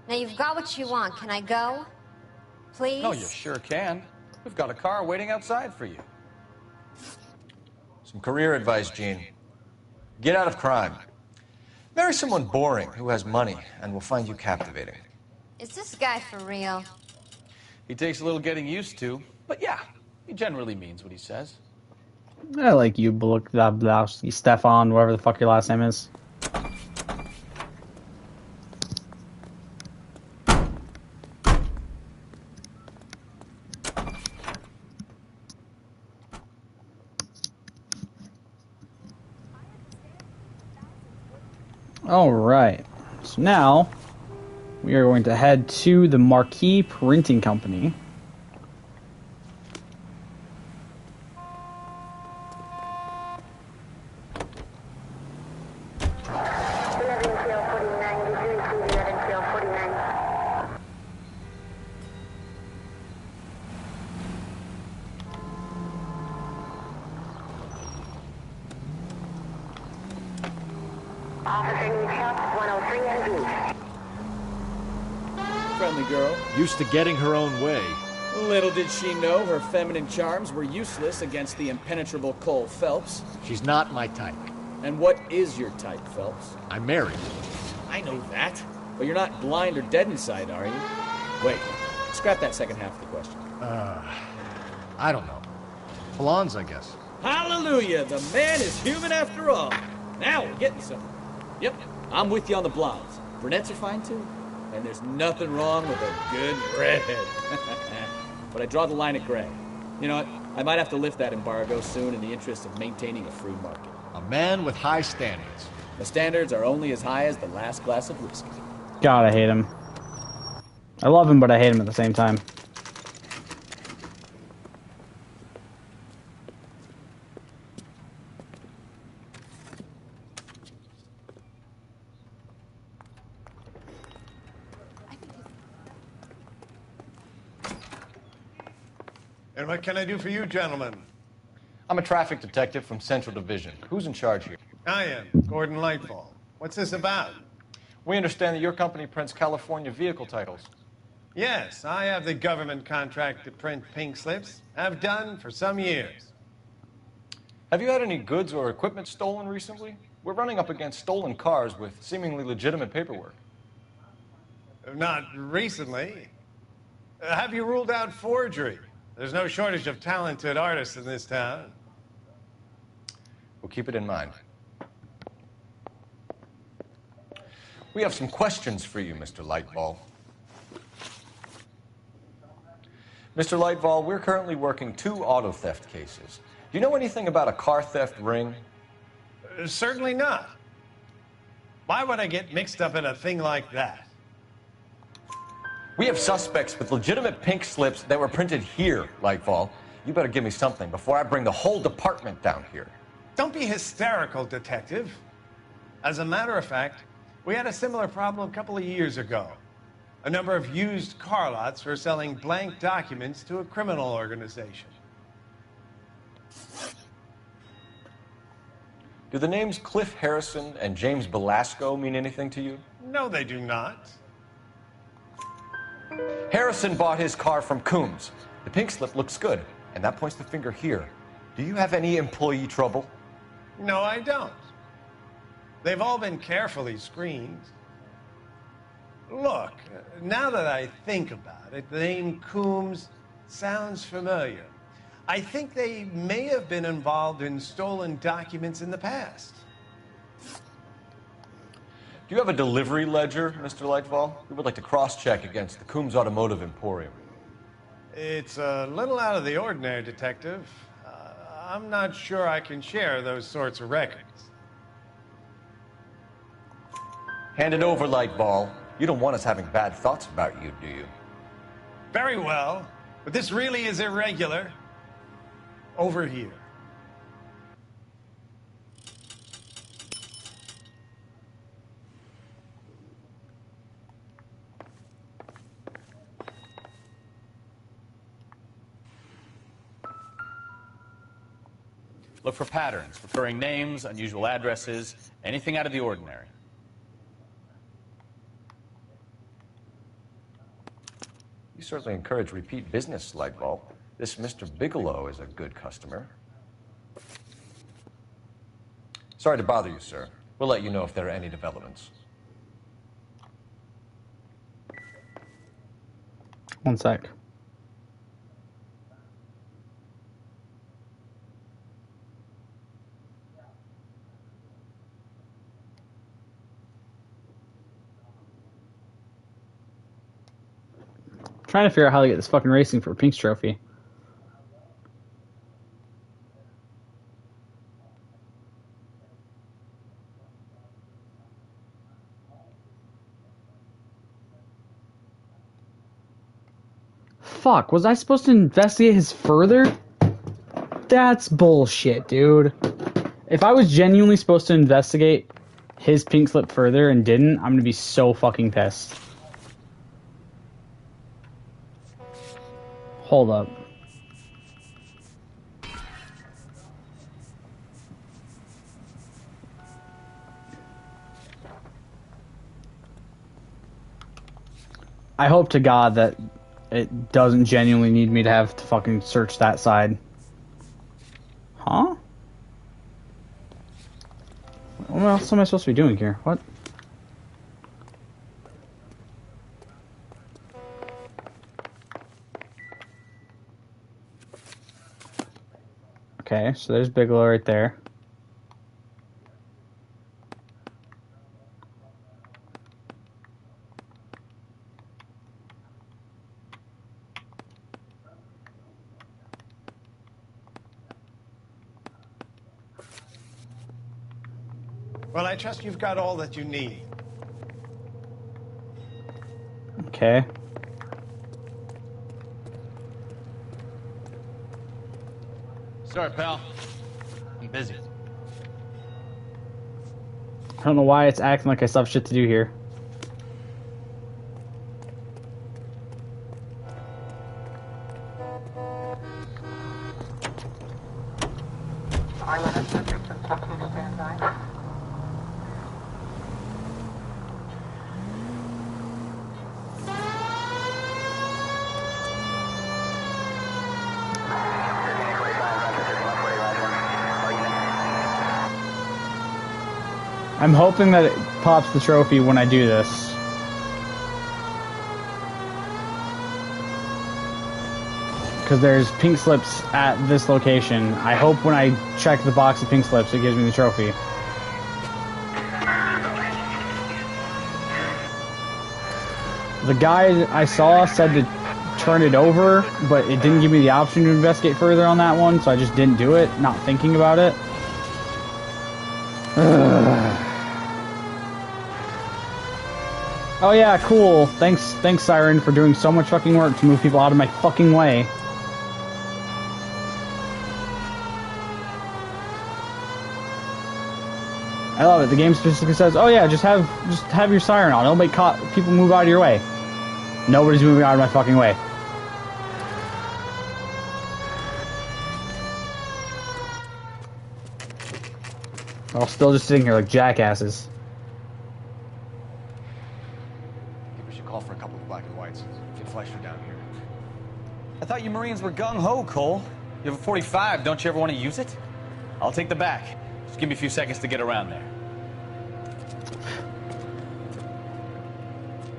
[SPEAKER 8] Now you've got what you want. Can I go? Please?
[SPEAKER 10] No, you sure can. We've got a car waiting outside for you.
[SPEAKER 16] Some career advice, Gene. Get out of crime. Marry someone boring who has money and will find you captivating.
[SPEAKER 8] Is this guy for real?
[SPEAKER 10] He takes a little getting used to, but yeah, he generally means what he says.
[SPEAKER 1] I like you, Stefan, whatever the fuck your last name is. Alright, so now we are going to head to the Marquee Printing Company.
[SPEAKER 22] Officer needs help, 103 and B.
[SPEAKER 15] Friendly girl.
[SPEAKER 3] Used to getting her own way.
[SPEAKER 15] Little did she know her feminine charms were useless against the impenetrable Cole Phelps.
[SPEAKER 3] She's not my type.
[SPEAKER 15] And what is your type, Phelps?
[SPEAKER 3] I'm married.
[SPEAKER 15] I know that. But you're not blind or dead inside, are you? Wait, scrap that second half of the question.
[SPEAKER 3] I don't know. Blondes, I guess.
[SPEAKER 15] Hallelujah! The man is human after all. Now we're getting somewhere. Yep, I'm with you on the blondes. Brunettes are fine too. And there's nothing wrong with a good redhead. But I draw the line at gray. You know what? I might have to lift that embargo soon in the interest of maintaining a free market.
[SPEAKER 3] A man with high standards.
[SPEAKER 15] The standards are only as high as the last glass of whiskey.
[SPEAKER 1] God, I hate him. I love him, but I hate him at the same time.
[SPEAKER 12] And what can I do for you, gentlemen?
[SPEAKER 2] I'm a traffic detective from Central Division. Who's in charge here?
[SPEAKER 12] I am, Gordon Lightfall. What's this about?
[SPEAKER 2] We understand that your company prints California vehicle titles.
[SPEAKER 12] Yes, I have the government contract to print pink slips. Have done for some years.
[SPEAKER 2] Have you had any goods or equipment stolen recently? We're running up against stolen cars with seemingly legitimate paperwork.
[SPEAKER 12] Not recently. Have you ruled out forgery? There's no shortage of talented artists in this town.
[SPEAKER 2] We'll keep it in mind. We have some questions for you, Mr. Lightball. Mr. Lightball, we're currently working 2 auto theft cases. Do you know anything about a car theft ring?
[SPEAKER 12] Certainly not. Why would I get mixed up in a thing like that?
[SPEAKER 2] We have suspects with legitimate pink slips that were printed here, Lightfall. You better give me something before I bring the whole department down here.
[SPEAKER 12] Don't be hysterical, Detective. As a matter of fact, we had a similar problem a couple of years ago. A number of used car lots were selling blank documents to a criminal organization.
[SPEAKER 2] Do the names Cliff Harrison and James Belasco mean anything to you?
[SPEAKER 12] No, they do not.
[SPEAKER 2] Harrison bought his car from Coombs. The pink slip looks good, and that points the finger here. Do you have any employee trouble?
[SPEAKER 12] No, I don't. They've all been carefully screened. Look, now that I think about it, the name Coombs sounds familiar. I think they may have been involved in stolen documents in the past.
[SPEAKER 2] Do you have a delivery ledger, Mr. Lightfall? We would like to cross-check against the Coombs Automotive Emporium.
[SPEAKER 12] It's a little out of the ordinary, Detective. I'm not sure I can share those sorts of records.
[SPEAKER 2] Hand it over, Lightball. You don't want us having bad thoughts about you, do you?
[SPEAKER 12] Very well, but this really is irregular. Over here.
[SPEAKER 10] Look for patterns, recurring names, unusual addresses, anything out of the ordinary.
[SPEAKER 2] You certainly encourage repeat business, Lightball. This Mr. Bigelow is a good customer. Sorry to bother you, sir. We'll let you know if there are any developments.
[SPEAKER 1] One sec. Trying to figure out how to get this fucking racing for a Pink's trophy. Fuck, was I supposed to investigate his further? That's bullshit, dude. If I was genuinely supposed to investigate his pink slip further and didn't, I'm gonna be so fucking pissed. Hold up. I hope to God that it doesn't genuinely need me to have to fucking search that side. Huh? What else am I supposed to be doing here? What? Okay, so there's Bigelow right there.
[SPEAKER 12] Well, I trust you've got all that you need.
[SPEAKER 1] Okay.
[SPEAKER 10] Sorry, pal. I'm busy.
[SPEAKER 1] I don't know why it's acting like I still have shit to do here. I'm hoping that it pops the trophy when I do this. Because there's pink slips at this location. I hope when I check the box of pink slips, it gives me the trophy. The guy I saw said to turn it over, but it didn't give me the option to investigate further on that one, so I just didn't do it, not thinking about it. Oh yeah, cool. Thanks Siren for doing so much fucking work to move people out of my fucking way. I love it. The game specifically says, "Oh yeah, just have your siren on. It'll make people move out of your way." Nobody's moving out of my fucking way. They're all still just sitting here like jackasses.
[SPEAKER 4] I think we should call for a couple of black and whites. Get Fleischer down here.
[SPEAKER 10] I thought you Marines were gung-ho, Cole. You have a 45. Don't you ever want to use it? I'll take the back. Just give me a few seconds to get around there.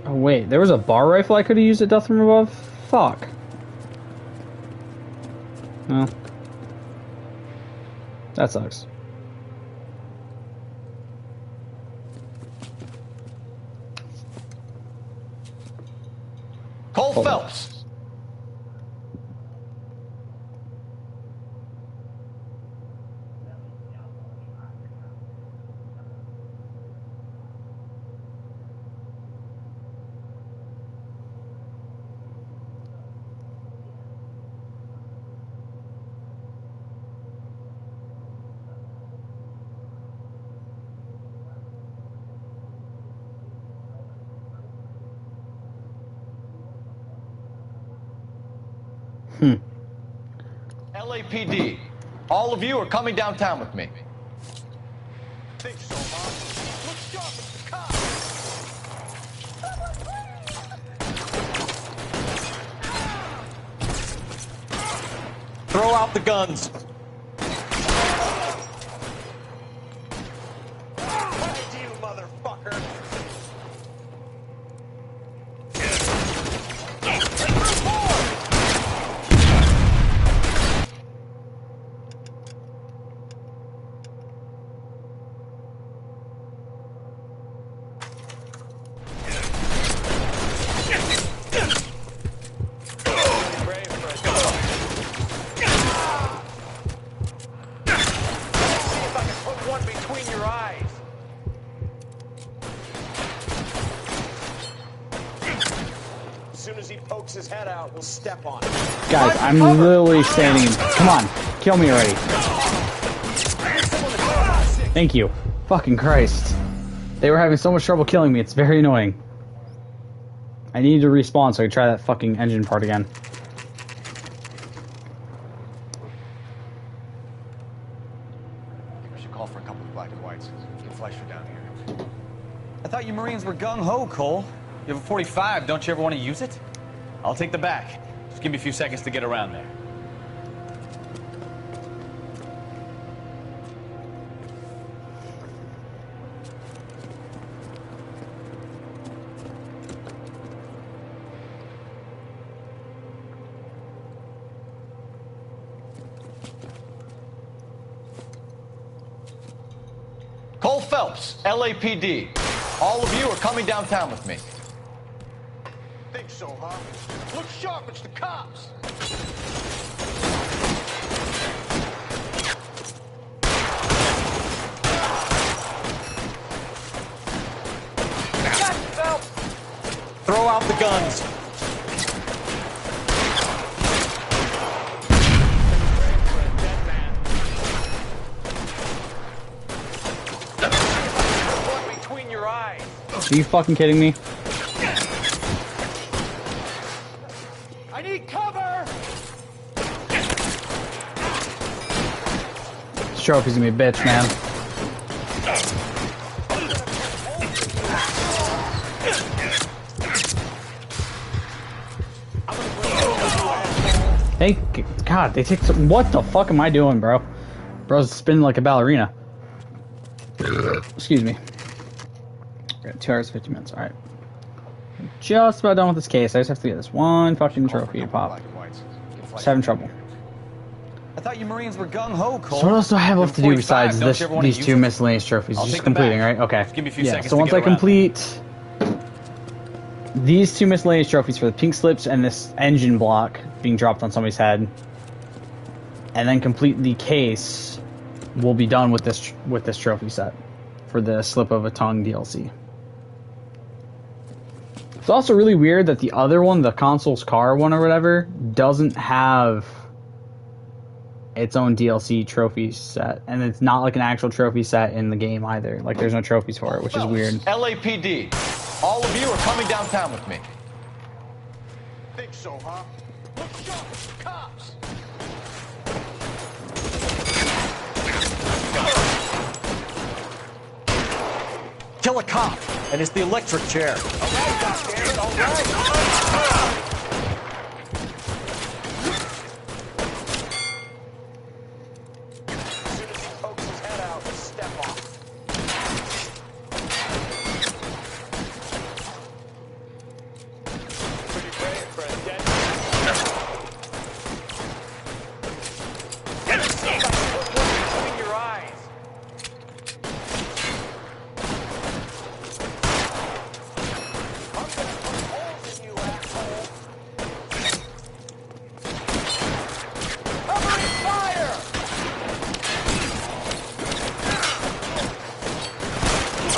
[SPEAKER 1] Oh wait, there was a bar rifle I could have used at Death from Above? Fuck. Well. That sucks.
[SPEAKER 10] Cole Phelps.
[SPEAKER 2] LAPD, all of you are coming downtown with me.
[SPEAKER 23] Think so, huh? Let's go!
[SPEAKER 2] Throw out the guns.
[SPEAKER 23] Find you, motherfucker! His head out, we'll step on it.
[SPEAKER 1] Guys, I'm literally standing. Come on, kill me already. Thank you. Fucking Christ. They were having so much trouble killing me, it's very annoying. I need to respawn so I can try that fucking engine part again.
[SPEAKER 4] I think we should call for a couple of black and whites. Get Fleischer down here.
[SPEAKER 10] I thought you Marines were gung-ho, Cole. You have a 45. Don't you ever want to use it? I'll take the back. Just give me a few seconds to get around there.
[SPEAKER 2] Cole Phelps, LAPD. All of you are coming downtown with me.
[SPEAKER 23] Think so, huh? Look sharp, it's the cops.
[SPEAKER 2] Got you, Phelps. Throw out the guns.
[SPEAKER 23] Between your eyes.
[SPEAKER 1] Are you fucking kidding me?
[SPEAKER 23] I need cover.
[SPEAKER 1] This trophy's gonna be a bitch, man. Thank God, they take some. What the fuck am I doing, bro? Bro's spinning like a ballerina. Excuse me. We got 2 hours, 50 minutes. Alright. Just about done with this case. I just have to get this one fucking trophy to pop. Just having trouble.
[SPEAKER 10] I thought you Marines were gung-ho, Cole.
[SPEAKER 1] So what else do I have left to do
[SPEAKER 10] 45,
[SPEAKER 1] besides
[SPEAKER 10] don't
[SPEAKER 1] this,
[SPEAKER 10] you ever wanna
[SPEAKER 1] these
[SPEAKER 10] use
[SPEAKER 1] 2
[SPEAKER 10] it?
[SPEAKER 1] miscellaneous trophies?
[SPEAKER 10] I'll
[SPEAKER 1] Just
[SPEAKER 10] take the
[SPEAKER 1] completing,
[SPEAKER 10] back.
[SPEAKER 1] right? Okay.
[SPEAKER 10] Just give me a few
[SPEAKER 1] Yeah,
[SPEAKER 10] seconds
[SPEAKER 1] so
[SPEAKER 10] to
[SPEAKER 1] once
[SPEAKER 10] get
[SPEAKER 1] I
[SPEAKER 10] around.
[SPEAKER 1] complete these 2 miscellaneous trophies for the pink slips and this engine block being dropped on somebody's head, and then complete the case, we'll be done with this trophy set for the Slip of a Tongue DLC. It's also really weird that the other one, the console's car one or whatever, doesn't have its own DLC trophy set, and it's not like an actual trophy set in the game either. Like there's no trophies for it, which is weird.
[SPEAKER 2] LAPD. All of you are coming downtown with me.
[SPEAKER 23] Think so, huh? Look sharp, it's the cops.
[SPEAKER 2] Kill a cop, and it's the electric chair.
[SPEAKER 23] All right, goddammit, all right. As soon as he pokes his head out, step off. Pretty brave for a dead man. Between your eyes. I'm gonna put holes in you, asshole. Covering fire!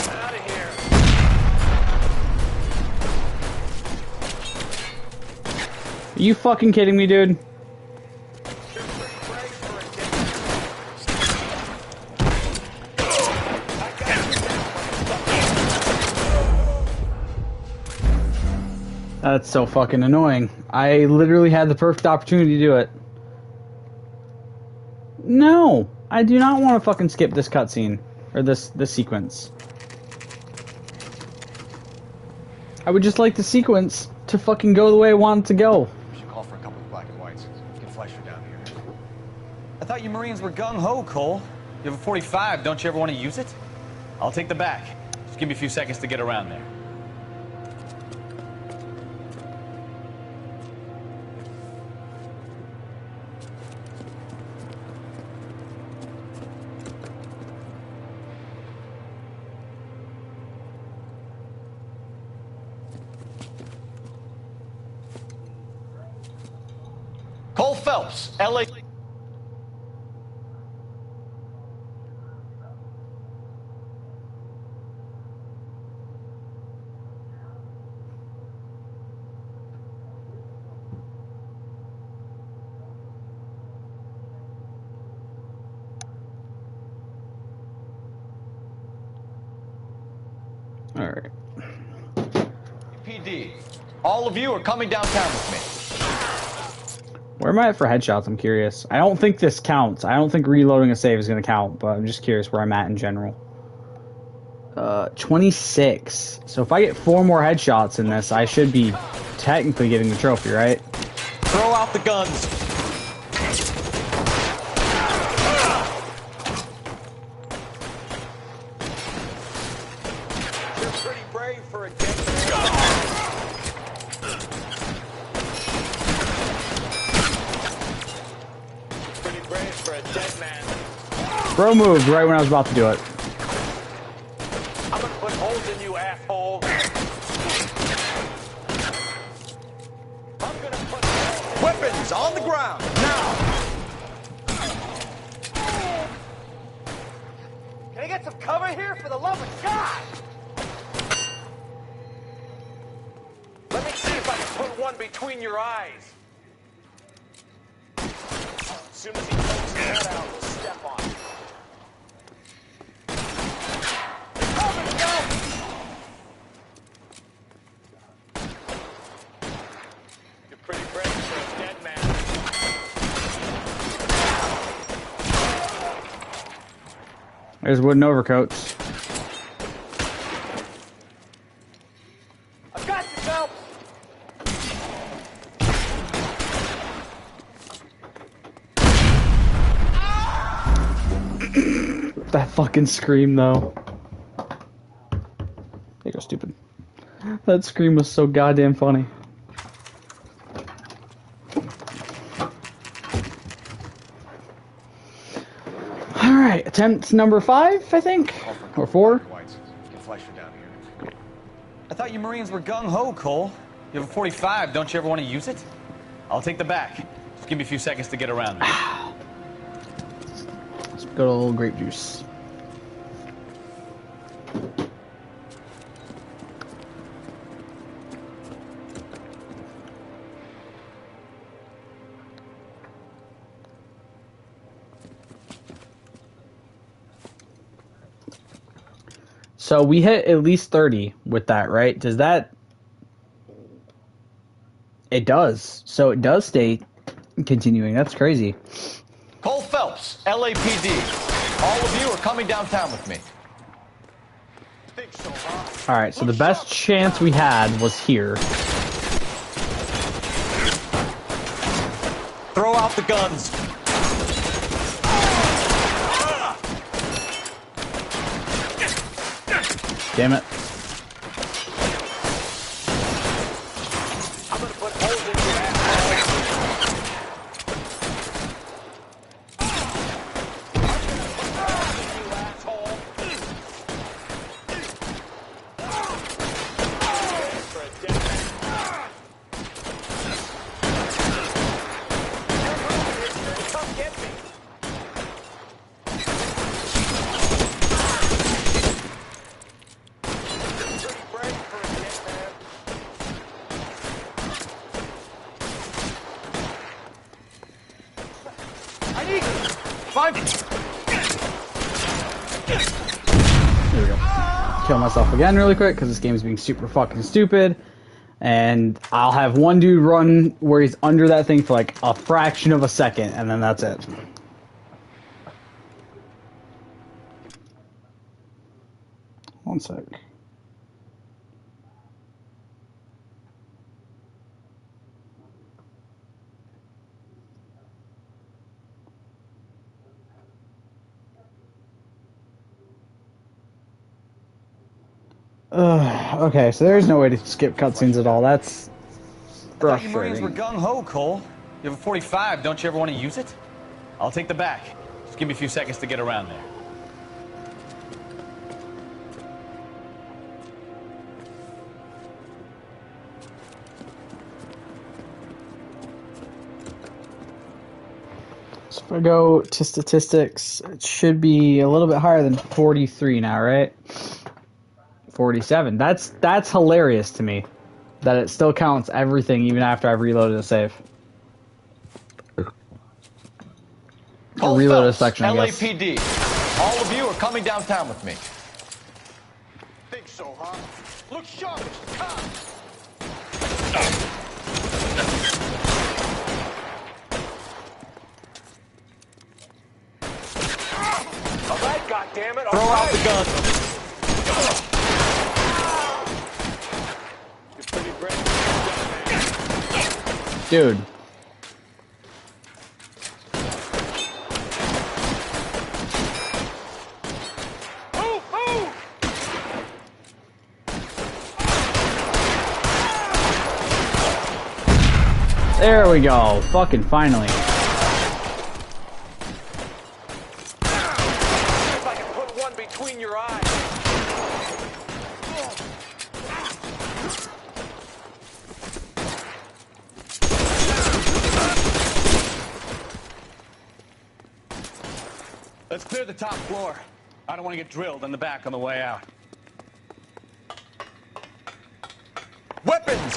[SPEAKER 23] I'm out of here.
[SPEAKER 1] Are you fucking kidding me, dude? That's so fucking annoying. I literally had the perfect opportunity to do it. No! I do not want to fucking skip this cutscene. Or this sequence. I would just like the sequence to fucking go the way I want it to go.
[SPEAKER 4] We should call for a couple of black and whites. Get Fleischer down here.
[SPEAKER 10] I thought you Marines were gung-ho, Cole. You have a 45. Don't you ever want to use it? I'll take the back. Just give me a few seconds to get around there.
[SPEAKER 2] Cole Phelps, LA.
[SPEAKER 1] Alright.
[SPEAKER 2] PD. All of you are coming downtown with me.
[SPEAKER 1] Where am I at for headshots? I'm curious. I don't think this counts. I don't think reloading a save is going to count, but I'm just curious where I'm at in general. 26. So if I get 4 more headshots in this, I should be technically getting the trophy, right?
[SPEAKER 16] Throw out the guns.
[SPEAKER 23] You're pretty brave for a dead Pretty brave for a dead man.
[SPEAKER 1] Bro moved right when I was about to do it.
[SPEAKER 23] I'm gonna put holes in you, asshole.
[SPEAKER 16] Weapons on the ground, now!
[SPEAKER 23] Can I get some cover here, for the love of God? Let me see if I can put one between your eyes. As soon as he pulls his head out, we'll step on it. You're pretty brave for a dead man.
[SPEAKER 1] There's wooden overcoats.
[SPEAKER 23] I've got you, Phelps.
[SPEAKER 1] That fucking scream, though. There you go, stupid. That scream was so goddamn funny. Alright, attempt number 5, I think? Or 4?
[SPEAKER 10] I thought you Marines were gung-ho, Cole. You have a 45, don't you ever want to use it? I'll take the back. Just give me a few seconds to get around there.
[SPEAKER 1] Let's go to a little grape juice. So we hit at least 30 with that, right? Does that... It does. So it does stay continuing. That's crazy.
[SPEAKER 16] Cole Phelps, LAPD. All of you are coming downtown with me.
[SPEAKER 23] Think so, huh?
[SPEAKER 1] Alright, so the best chance we had was here.
[SPEAKER 16] Throw out the guns.
[SPEAKER 1] Damn it.
[SPEAKER 23] I'm gonna put holes in your asshole. You asshole. For a dead man. Come get me. Pretty brave for a dead man. I need you. Find it.
[SPEAKER 1] There we go. Kill myself again really quick because this game is being super fucking stupid. And I'll have one dude run where he's under that thing for like a fraction of a second, and then that's it. One sec. Okay, so there's no way to skip cutscenes at all. That's
[SPEAKER 10] I thought you Marines were
[SPEAKER 1] frustrating.
[SPEAKER 10] gung-ho, Cole. You have a 45, don't you ever want to use it? I'll take the back. Just give me a few seconds to get around there.
[SPEAKER 1] So if I go to statistics, it should be a little bit higher than 43 now, right? 47. That's hilarious to me. That it still counts everything even after I've reloaded a save. Or reloaded a section, I guess.
[SPEAKER 16] LAPD. All of you are coming downtown with me.
[SPEAKER 23] Think so, huh? Look sharp, it's the cops. All right, goddammit.
[SPEAKER 16] Throw out the guns.
[SPEAKER 1] Dude. There we go. Fucking finally.
[SPEAKER 23] If I can put one between your eyes.
[SPEAKER 10] Let's clear the top floor. I don't want to get drilled in the back on the way out.
[SPEAKER 2] Weapons!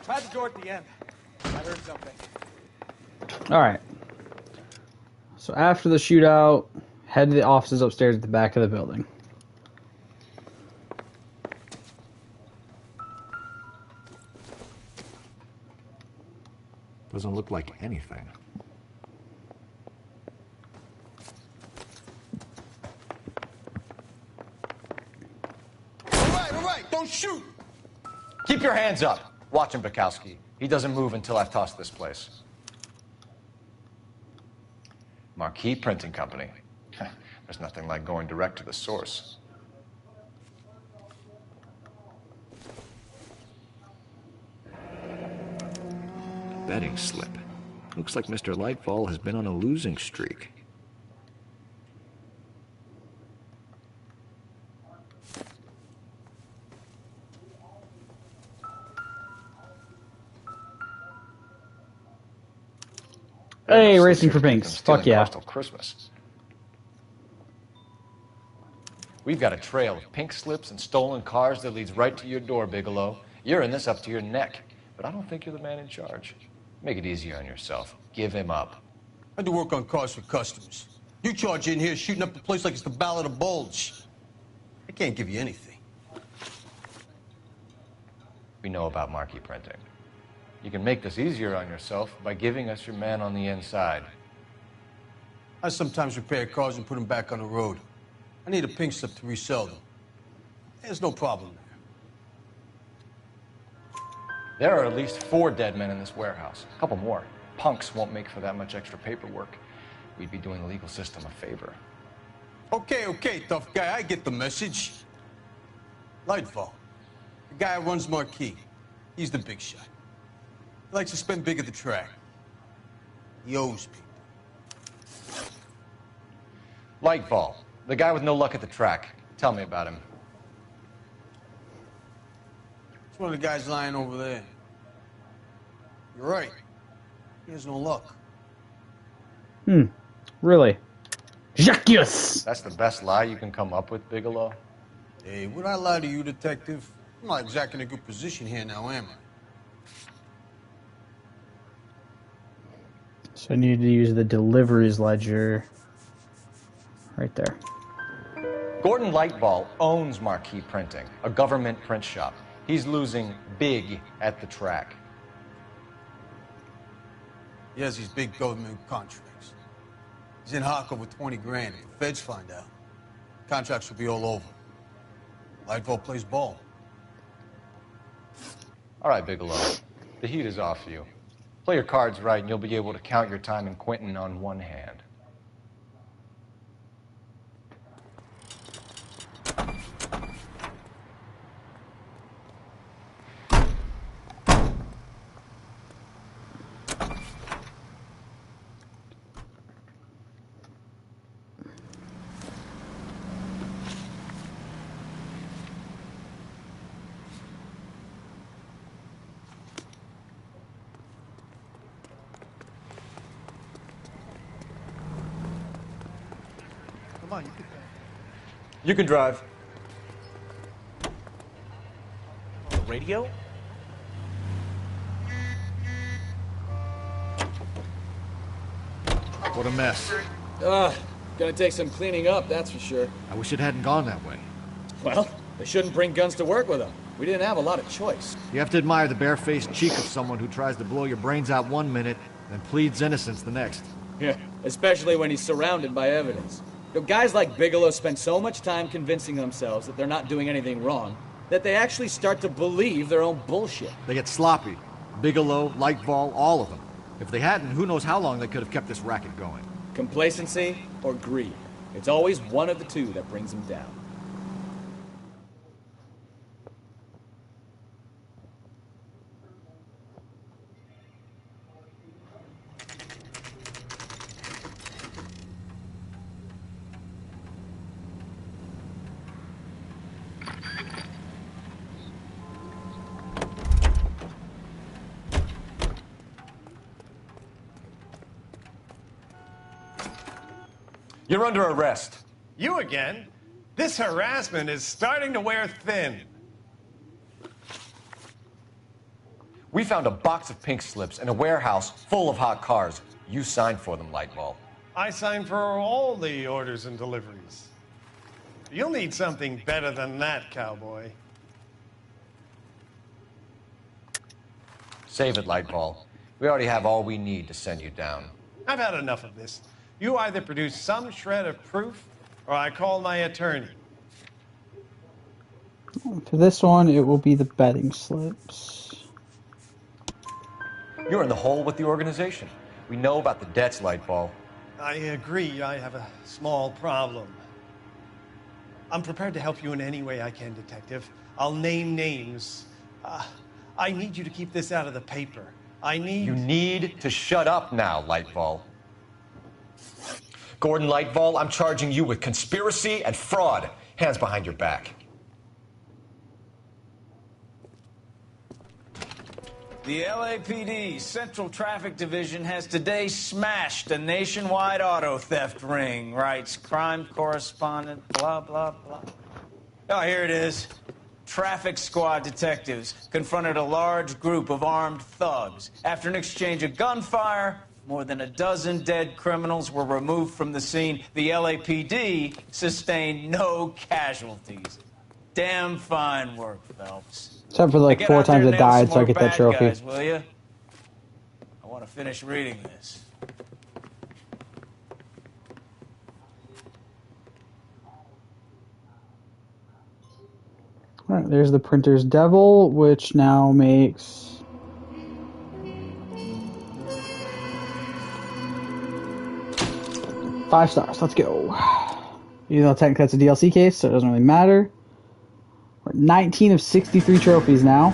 [SPEAKER 23] Try the door at the end. I heard something.
[SPEAKER 1] Alright. So after the shootout, head to the offices upstairs at the back of the building.
[SPEAKER 9] Doesn't look like anything.
[SPEAKER 23] All right, don't shoot!
[SPEAKER 2] Keep your hands up. Watch him, Bukowski. He doesn't move until I've tossed this place. Marquis Printing Company. There's nothing like going direct to the source.
[SPEAKER 9] Betting slip. Looks like Mr. Lightfall has been on a losing streak.
[SPEAKER 1] Hey, racing for pinks. Fuck yeah.
[SPEAKER 2] Till Christmas. We've got a trail of pink slips and stolen cars that leads right to your door, Bigelow. You're in this up to your neck, but I don't think you're the man in charge. Make it easier on yourself. Give him up.
[SPEAKER 5] I do work on cars for customers. You charge in here shooting up the place like it's the Ballad of Bulge. I can't give you anything.
[SPEAKER 2] We know about Marquis Printing. You can make this easier on yourself by giving us your man on the inside.
[SPEAKER 5] I sometimes repair cars and put them back on the road. I need a pink slip to resell them. There's no problem there.
[SPEAKER 2] There are at least 4 dead men in this warehouse. A couple more. Punks won't make for that much extra paperwork. We'd be doing the legal system a favor.
[SPEAKER 5] Okay, tough guy, I get the message. Lightfall, the guy who runs Marquis. He's the big shot. He likes to spend big at the track. He owes people.
[SPEAKER 2] Lightfall, the guy with no luck at the track. Tell me about him.
[SPEAKER 5] It's one of the guys lying over there. You're right. He has no luck.
[SPEAKER 1] Really? Jacques!
[SPEAKER 2] That's the best lie you can come up with, Bigelow?
[SPEAKER 5] Hey, would I lie to you, detective? I'm not exactly in a good position here now, am I?
[SPEAKER 1] So I need to use the deliveries ledger right there.
[SPEAKER 2] Gordon Lightfall owns Marquis Printing, a government print shop. He's losing big at the track.
[SPEAKER 5] He has these big government contracts. He's in hock over 20 grand. If the feds find out, contracts will be all over. Lightfall plays ball.
[SPEAKER 2] All right, Bigelow. The heat is off you. Play your cards right, and you'll be able to count your time in Quentin on one hand.
[SPEAKER 23] Come on, you can.
[SPEAKER 2] You can drive.
[SPEAKER 23] The radio?
[SPEAKER 9] What a mess.
[SPEAKER 15] Gonna take some cleaning up, that's for sure.
[SPEAKER 9] I wish it hadn't gone that way.
[SPEAKER 15] Well, they shouldn't bring guns to work with them. We didn't have a lot of choice.
[SPEAKER 9] You have to admire the barefaced cheek of someone who tries to blow your brains out one minute, then pleads innocence the next.
[SPEAKER 15] Yeah, especially when he's surrounded by evidence. You know, guys like Bigelow spend so much time convincing themselves that they're not doing anything wrong that they actually start to believe their own bullshit.
[SPEAKER 3] They get sloppy. Bigelow, Lightfall, all of them. If they hadn't, who knows how long they could have kept this racket going.
[SPEAKER 15] Complacency or greed. It's always one of the two that brings them down.
[SPEAKER 2] You're under arrest.
[SPEAKER 12] You again? This harassment is starting to wear thin.
[SPEAKER 2] We found a box of pink slips in a warehouse full of hot cars. You signed for them, Lightball.
[SPEAKER 12] I signed for all the orders and deliveries. You'll need something better than that, cowboy.
[SPEAKER 2] Save it, Lightball. We already have all we need to send you down.
[SPEAKER 12] I've had enough of this. You either produce some shred of proof, or I call my attorney.
[SPEAKER 1] For this one, it will be the betting slips.
[SPEAKER 2] You're in the hole with the organization. We know about the debts, Lightball.
[SPEAKER 12] I agree, I have a small problem. I'm prepared to help you in any way I can, Detective. I'll name names. I need you to keep this out of the paper.
[SPEAKER 2] You need to shut up now, Lightball. Gordon Lightball, I'm charging you with conspiracy and fraud. Hands behind your back.
[SPEAKER 19] The LAPD Central Traffic Division has today smashed a nationwide auto theft ring, writes crime correspondent, blah, blah, blah. Oh, here it is. Traffic squad detectives confronted a large group of armed thugs. After an exchange of gunfire, more than a dozen dead criminals were removed from the scene. The LAPD sustained no casualties. Damn fine work, Phelps.
[SPEAKER 1] Except for like 4 times I died, so I get that trophy.
[SPEAKER 19] Guys, will you? I want to finish reading this.
[SPEAKER 1] Alright, there's the printer's devil, which now makes... $5 stars. Let's go. Even though technically that's a DLC case, so it doesn't really matter. We're at 19 of 63 trophies now.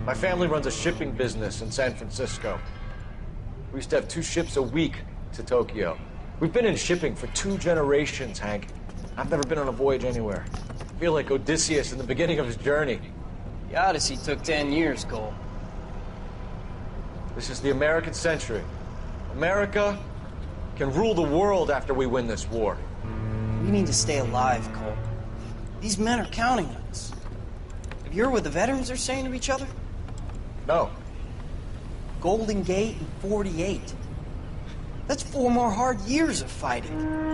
[SPEAKER 2] My family runs a shipping business in San Francisco. We used to have 2 ships a week to Tokyo. We've been in shipping for 2 generations, Hank. I've never been on a voyage anywhere. I feel like Odysseus in the beginning of his journey.
[SPEAKER 6] The Odyssey took 10 years, Cole.
[SPEAKER 2] This is the American century. America can rule the world after we win this war.
[SPEAKER 11] We need to stay alive, Cole. These men are counting on us. Have you heard what the veterans are saying to each other?
[SPEAKER 2] No.
[SPEAKER 11] Golden Gate and 48. That's 4 more hard years of fighting.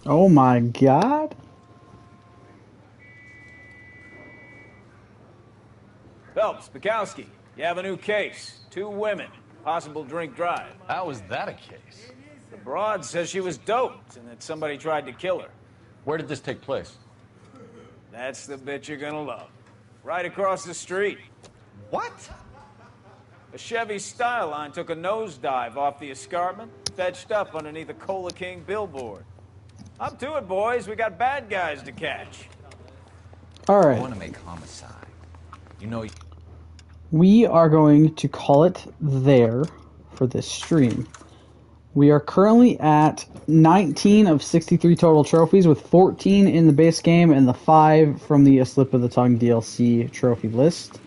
[SPEAKER 1] Oh my god.
[SPEAKER 19] Phelps, Bukowski, you have a new case. 2 women, possible drink drive.
[SPEAKER 10] How was that a case?
[SPEAKER 19] The broad says she was doped and that somebody tried to kill her.
[SPEAKER 2] Where did this take place?
[SPEAKER 19] That's the bit you're gonna love. Right across the street.
[SPEAKER 2] What?
[SPEAKER 19] A Chevy Styline took a nosedive off the escarpment, fetched up underneath a Cola King billboard. Up to it, boys. We got bad guys to catch.
[SPEAKER 1] Alright.
[SPEAKER 10] I want to make homicide. You know...
[SPEAKER 1] We are going to call it there for this stream. We are currently at 19 of 63 total trophies, with 14 in the base game and the 5 from the A Slip of the Tongue DLC trophy list.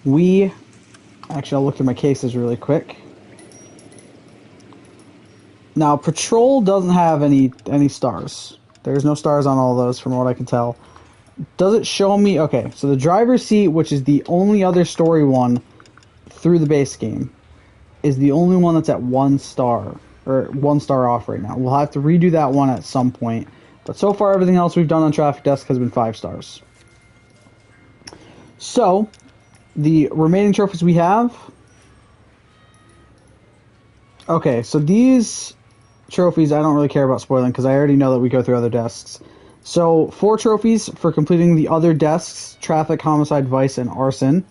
[SPEAKER 1] We Actually, I'll look through my cases really quick. Now, Patrol doesn't have any stars. There's no stars on all those from what I can tell. Does it show me... Okay, so the driver's seat, which is the only other story one through the base game, is the only one that's at 1 star, or 1 star off right now. We'll have to redo that one at some point. But so far, everything else we've done on Traffic Desk has been 5 stars. So, the remaining trophies we have... Okay, so these trophies, I don't really care about spoiling because I already know that we go through other desks. So, 4 trophies for completing the other desks: Traffic, Homicide, Vice, and Arson.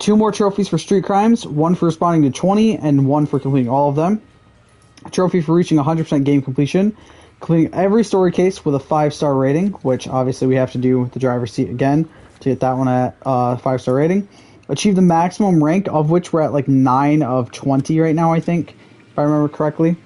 [SPEAKER 1] 2 more trophies for Street Crimes, 1 for responding to 20, and 1 for completing all of them. A trophy for reaching 100% game completion, completing every story case with a 5-star rating, which obviously we have to do with the driver's seat again to get that one at 5-star rating. Achieve the maximum rank, of which we're at like 9 of 20 right now, I think, if I remember correctly.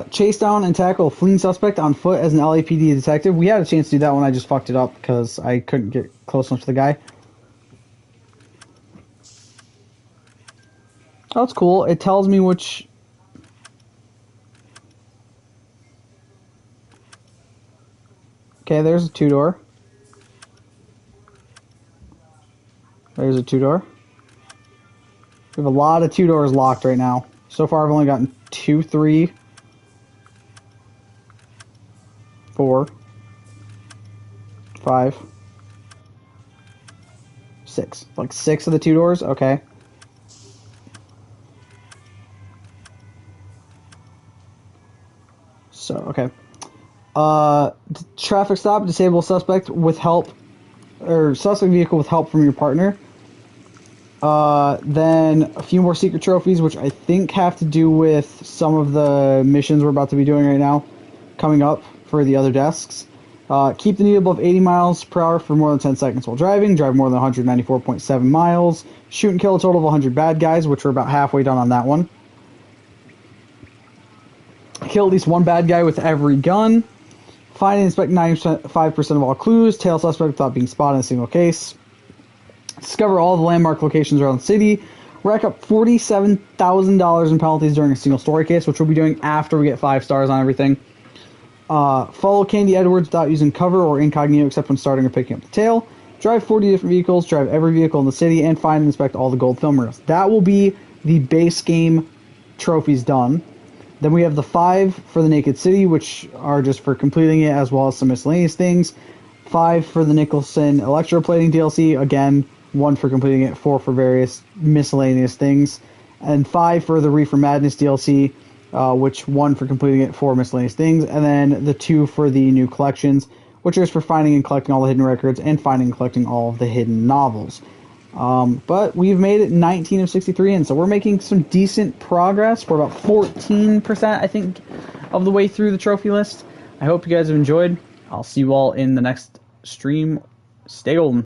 [SPEAKER 1] Chase down and tackle a fleeing suspect on foot as an LAPD detective. We had a chance to do that one, I just fucked it up because I couldn't get close enough to the guy. Oh, that's cool. It tells me which... Okay, there's a 2-door. There's a 2-door. We have a lot of 2-doors locked right now. So far I've only gotten 2, 3... 4, 5, 6. Like 6 of the 2 doors? Okay. So, okay. Traffic stop, disable suspect with help, or suspect vehicle with help from your partner. Then a few more secret trophies, which I think have to do with some of the missions we're about to be doing right now, coming up for the other desks. Keep the needle above 80 miles per hour for more than 10 seconds while driving. Drive more than 194.7 miles. Shoot and kill a total of 100 bad guys, which we're about halfway done on that one. Kill at least 1 bad guy with every gun. Find and inspect 95% of all clues. Tail suspect without being spotted in a single case. Discover all the landmark locations around the city. Rack up $47,000 in penalties during a single story case, which we'll be doing after we get 5 stars on everything. Follow Candy Edwards without using cover or incognito except when starting or picking up the tail. Drive 40 different vehicles, drive every vehicle in the city, and find and inspect all the gold film reels. That will be the base game trophies done. Then we have the 5 for the Naked City, which are just for completing it, as well as some miscellaneous things. 5 for the Nicholson Electroplating DLC, again, 1 for completing it, 4 for various miscellaneous things. And 5 for the Reefer Madness DLC, which 1 for completing it, 4 miscellaneous things, and then the 2 for the new collections, which is for finding and collecting all the hidden records and finding and collecting all of the hidden novels. But we've made it 19 of 63 in, so we're making some decent progress. We're about 14%, I think, of the way through the trophy list. I hope you guys have enjoyed. I'll see you all in the next stream. Stay golden.